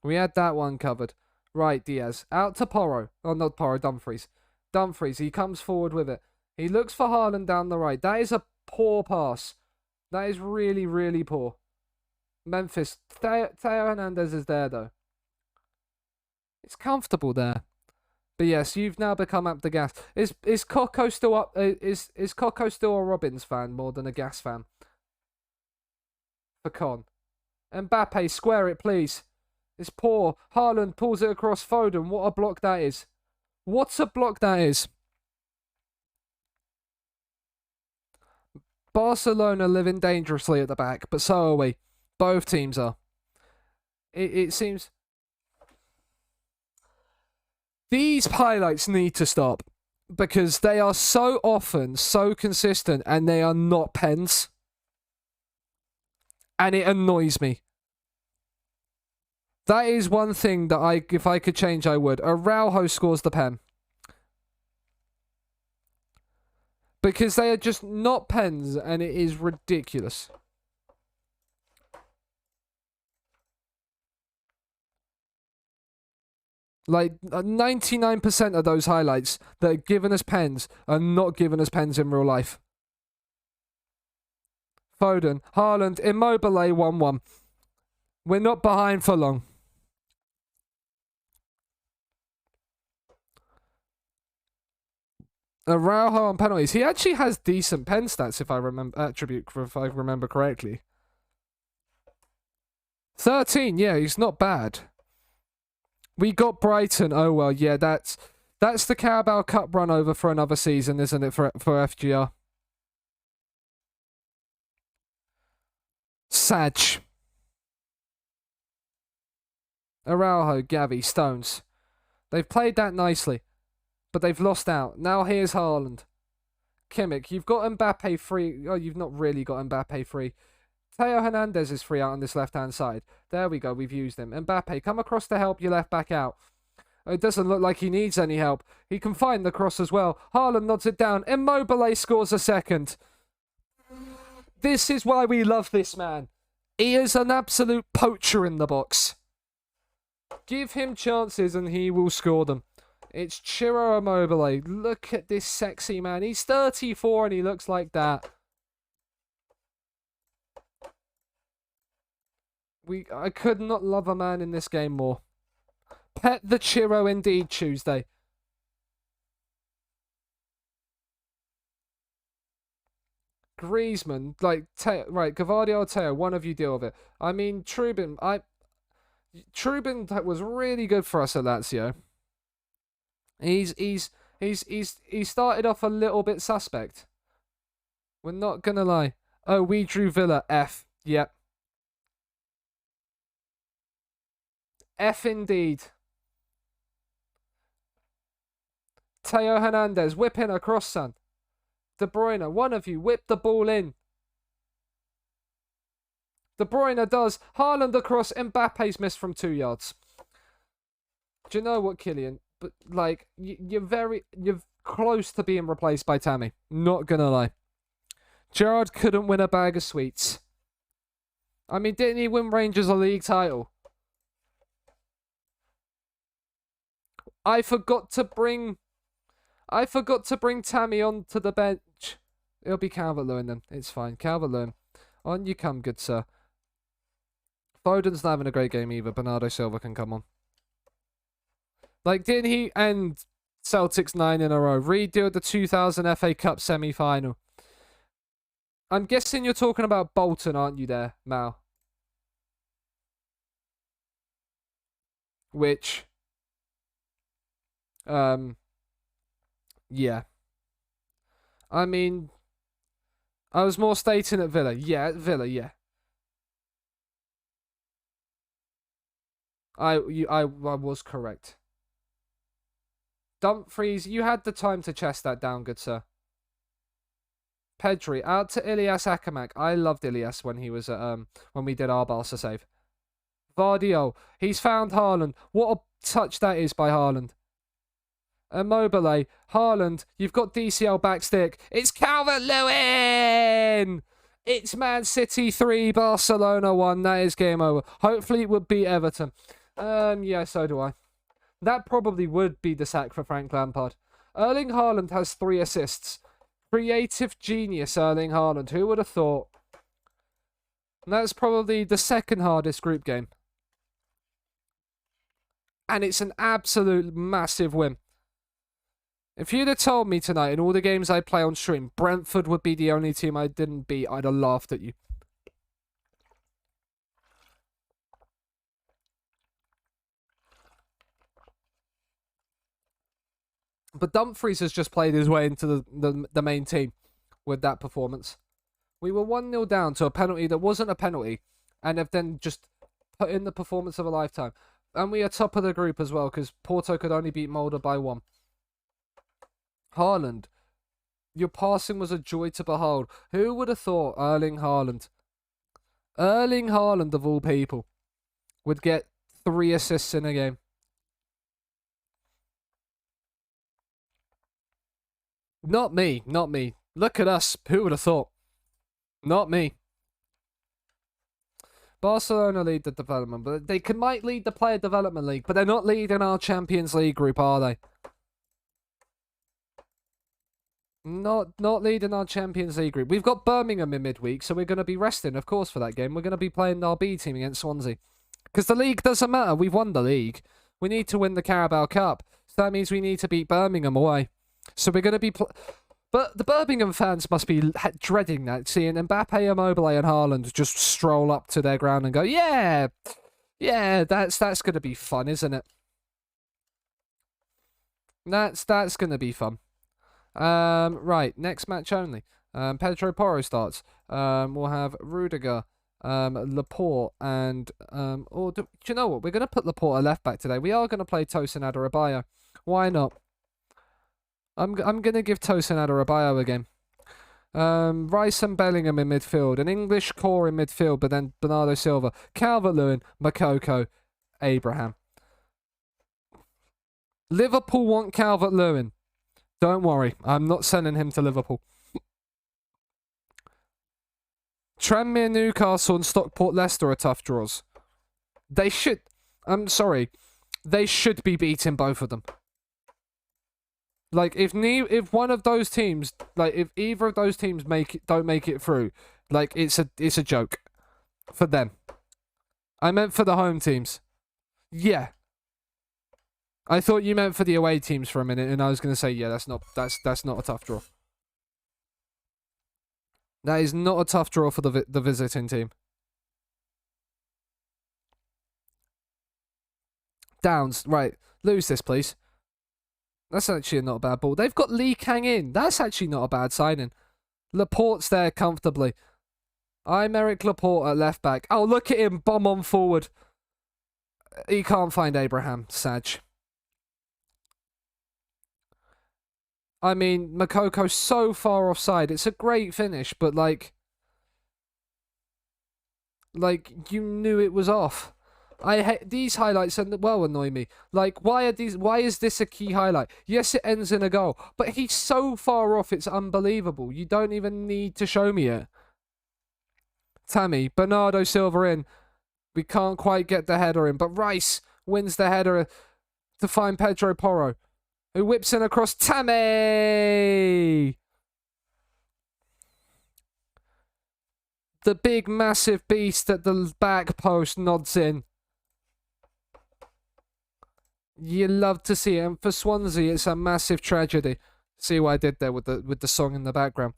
We had that one covered. Right, Diaz. Out to Porro. Oh, not Porro, Dumfries. Dumfries, he comes forward with it. He looks for Haaland down the right. That is a poor pass. That is really, really poor. Memphis. Theo Hernandez is there, though. It's comfortable there. But yes, you've now become up the gas. Is Coco still up? Is Coco still a Robbins fan more than a Gas fan? For Con. Mbappe, square it, please. It's poor. Haaland pulls it across Foden. What a block that is. What a block that is. Barcelona living dangerously at the back, but so are we. Both teams are. It seems... These highlights need to stop. Because they are so often, so consistent, and they are not pens. And it annoys me. That is one thing that if I could change, I would. Araujo scores the pen. Because they are just not pens, and it is ridiculous. Like, 99% of those highlights that are giving us pens are not giving us pens in real life. Foden, Haaland, Immobile, 1-1. We're not behind for long. Araujo on penalties. He actually has decent pen stats if I remember correctly. 13, yeah, he's not bad. We got Brighton. Oh well, yeah, that's the Carabao Cup run over for another season, isn't it, for FGR? Saj. Araujo, Gavi, Stones. They've played that nicely. But they've lost out. Now here's Haaland. Kimmich, you've got Mbappe free. Oh, you've not really got Mbappe free. Theo Hernandez is free out on this left-hand side. There we go, we've used him. Mbappe, come across to help your left back out. It doesn't look like he needs any help. He can find the cross as well. Haaland nods it down. Immobile scores a second. This is why we love this man. He is an absolute poacher in the box. Give him chances and he will score them. It's Ciro Immobile. Look at this sexy man. He's 34 and he looks like that. I could not love a man in this game more. Pet the Ciro indeed, Tuesday. Griezmann, right, Gavardio or Teo, one of you deal with it. I mean, Trubin was really good for us at Lazio. He started off a little bit suspect. We're not gonna lie. Oh, we drew Villa. F. Yep. F indeed. Theo Hernandez, whip in across, son. De Bruyne, one of you, whip the ball in. De Bruyne does. Haaland across. Mbappe's missed from 2 yards. Do you know what, Kylian? But like, you're close to being replaced by Tammy. Not gonna lie. Gerrard couldn't win a bag of sweets. I mean, didn't he win Rangers a league title? I forgot to bring Tammy onto the bench. It'll be Calvert-Lewin then. It's fine. Calvert-Lewin. On you come, good sir. Foden's not having a great game either. Bernardo Silva can come on. Like, didn't he end Celtic's 9 in a row? Redo the 2000 FA Cup semi-final. I'm guessing you're talking about Bolton, aren't you there, Mal? Which... yeah. I mean, I was more stating at Villa. Yeah, at Villa, yeah. I was correct. Dumfries, you had the time to chest that down, good sir. Pedri, out to Ilyas Akamak. I loved Ilyas when he was at, when we did our Barca save. Vardio, he's found Haaland. What a touch that is by Haaland. Immobile, Haaland, you've got DCL backstick. It's Calvert-Lewin! It's Man City 3, Barcelona 1. That is game over. Hopefully it would beat Everton. Yeah, so do I. That probably would be the sack for Frank Lampard. Erling Haaland has 3 assists. Creative genius, Erling Haaland. Who would have thought? And that's probably the second hardest group game. And it's an absolute massive win. If you'd have told me tonight in all the games I play on stream, Brentford would be the only team I didn't beat, I'd have laughed at you. But Dumfries has just played his way into the main team with that performance. We were 1-0 down to a penalty that wasn't a penalty, and have then just put in the performance of a lifetime. And we are top of the group as well, because Porto could only beat Molde by 1. Haaland, your passing was a joy to behold. Who would have thought Erling Haaland of all people, would get 3 assists in a game? Not me. Look at us. Who would have thought? Not me. Barcelona lead the development, but they might lead the player development league, but they're not leading our Champions League group, are they? Not leading our Champions League group. We've got Birmingham in midweek, so we're going to be resting, of course, for that game. We're going to be playing our B team against Swansea. Because the league doesn't matter. We've won the league. We need to win the Carabao Cup. So that means we need to beat Birmingham away. So we're going to be... But the Birmingham fans must be dreading that, seeing Mbappe, Immobile and Haaland just stroll up to their ground and go, yeah, that's going to be fun, isn't it? That's going to be fun. Right, next match only. Pedro Porro starts. We'll have Rudiger, Laporte, and do you know what? We're going to put Laporte at left back today. We are going to play Tosin Adarabioyo. Why not? I'm going to give Tosin Adarabioyo a game. Rice and Bellingham in midfield. An English core in midfield, but then Bernardo Silva, Calvert-Lewin, Makoko, Abraham. Liverpool want Calvert-Lewin. Don't worry, I'm not sending him to Liverpool. Tranmere, Newcastle and Stockport, Leicester are tough draws. They should... I'm sorry. They should be beating both of them. Like, if one of those teams... Like, if either of those teams don't make it through, like, it's a joke. For them. I meant for the home teams. Yeah. I thought you meant for the away teams for a minute, and I was going to say, yeah, that's not a tough draw. That is not a tough draw for the visiting team. Downs, right. Lose this, please. That's actually not a bad ball. They've got Lee Kang in. That's actually not a bad signing. Laporte's there comfortably. I'm Eric Laporte at left back. Oh, look at him. Bomb on forward. He can't find Abraham. Sag. I mean, Makoko's so far offside. It's a great finish, but like... Like, you knew it was off. I hate these highlights and well annoy me. Like, why is this a key highlight? Yes, it ends in a goal, but he's so far off, it's unbelievable. You don't even need to show me it. Tammy, Bernardo Silva in. We can't quite get the header in, but Rice wins the header to find Pedro Porro, who whips in across Tammy. The big, massive beast at the back post nods in. You love to see it, and for Swansea, it's a massive tragedy. See what I did there with the song in the background.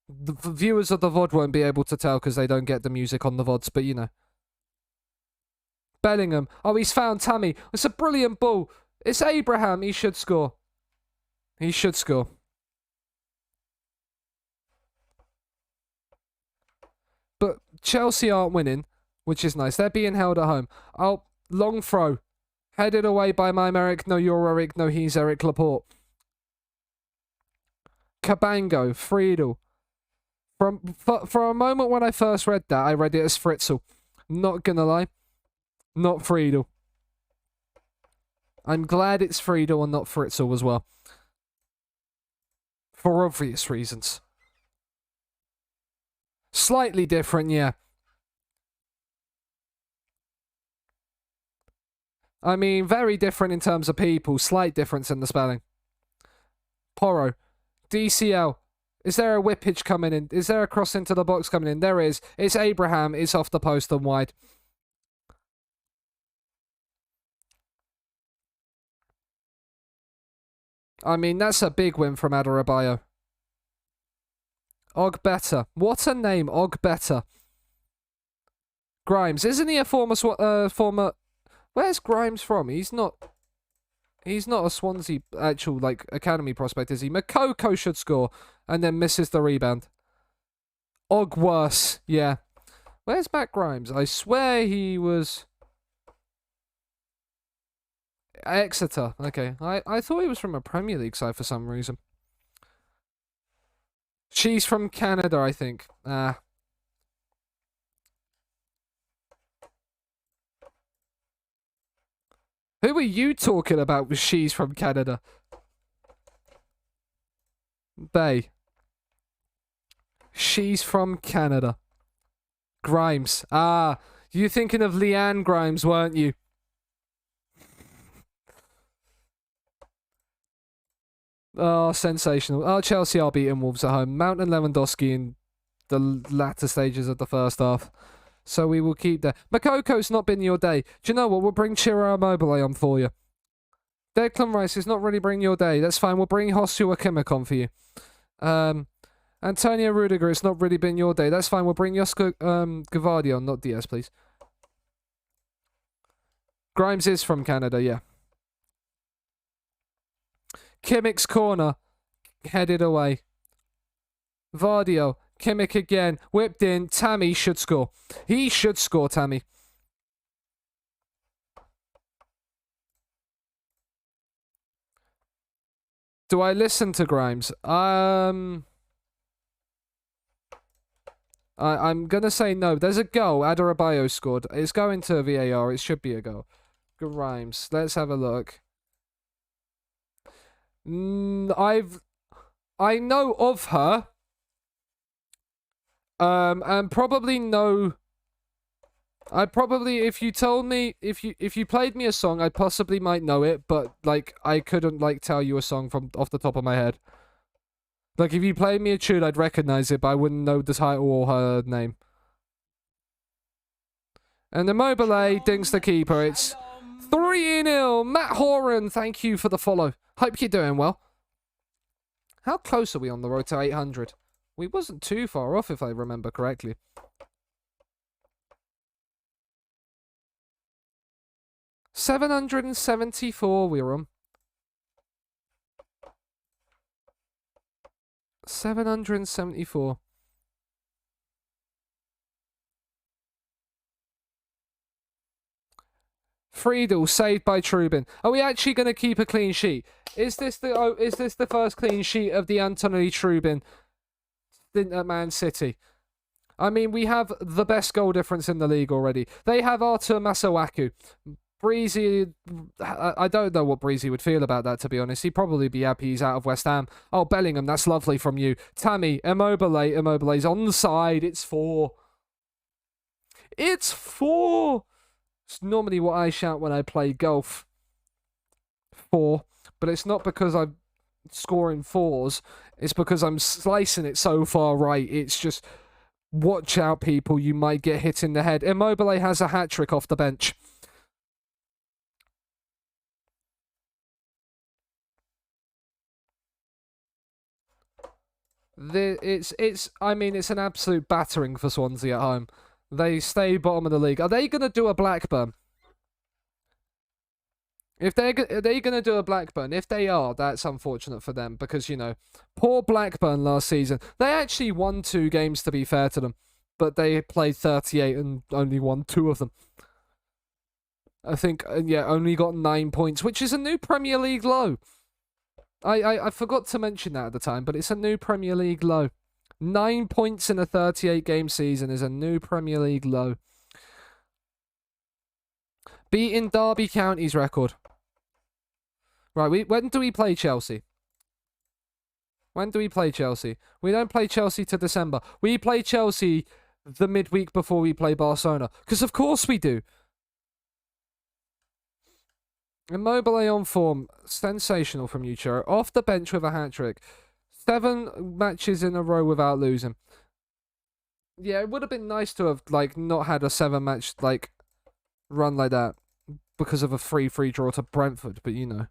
The viewers of the VOD won't be able to tell because they don't get the music on the VODs, but you know. Bellingham. Oh, he's found Tammy. It's a brilliant ball. It's Abraham. He should score. He should score. But Chelsea aren't winning, which is nice. They're being held at home. Oh, long throw. Headed away by my Eric. No, you're Eric. No, he's Eric Laporte. Cabango. Friedel. For a moment when I first read that, I read it as Fritzl. Not gonna lie. Not Friedel. I'm glad it's Friedel and not Fritzl as well. For obvious reasons. Slightly different, yeah. I mean, very different in terms of people. Slight difference in the spelling. Porro. DCL. Is there a whippage coming in? Is there a cross into the box coming in? There is. It's Abraham. It's off the post and wide. I mean, that's a big win from Adarabioyo. Ogbetta. What a name, Ogbetta. Grimes. Isn't he a former... Where's Grimes from? He's not a Swansea actual, like, academy prospect, is he? Makoko should score and then misses the rebound. Ogworse. Yeah. Where's Matt Grimes? I swear he was... Exeter. Okay. I thought he was from a Premier League side for some reason. She's from Canada, I think. Who are you talking about with she's from Canada? Bay. She's from Canada. Grimes. You thinking of Leanne Grimes, weren't you? Oh, sensational. Oh, Chelsea are beating Wolves at home. Mount and Lewandowski in the latter stages of the first half. So we will keep that. Makoko's not been your day. Do you know what? We'll bring Chiro Immobile on for you. Declan Rice is not really bringing your day. That's fine. We'll bring Joshua Kimmich on for you. Antonio Rudiger, it's not really been your day. That's fine. We'll bring Josko Gavardi on, not Diaz, please. Grimes is from Canada, yeah. Kimmich's corner. Headed away. Vardio. Kimmich again. Whipped in. Tammy should score. He should score, Tammy. Do I listen to Grimes? I'm going to say no. There's a goal. Adarabioyo scored. It's going to VAR. It should be a goal. Grimes. Let's have a look. I know of her. And probably know. If you told me, if you played me a song, I possibly might know it, but like I couldn't like tell you a song from off the top of my head. Like if you played me a tune, I'd recognize it, but I wouldn't know the title or her name. And Immobile dinks the keeper. It's 3-0. Matt Horan, thank you for the follow. Hope you're doing well. How close are we on the road to 800? We wasn't too far off, if I remember correctly. $774 we're on. 774. Friedel saved by Trubin. Are we actually going to keep a clean sheet? Is this the first clean sheet of the Anthony Trubin stint at Man City? I mean, we have the best goal difference in the league already. They have Artur Masuaku. Breezy, I don't know what Breezy would feel about that, to be honest. He'd probably be happy he's out of West Ham. Oh, Bellingham, that's lovely from you. Tammy, Immobile's on the side. It's 4. It's 4! It's normally what I shout when I play golf. 4. But it's not because I'm scoring 4s. It's because I'm slicing it so far right. It's just, watch out, people. You might get hit in the head. Immobile has a hat-trick off the bench. I mean, it's an absolute battering for Swansea at home. They stay bottom of the league. Are they going to do a Blackburn? Are they going to do a Blackburn? If they are, that's unfortunate for them because, you know, poor Blackburn last season. They actually won 2 games, to be fair to them, but they played 38 and only won 2 of them. I think, yeah, only got 9 points, which is a new Premier League low. I forgot to mention that at the time, but it's a new Premier League low. 9 points in a 38-game season is a new Premier League low. Beating Derby County's record. Right, when do we play Chelsea? When do we play Chelsea? We don't play Chelsea to December. We play Chelsea the midweek before we play Barcelona. Because of course we do. Immobile on form. Sensational from you, Chiro. Off the bench with a hat-trick. 7 matches in a row without losing. Yeah, it would have been nice to have, like, not had a 7-match, like, run like that. Because of a 3-3 draw to Brentford, but you know.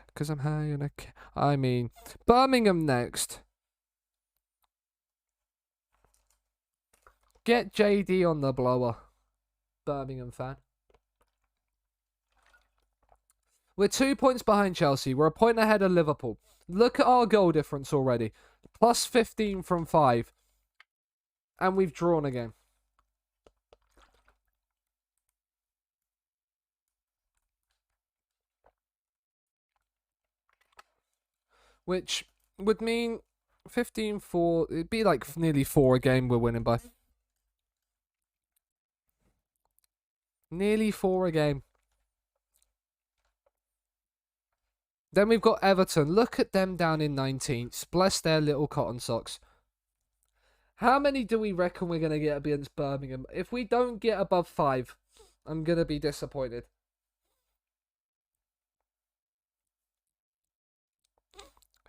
Because I'm high on a... I mean, Birmingham next. Get JD on the blower. Birmingham fan. We're 2 points behind Chelsea. We're a point ahead of Liverpool. Look at our goal difference already. Plus 15 from 5. And we've drawn again. Which would mean 15-4. It'd be like nearly 4 a game we're winning by. Nearly 4 a game. Then we've got Everton. Look at them down in 19th. Bless their little cotton socks. How many do we reckon we're going to get against Birmingham? If we don't get above 5, I'm going to be disappointed.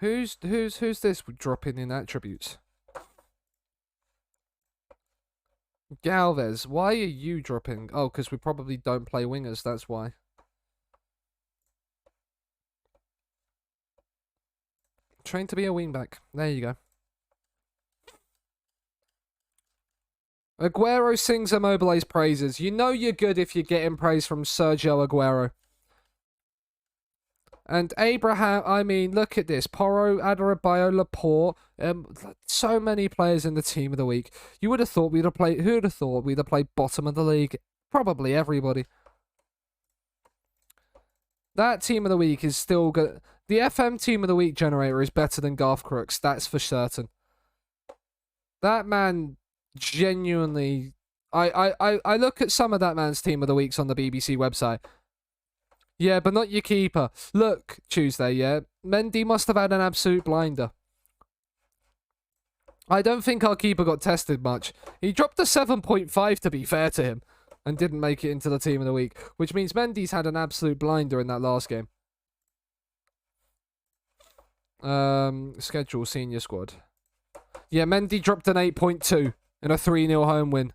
Who's this dropping in attributes? Galvez, why are you dropping? Oh, because we probably don't play wingers, that's why. Trained to be a wingback. There you go. Aguero sings Immobile's praises. You know you're good if you're getting praise from Sergio Aguero. And Abraham, I mean, look at this. Porro, Adarabioyo, Laporte. So many players in the team of the week. You would have thought we'd have played... Who would have thought we'd have played bottom of the league? Probably everybody. That team of the week is still good. The FM team of the week generator is better than Garth Crooks. That's for certain. That man genuinely... I look at some of that man's team of the weeks on the BBC website. Yeah, but not your keeper. Look, Tuesday, yeah. Mendy must have had an absolute blinder. I don't think our keeper got tested much. He dropped a 7.5 to be fair to him. And didn't make it into the team of the week. Which means Mendy's had an absolute blinder in that last game. Schedule senior squad. Yeah, Mendy dropped an 8.2 in a 3-0 home win.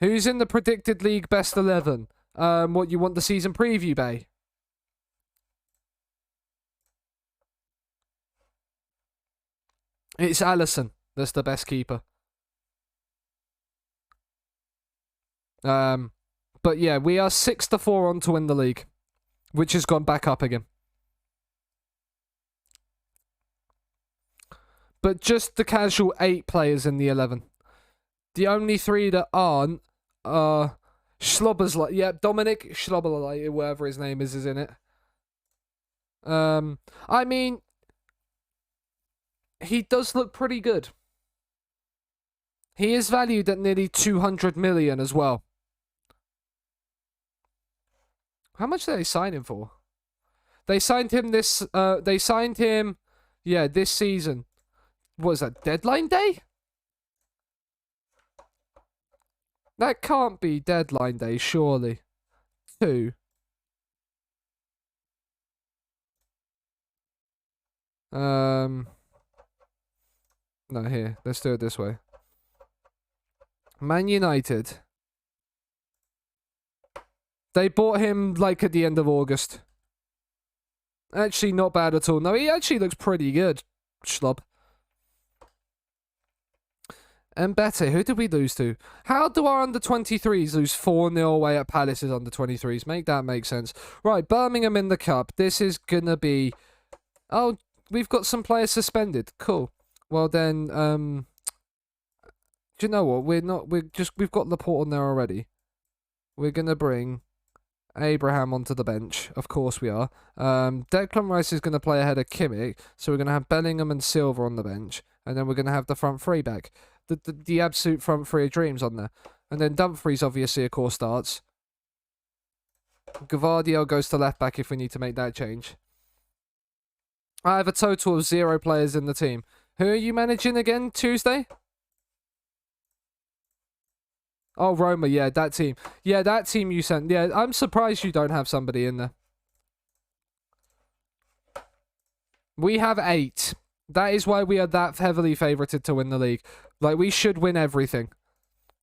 Who's in the predicted league best 11? What you want the season preview, Bay? It's Allison. That's the best keeper. But yeah, we are 6-4 on to win the league, which has gone back up again. But just the casual 8 players in the 11. The only 3 that aren't are Schlobber's, yeah, Dominic Schlobber, whatever his name is in it. I mean, He does look pretty good. He is valued at nearly 200 million as well. How much did they sign him for? They signed him this. They signed him. Yeah, this season. What was that? Deadline day? That can't be deadline day, surely. 2. No, here. Let's do it this way. Man United. They bought him like at the end of August. Actually, not bad at all. No, he actually looks pretty good. Schlub. And Bete, who did we lose to? How do our under-23s lose 4-0 away at Palace's under-23s? Make that make sense. Right, Birmingham in the cup. This is gonna be... Oh, we've got some players suspended. Cool. Well then, do you know what? We've got Laporte on there already. We're gonna bring Abraham onto the bench. Of course we are. Declan Rice is gonna play ahead of Kimmich, so we're gonna have Bellingham and Silva on the bench, and then we're gonna have the front three back. The absolute front three of dreams on there. And then Dumfries obviously of course starts. Gavardio goes to left back if we need to make that change. I have a total of 0 players in the team. Who are you managing again Tuesday? Oh, Roma, yeah, that team. Yeah, that team you sent. Yeah, I'm surprised you don't have somebody in there. We have 8. That is why we are that heavily favoured to win the league. Like, we should win everything.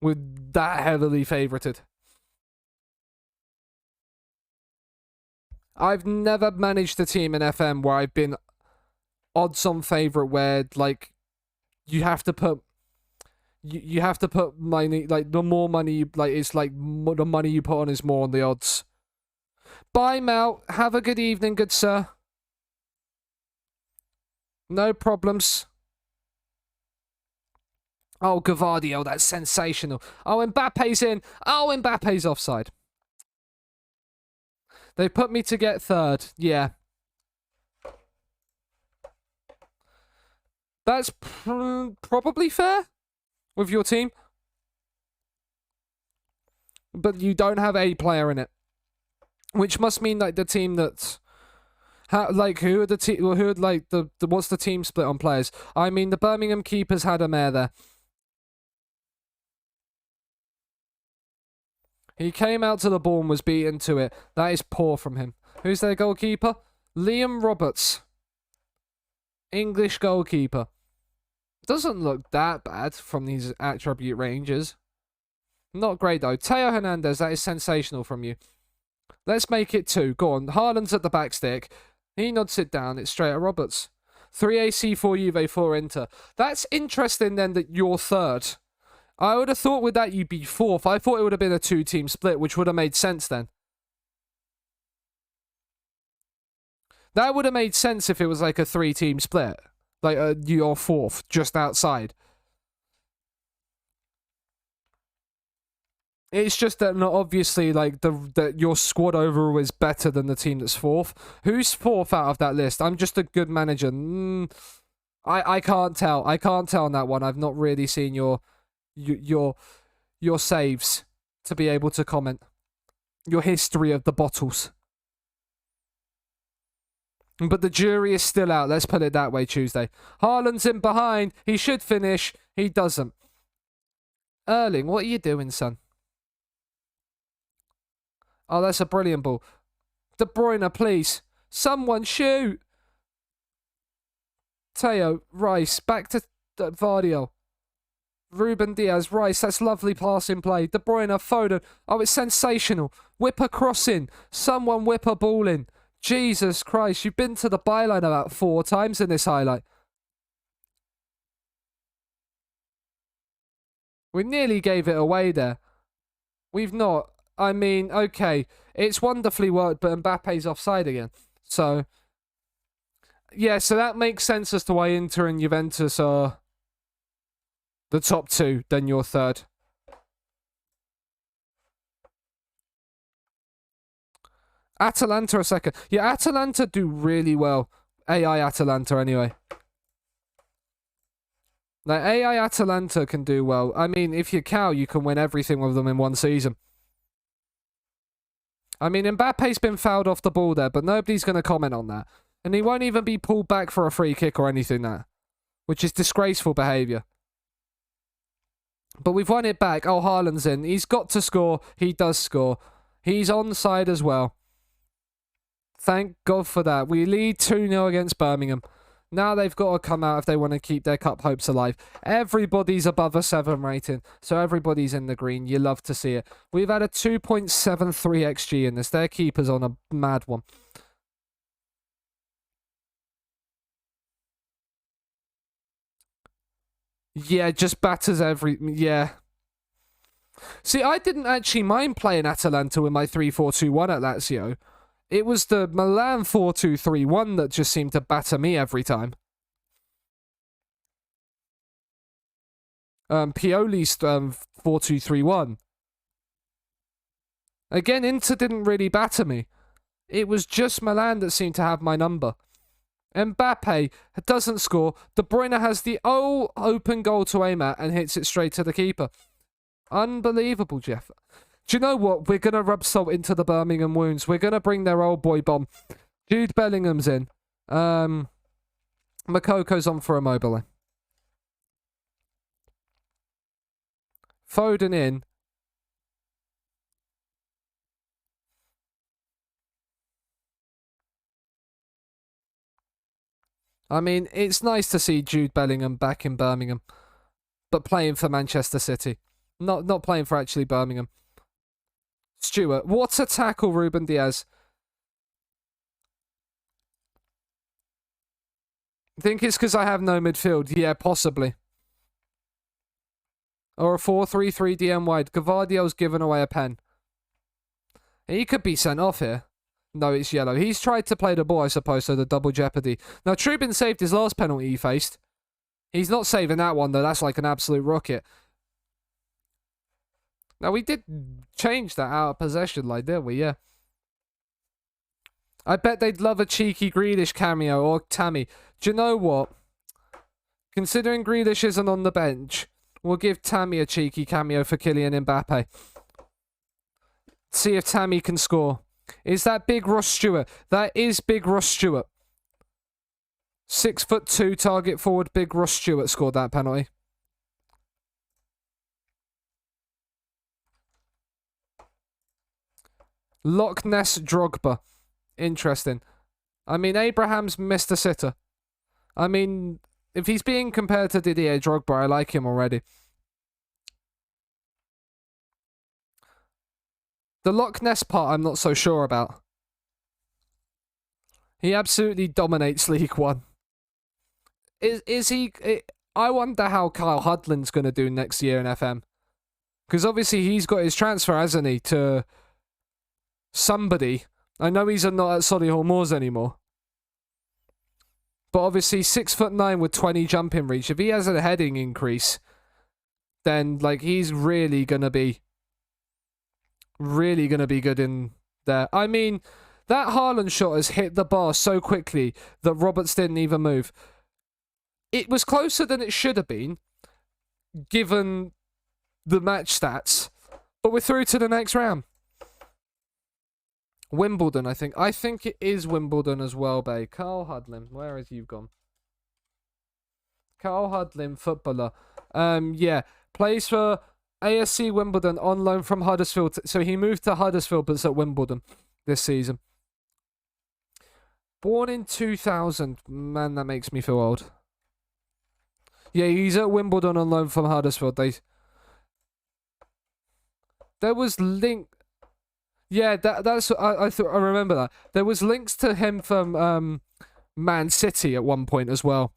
We're that heavily favoured. I've never managed a team in FM where I've been odds-on favourite where, like, you have to put... You have to put money, like, the more money you, like, it's like, the money you put on is more on the odds. Bye, Mal. Have a good evening, good sir. No problems. Oh, Gavardio, that's sensational. Oh, Mbappe's in. Oh, Mbappe's offside. They put me to get 3rd. Yeah. That's probably fair with your team. But you don't have a player in it. Which must mean like the team that's... like, who are the team? Who are like the what's the team split on players? I mean, the Birmingham keepers had a mare there. He came out to the ball and was beaten to it. That is poor from him. Who's their goalkeeper? Liam Roberts. English goalkeeper. Doesn't look that bad from these attribute ranges. Not great though. Teo Hernandez, that is sensational from you. Let's make it 2. Go on. Haaland's at the back stick. He nods it down. It's straight at Roberts. 3 AC, 4 Juve, 4 Inter. That's interesting then that you're 3rd. I would have thought with that you'd be 4th. I thought it would have been a 2-team split, which would have made sense then. That would have made sense if it was like a 3-team split. Like you're 4th, just outside. It's just that obviously, like that your squad overall is better than the team that's 4th. Who's 4th out of that list? I'm just a good manager. I can't tell. I can't tell on that one. I've not really seen your saves to be able to comment. Your history of the bottles. But the jury is still out. Let's put it that way, Tuesday. Haaland's in behind. He should finish. He doesn't. Erling, what are you doing, son? Oh, that's a brilliant ball. De Bruyne, please. Someone shoot. Teo, Rice, back to Vardio. Ruben Diaz, Rice, that's lovely passing play. De Bruyne, Foden. Oh, it's sensational. Whip a cross in. Someone whip a ball in. Jesus Christ, you've been to the byline about 4 times in this highlight. We nearly gave it away there. We've not. I mean, okay, it's wonderfully worked, but Mbappe's offside again. So, yeah, so that makes sense as to why Inter and Juventus are the top 2, then you're 3rd. Atalanta a second. Yeah, Atalanta do really well. AI Atalanta anyway. Like, AI Atalanta can do well. I mean, if you're Cal, you can win everything with them in one season. I mean, Mbappe's been fouled off the ball there, but nobody's going to comment on that. And he won't even be pulled back for a free kick or anything there, which is disgraceful behaviour. But we've won it back. Oh, Haaland's in. He's got to score. He does score. He's onside as well. Thank God for that. We lead 2-0 against Birmingham. Now they've got to come out if they want to keep their cup hopes alive. Everybody's above a 7 rating, so everybody's in the green. You love to see it. We've had a 2.73 XG in this. Their keeper's on a mad one. Yeah, just batters every... Yeah. See, I didn't actually mind playing Atalanta with my 3-4-2-1 at Lazio. It was the Milan 4-2-3-1 that just seemed to batter me every time. Pioli's 4-2-3-1. Again, Inter didn't really batter me. It was just Milan that seemed to have my number. Mbappe doesn't score. De Bruyne has the open goal to aim at and hits it straight to the keeper. Unbelievable, Jeff. Do you know what? We're going to rub salt into the Birmingham wounds. We're going to bring their old boy bomb. Jude Bellingham's in. Makoko's on for Immobile. Foden in. I mean, it's nice to see Jude Bellingham back in Birmingham, but playing for Manchester City. Not playing for actually Birmingham. Stewart, what a tackle, Ruben Diaz. Think it's because I have no midfield. Yeah, possibly. Or a 4-3-3 DM wide. Gavardio's given away a pen. He could be sent off here. No, it's yellow. He's tried to play the ball, I suppose, so the double jeopardy. Now, Trubin saved his last penalty he faced. He's not saving that one, though. That's like an absolute rocket. Now, we did change that out of possession, like, didn't we? Yeah. I bet they'd love a cheeky Grealish cameo or Tammy. Do you know what? Considering Grealish isn't on the bench, we'll give Tammy a cheeky cameo for Kylian Mbappe. See if Tammy can score. Is that Big Ross Stewart? That is Big Ross Stewart. 6'2" target forward Big Ross Stewart scored that penalty. Loch Ness Drogba. Interesting. I mean, Abraham's missed a sitter. I mean, if he's being compared to Didier Drogba, I like him already. The Loch Ness part, I'm not so sure about. He absolutely dominates League One. Is he... I wonder how Kyle Hudlin's going to do next year in FM. Because obviously he's got his transfer, hasn't he, to somebody. I know he's not at Solihull Moors anymore. But obviously 6'9" with 20 jumping reach. If he has a heading increase, then like he's really going to be good in there. I mean, that Haaland shot has hit the bar so quickly that Roberts didn't even move. It was closer than it should have been, given the match stats. But we're through to the next round. Wimbledon, I think. I think it is Wimbledon as well, babe. Carl Hudlin. Where has you gone? Carl Hudlin, footballer. Yeah. Plays for ASC Wimbledon on loan from Huddersfield. So he moved to Huddersfield, but it's at Wimbledon this season. Born in 2000. Man, that makes me feel old. Yeah, he's at Wimbledon on loan from Huddersfield. There was link... Yeah, that's I remember that. There was links to him from Man City at one point as well.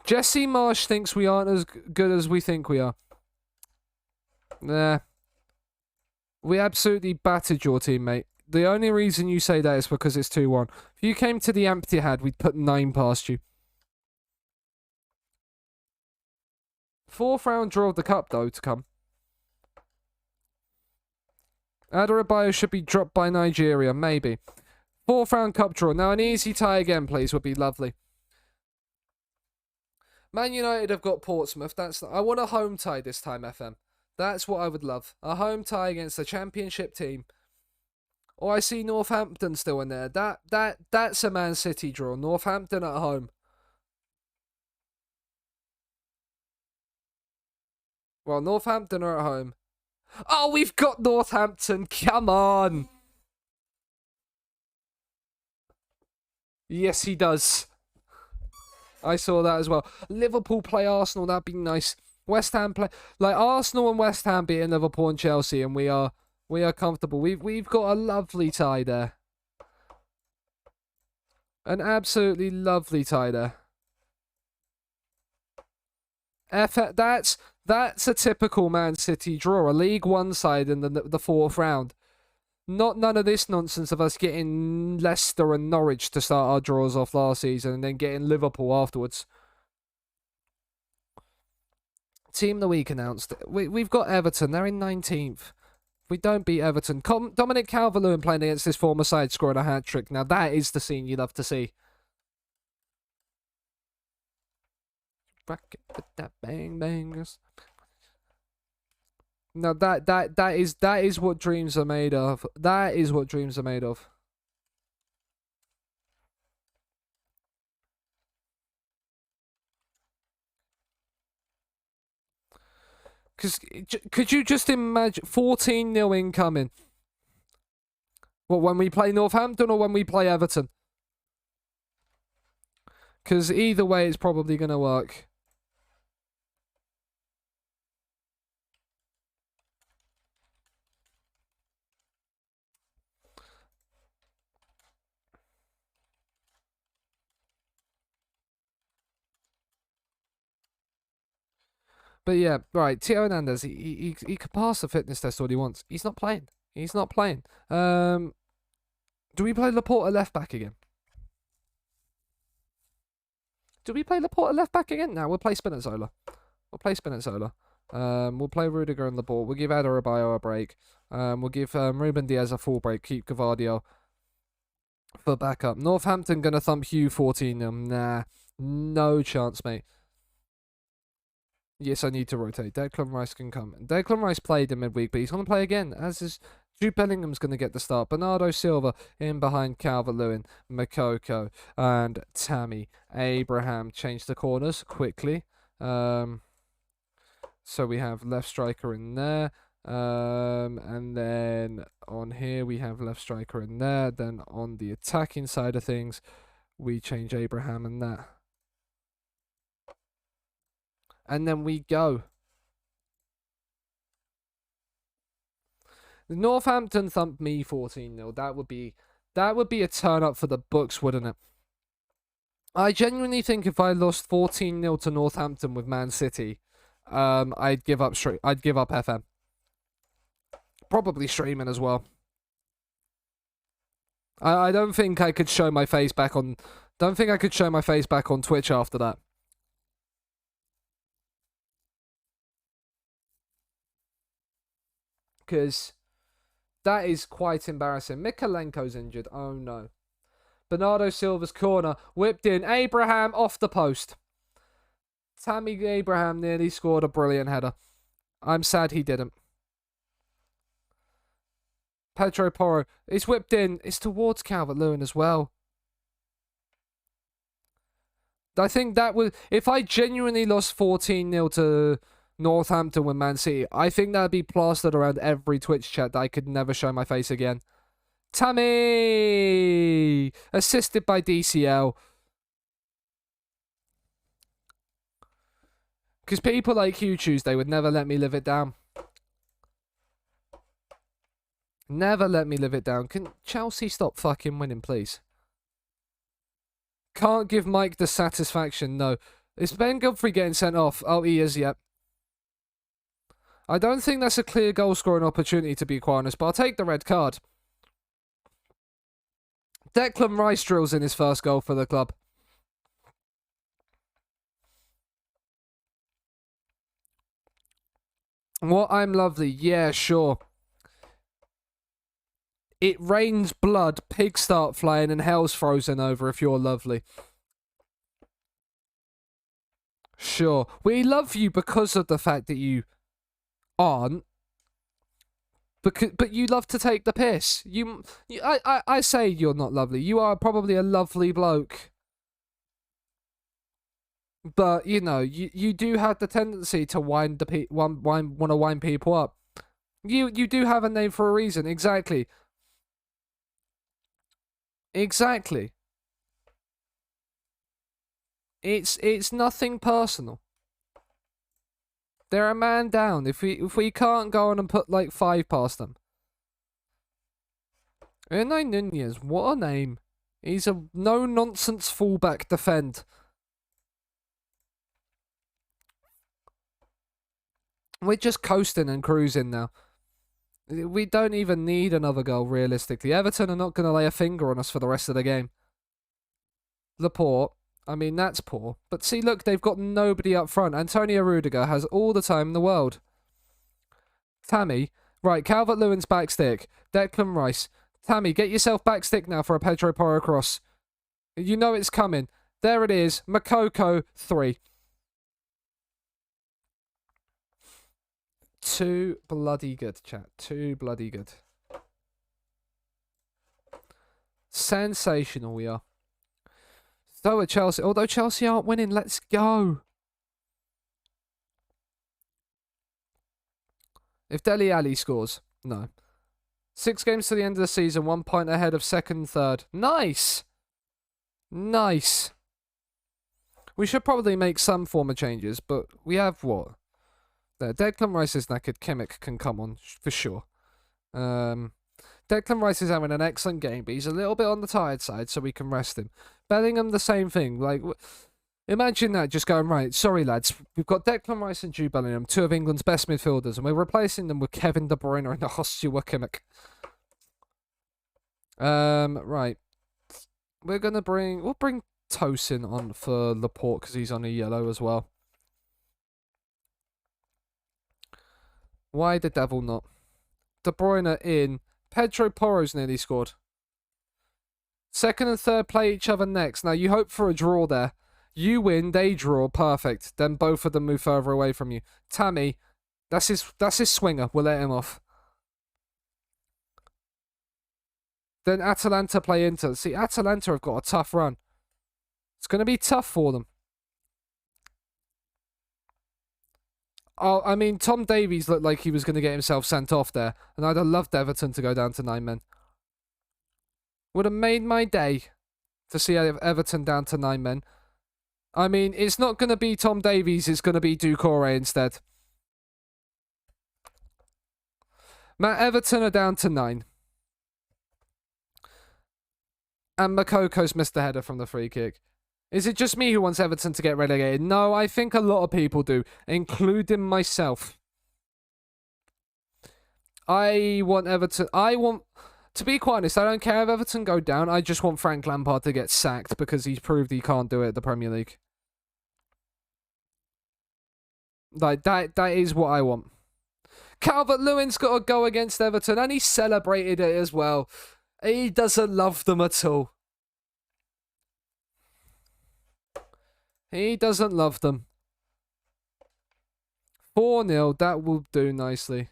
Jesse Marsh thinks we aren't as good as we think we are. Nah. We absolutely battered your team, mate. The only reason you say that is because it's 2-1. If you came to the empty head, we'd put 9 past you. 4th round draw of the cup, though, to come. Adarabayo should be dropped by Nigeria, maybe. Fourth round cup draw. Now, an easy tie again, please, would be lovely. Man United have got Portsmouth. I want a home tie this time, FM. That's what I would love. A home tie against the championship team. Or I see Northampton still in there. That's a Man City draw. Northampton at home. Well, Northampton are at home. Oh, we've got Northampton. Come on. Yes, he does. I saw that as well. Liverpool play Arsenal. That'd be nice. West Ham play like Arsenal and West Ham beating Liverpool and Chelsea, and we are comfortable. We've got a lovely tie there. An absolutely lovely tie there. That's a typical Man City draw. A League One side in the fourth round. None of this nonsense of us getting Leicester and Norwich to start our draws off last season and then getting Liverpool afterwards. Team of the week announced. We've got Everton. They're in 19th. If we don't beat Everton, Dominic Calvert-Lewin playing against his former side scoring a hat-trick. Now that is the scene you love to see. Rock it with that bang bangers. Now that is what dreams are made of. That is what dreams are made of. Because could you just imagine 14-0 incoming? What, when we play Northampton or when we play Everton? Because either way, it's probably going to work. But yeah, right. Tio Hernandez, he could pass the fitness test all he wants. He's not playing. He's not playing. Do we play Laporte at left back again? Do we play Laporte at left back again? No, we'll play Spinazzola. We'll play Spinazzola. We'll play Rudiger on the ball. We'll give Adebayo a break. We'll give Ruben Diaz a full break. Keep Gavardio for backup. Northampton gonna thump Hugh 14-0. Nah, no chance, mate. Yes, I need to rotate. Declan Rice can come. Declan Rice played in midweek, but he's going to play again, as is Jude Bellingham's going to get the start. Bernardo Silva in behind Calvert-Lewin, Makoko, and Tammy Abraham. Change the corners quickly. So we have left striker in there. And then on here we have left striker in there. Then on the attacking side of things, we change Abraham and that. And then we go. Northampton thumped me 14-0. That would be a turn up for the books, wouldn't it? I genuinely think if I lost 14-0 to Northampton with Man City, I'd give up FM. Probably streaming as well. I don't think I could show my face back on. Don't think I could show my face back on Twitch after that. Because that is quite embarrassing. Mikalenko's injured. Oh no. Bernardo Silva's corner. Whipped in. Abraham off the post. Tammy Abraham nearly scored a brilliant header. I'm sad he didn't. Pedro Porro. It's whipped in. It's towards Calvert-Lewin as well. I think that was... If I genuinely lost 14-0 to Northampton with Man City, I think that'd be plastered around every Twitch chat that I could never show my face again. Tammy! Assisted by DCL. Because people like Hugh Tuesday would never let me live it down. Never let me live it down. Can Chelsea stop fucking winning, please? Can't give Mike the satisfaction, no. Is Ben Godfrey getting sent off? Oh, he is, yep. I don't think that's a clear goal-scoring opportunity, to be quite honest, but I'll take the red card. Declan Rice drills in his first goal for the club. What? I'm lovely. Yeah, sure. It rains blood, pigs start flying, and hell's frozen over if you're lovely. Sure, we love you because of the fact that you aren't. But you love to take the piss. I say you're not lovely. You are probably a lovely bloke. But you know, you do have the tendency to want to wind people up. You do have a name for a reason. Exactly. Exactly. It's nothing personal. They're a man down. If we can't go on and put like 5 past them. Unai Nunez, what a name. He's a no-nonsense fullback defend. We're just coasting and cruising now. We don't even need another goal, realistically. Everton are not going to lay a finger on us for the rest of the game. Laporte, I mean, that's poor. But see, look, they've got nobody up front. Antonio Rudiger has all the time in the world. Tammy, right, Calvert-Lewin's back stick. Declan Rice. Tammy, get yourself back stick now for a Pedro Porro cross. You know it's coming. There it is. Makoko, 3. Too bloody good, chat. Too bloody good. Sensational we are. So at Chelsea. Although Chelsea aren't winning, let's go. If Dele Alli scores. No. 6 games to the end of the season, 1 point ahead of second and third. Nice. Nice. We should probably make some form of changes, but we have what? There, Declan Rice is knackered. Kimmich can come on for sure. Declan Rice is having an excellent game, but he's a little bit on the tired side, so we can rest him. Bellingham, the same thing. Like, imagine that just going, right, sorry lads, we've got Declan Rice and Jude Bellingham, 2 of England's best midfielders, and we're replacing them with Kevin De Bruyne and Joshua Kimmich. Right. We'll bring Tosin on for Laporte because he's on a yellow as well. Why the devil not? De Bruyne in. Pedro Porro's nearly scored. Second and third play each other next. Now, you hope for a draw there. You win, they draw. Perfect. Then both of them move further away from you. Tammy, that's his swinger. We'll let him off. Then Atalanta play Inter. See, Atalanta have got a tough run. It's going to be tough for them. Oh, I mean, Tom Davies looked like he was going to get himself sent off there. And I'd have loved Everton to go down to 9 men. Would have made my day to see Everton down to 9 men. I mean, it's not going to be Tom Davies. It's going to be Doucouré instead. Matt, Everton are down to 9. And Makoko's missed the header from the free kick. Is it just me who wants Everton to get relegated? No, I think a lot of people do, including myself. I want Everton... To be quite honest, I don't care if Everton go down. I just want Frank Lampard to get sacked because he's proved he can't do it at the Premier League. Like, that is what I want. Calvert-Lewin's got a go against Everton, and he celebrated it as well. He doesn't love them at all. He doesn't love them. 4-0, that will do nicely.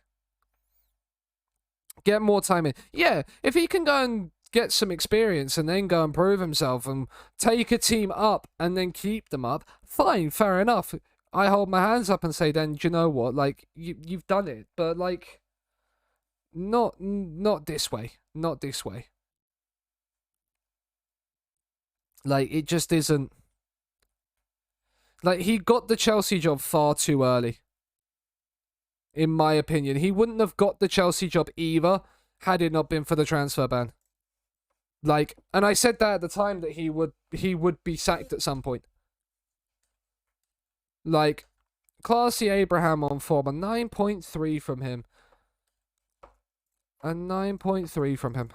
Get more time in. Yeah, if he can go and get some experience and then go and prove himself and take a team up and then keep them up, fine, fair enough. I hold my hands up and say, then, do you know what? Like, you've done it. But, like, not this way. Not this way. Like, it just isn't... Like, he got the Chelsea job far too early. In my opinion. He wouldn't have got the Chelsea job either had it not been for the transfer ban. Like, and I said that at the time that he would be sacked at some point. Like, Classy Abraham on form. A 9.3 from him. A 9.3 from him.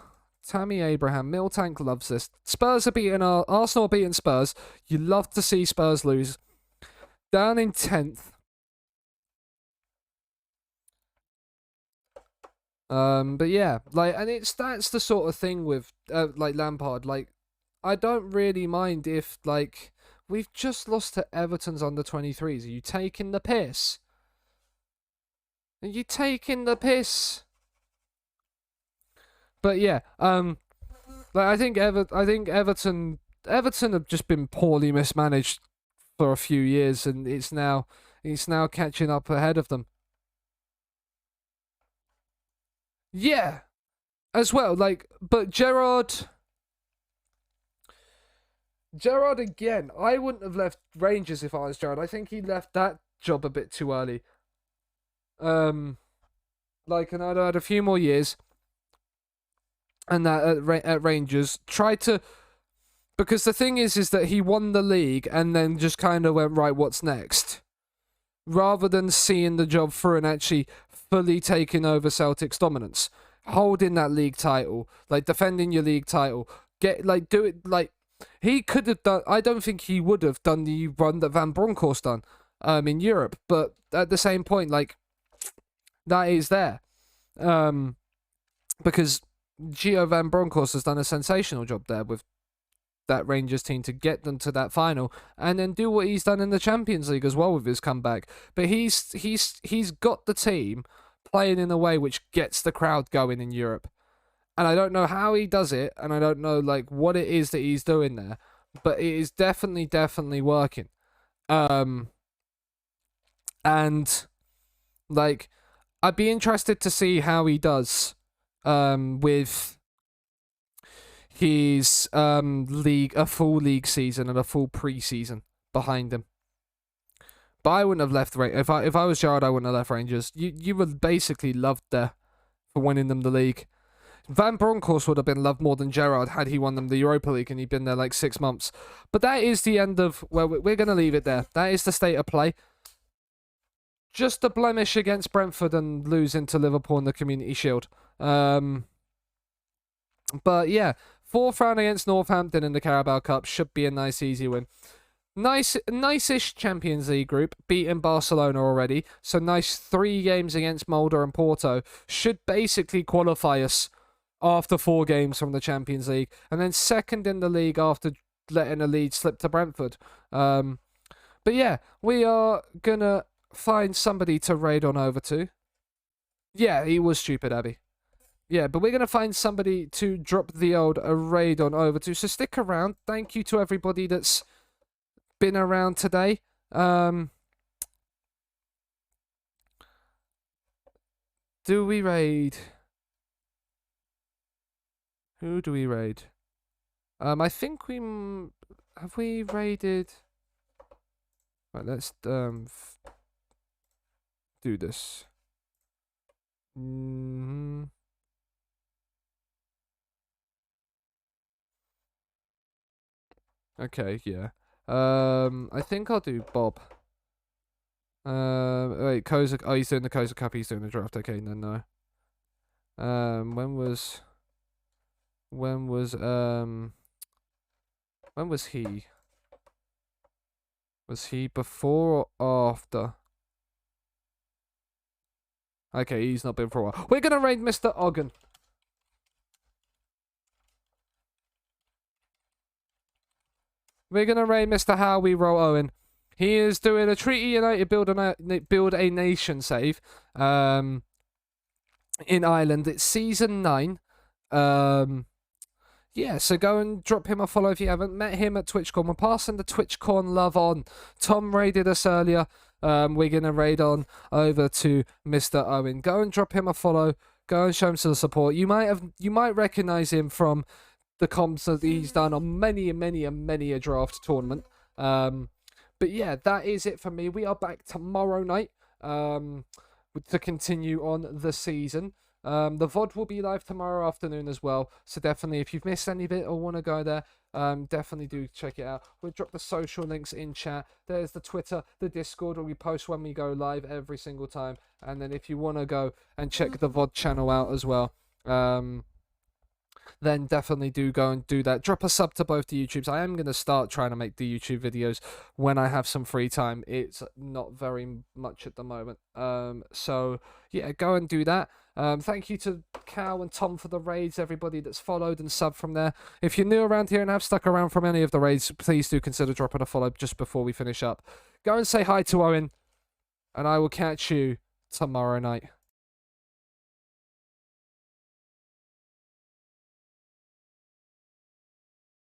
Tammy Abraham. Miltank loves this. Spurs are beating Arsenal are beating Spurs. You love to see Spurs lose. Down in 10th. But yeah, like, and that's the sort of thing with like Lampard. Like, I don't really mind if like we've just lost to Everton's under 23s. Are you taking the piss? Are you taking the piss? But yeah, like I think Everton have just been poorly mismanaged for a few years, and it's now catching up ahead of them. Yeah, as well. Like, but Gerard again. I wouldn't have left Rangers if I was Gerard. I think he left that job a bit too early. Um, like, and I'd had a few more years, and that at Rangers tried to, because the thing is that he won the league and then just kind of went, right, what's next, rather than seeing the job through and actually fully taking over Celtic's dominance, holding that league title, like defending your league title, do it like. He could have done. I don't think he would have done the run that Van Bronckhorst done, in Europe. But at the same point, like, that is there, because Gio Van Bronckhorst has done a sensational job there with that Rangers team to get them to that final, and then do what he's done in the Champions League as well with his comeback. But he's got the team playing in a way which gets the crowd going in Europe. And I don't know how he does it, and I don't know like what it is that he's doing there, but it is definitely working. Um, and like, I'd be interested to see how he does, with his a full league season and a full preseason behind him. But I wouldn't have left if I was Gerrard, I wouldn't have left Rangers. You were basically loved there for winning them the league. Van Bronckhorst would have been loved more than Gerrard had he won them the Europa League and he'd been there like 6 months. But that is the end of, well, we're going to leave it there. That is the state of play. Just a blemish against Brentford and losing to Liverpool in the Community Shield. But yeah, 4th round against Northampton in the Carabao Cup should be a nice, easy win. Nice-ish Champions League group, beating Barcelona already. So nice 3 games against Molde and Porto should basically qualify us after 4 games from the Champions League, and then second in the league after letting a lead slip to Brentford. But yeah, we are gonna find somebody to raid on over to. Yeah, he was stupid, Abby. Yeah, but we're gonna find somebody to drop the old raid on over to. So stick around. Thank you to everybody that's been around today. Do we raid? Who do we raid? I think have we raided. Right, let's do this. Okay, yeah. I think I'll do Bob. Wait, Koza. Oh, he's doing the Koza Cup. He's doing the draft. Okay, no. When was he? Was he before or after? Okay, he's not been for a while. We're gonna raid Mr. Ogden. We're gonna raid Mr. How We Roll Owen. He is doing a Treaty United build a nation save. In Ireland. It's season 9. Yeah, so go and drop him a follow if you haven't met him at TwitchCon. We're passing the TwitchCon love on. Tom raided us earlier. We're gonna raid on over to Mr. Owen. Go and drop him a follow. Go and show him some support. You might recognize him from the comps that he's done on many a draft tournament. But yeah, that is it for me. We are back tomorrow night to continue on the season. The VOD will be live tomorrow afternoon as well. So definitely, if you've missed any bit or want to go there, definitely do check it out. We'll drop the social links in chat. There's the Twitter, the Discord, where we post when we go live every single time. And then if you want to go and check the VOD channel out as well, then definitely do go and do that. Drop a sub to both the YouTubes. I am going to start trying to make the YouTube videos when I have some free time. It's not very much at the moment. So yeah, go and do that. Thank you to Cal and Tom for the raids, everybody that's followed and subbed from there. If you're new around here and have stuck around from any of the raids, please do consider dropping a follow just before we finish up. Go and say hi to Owen, and I will catch you tomorrow night.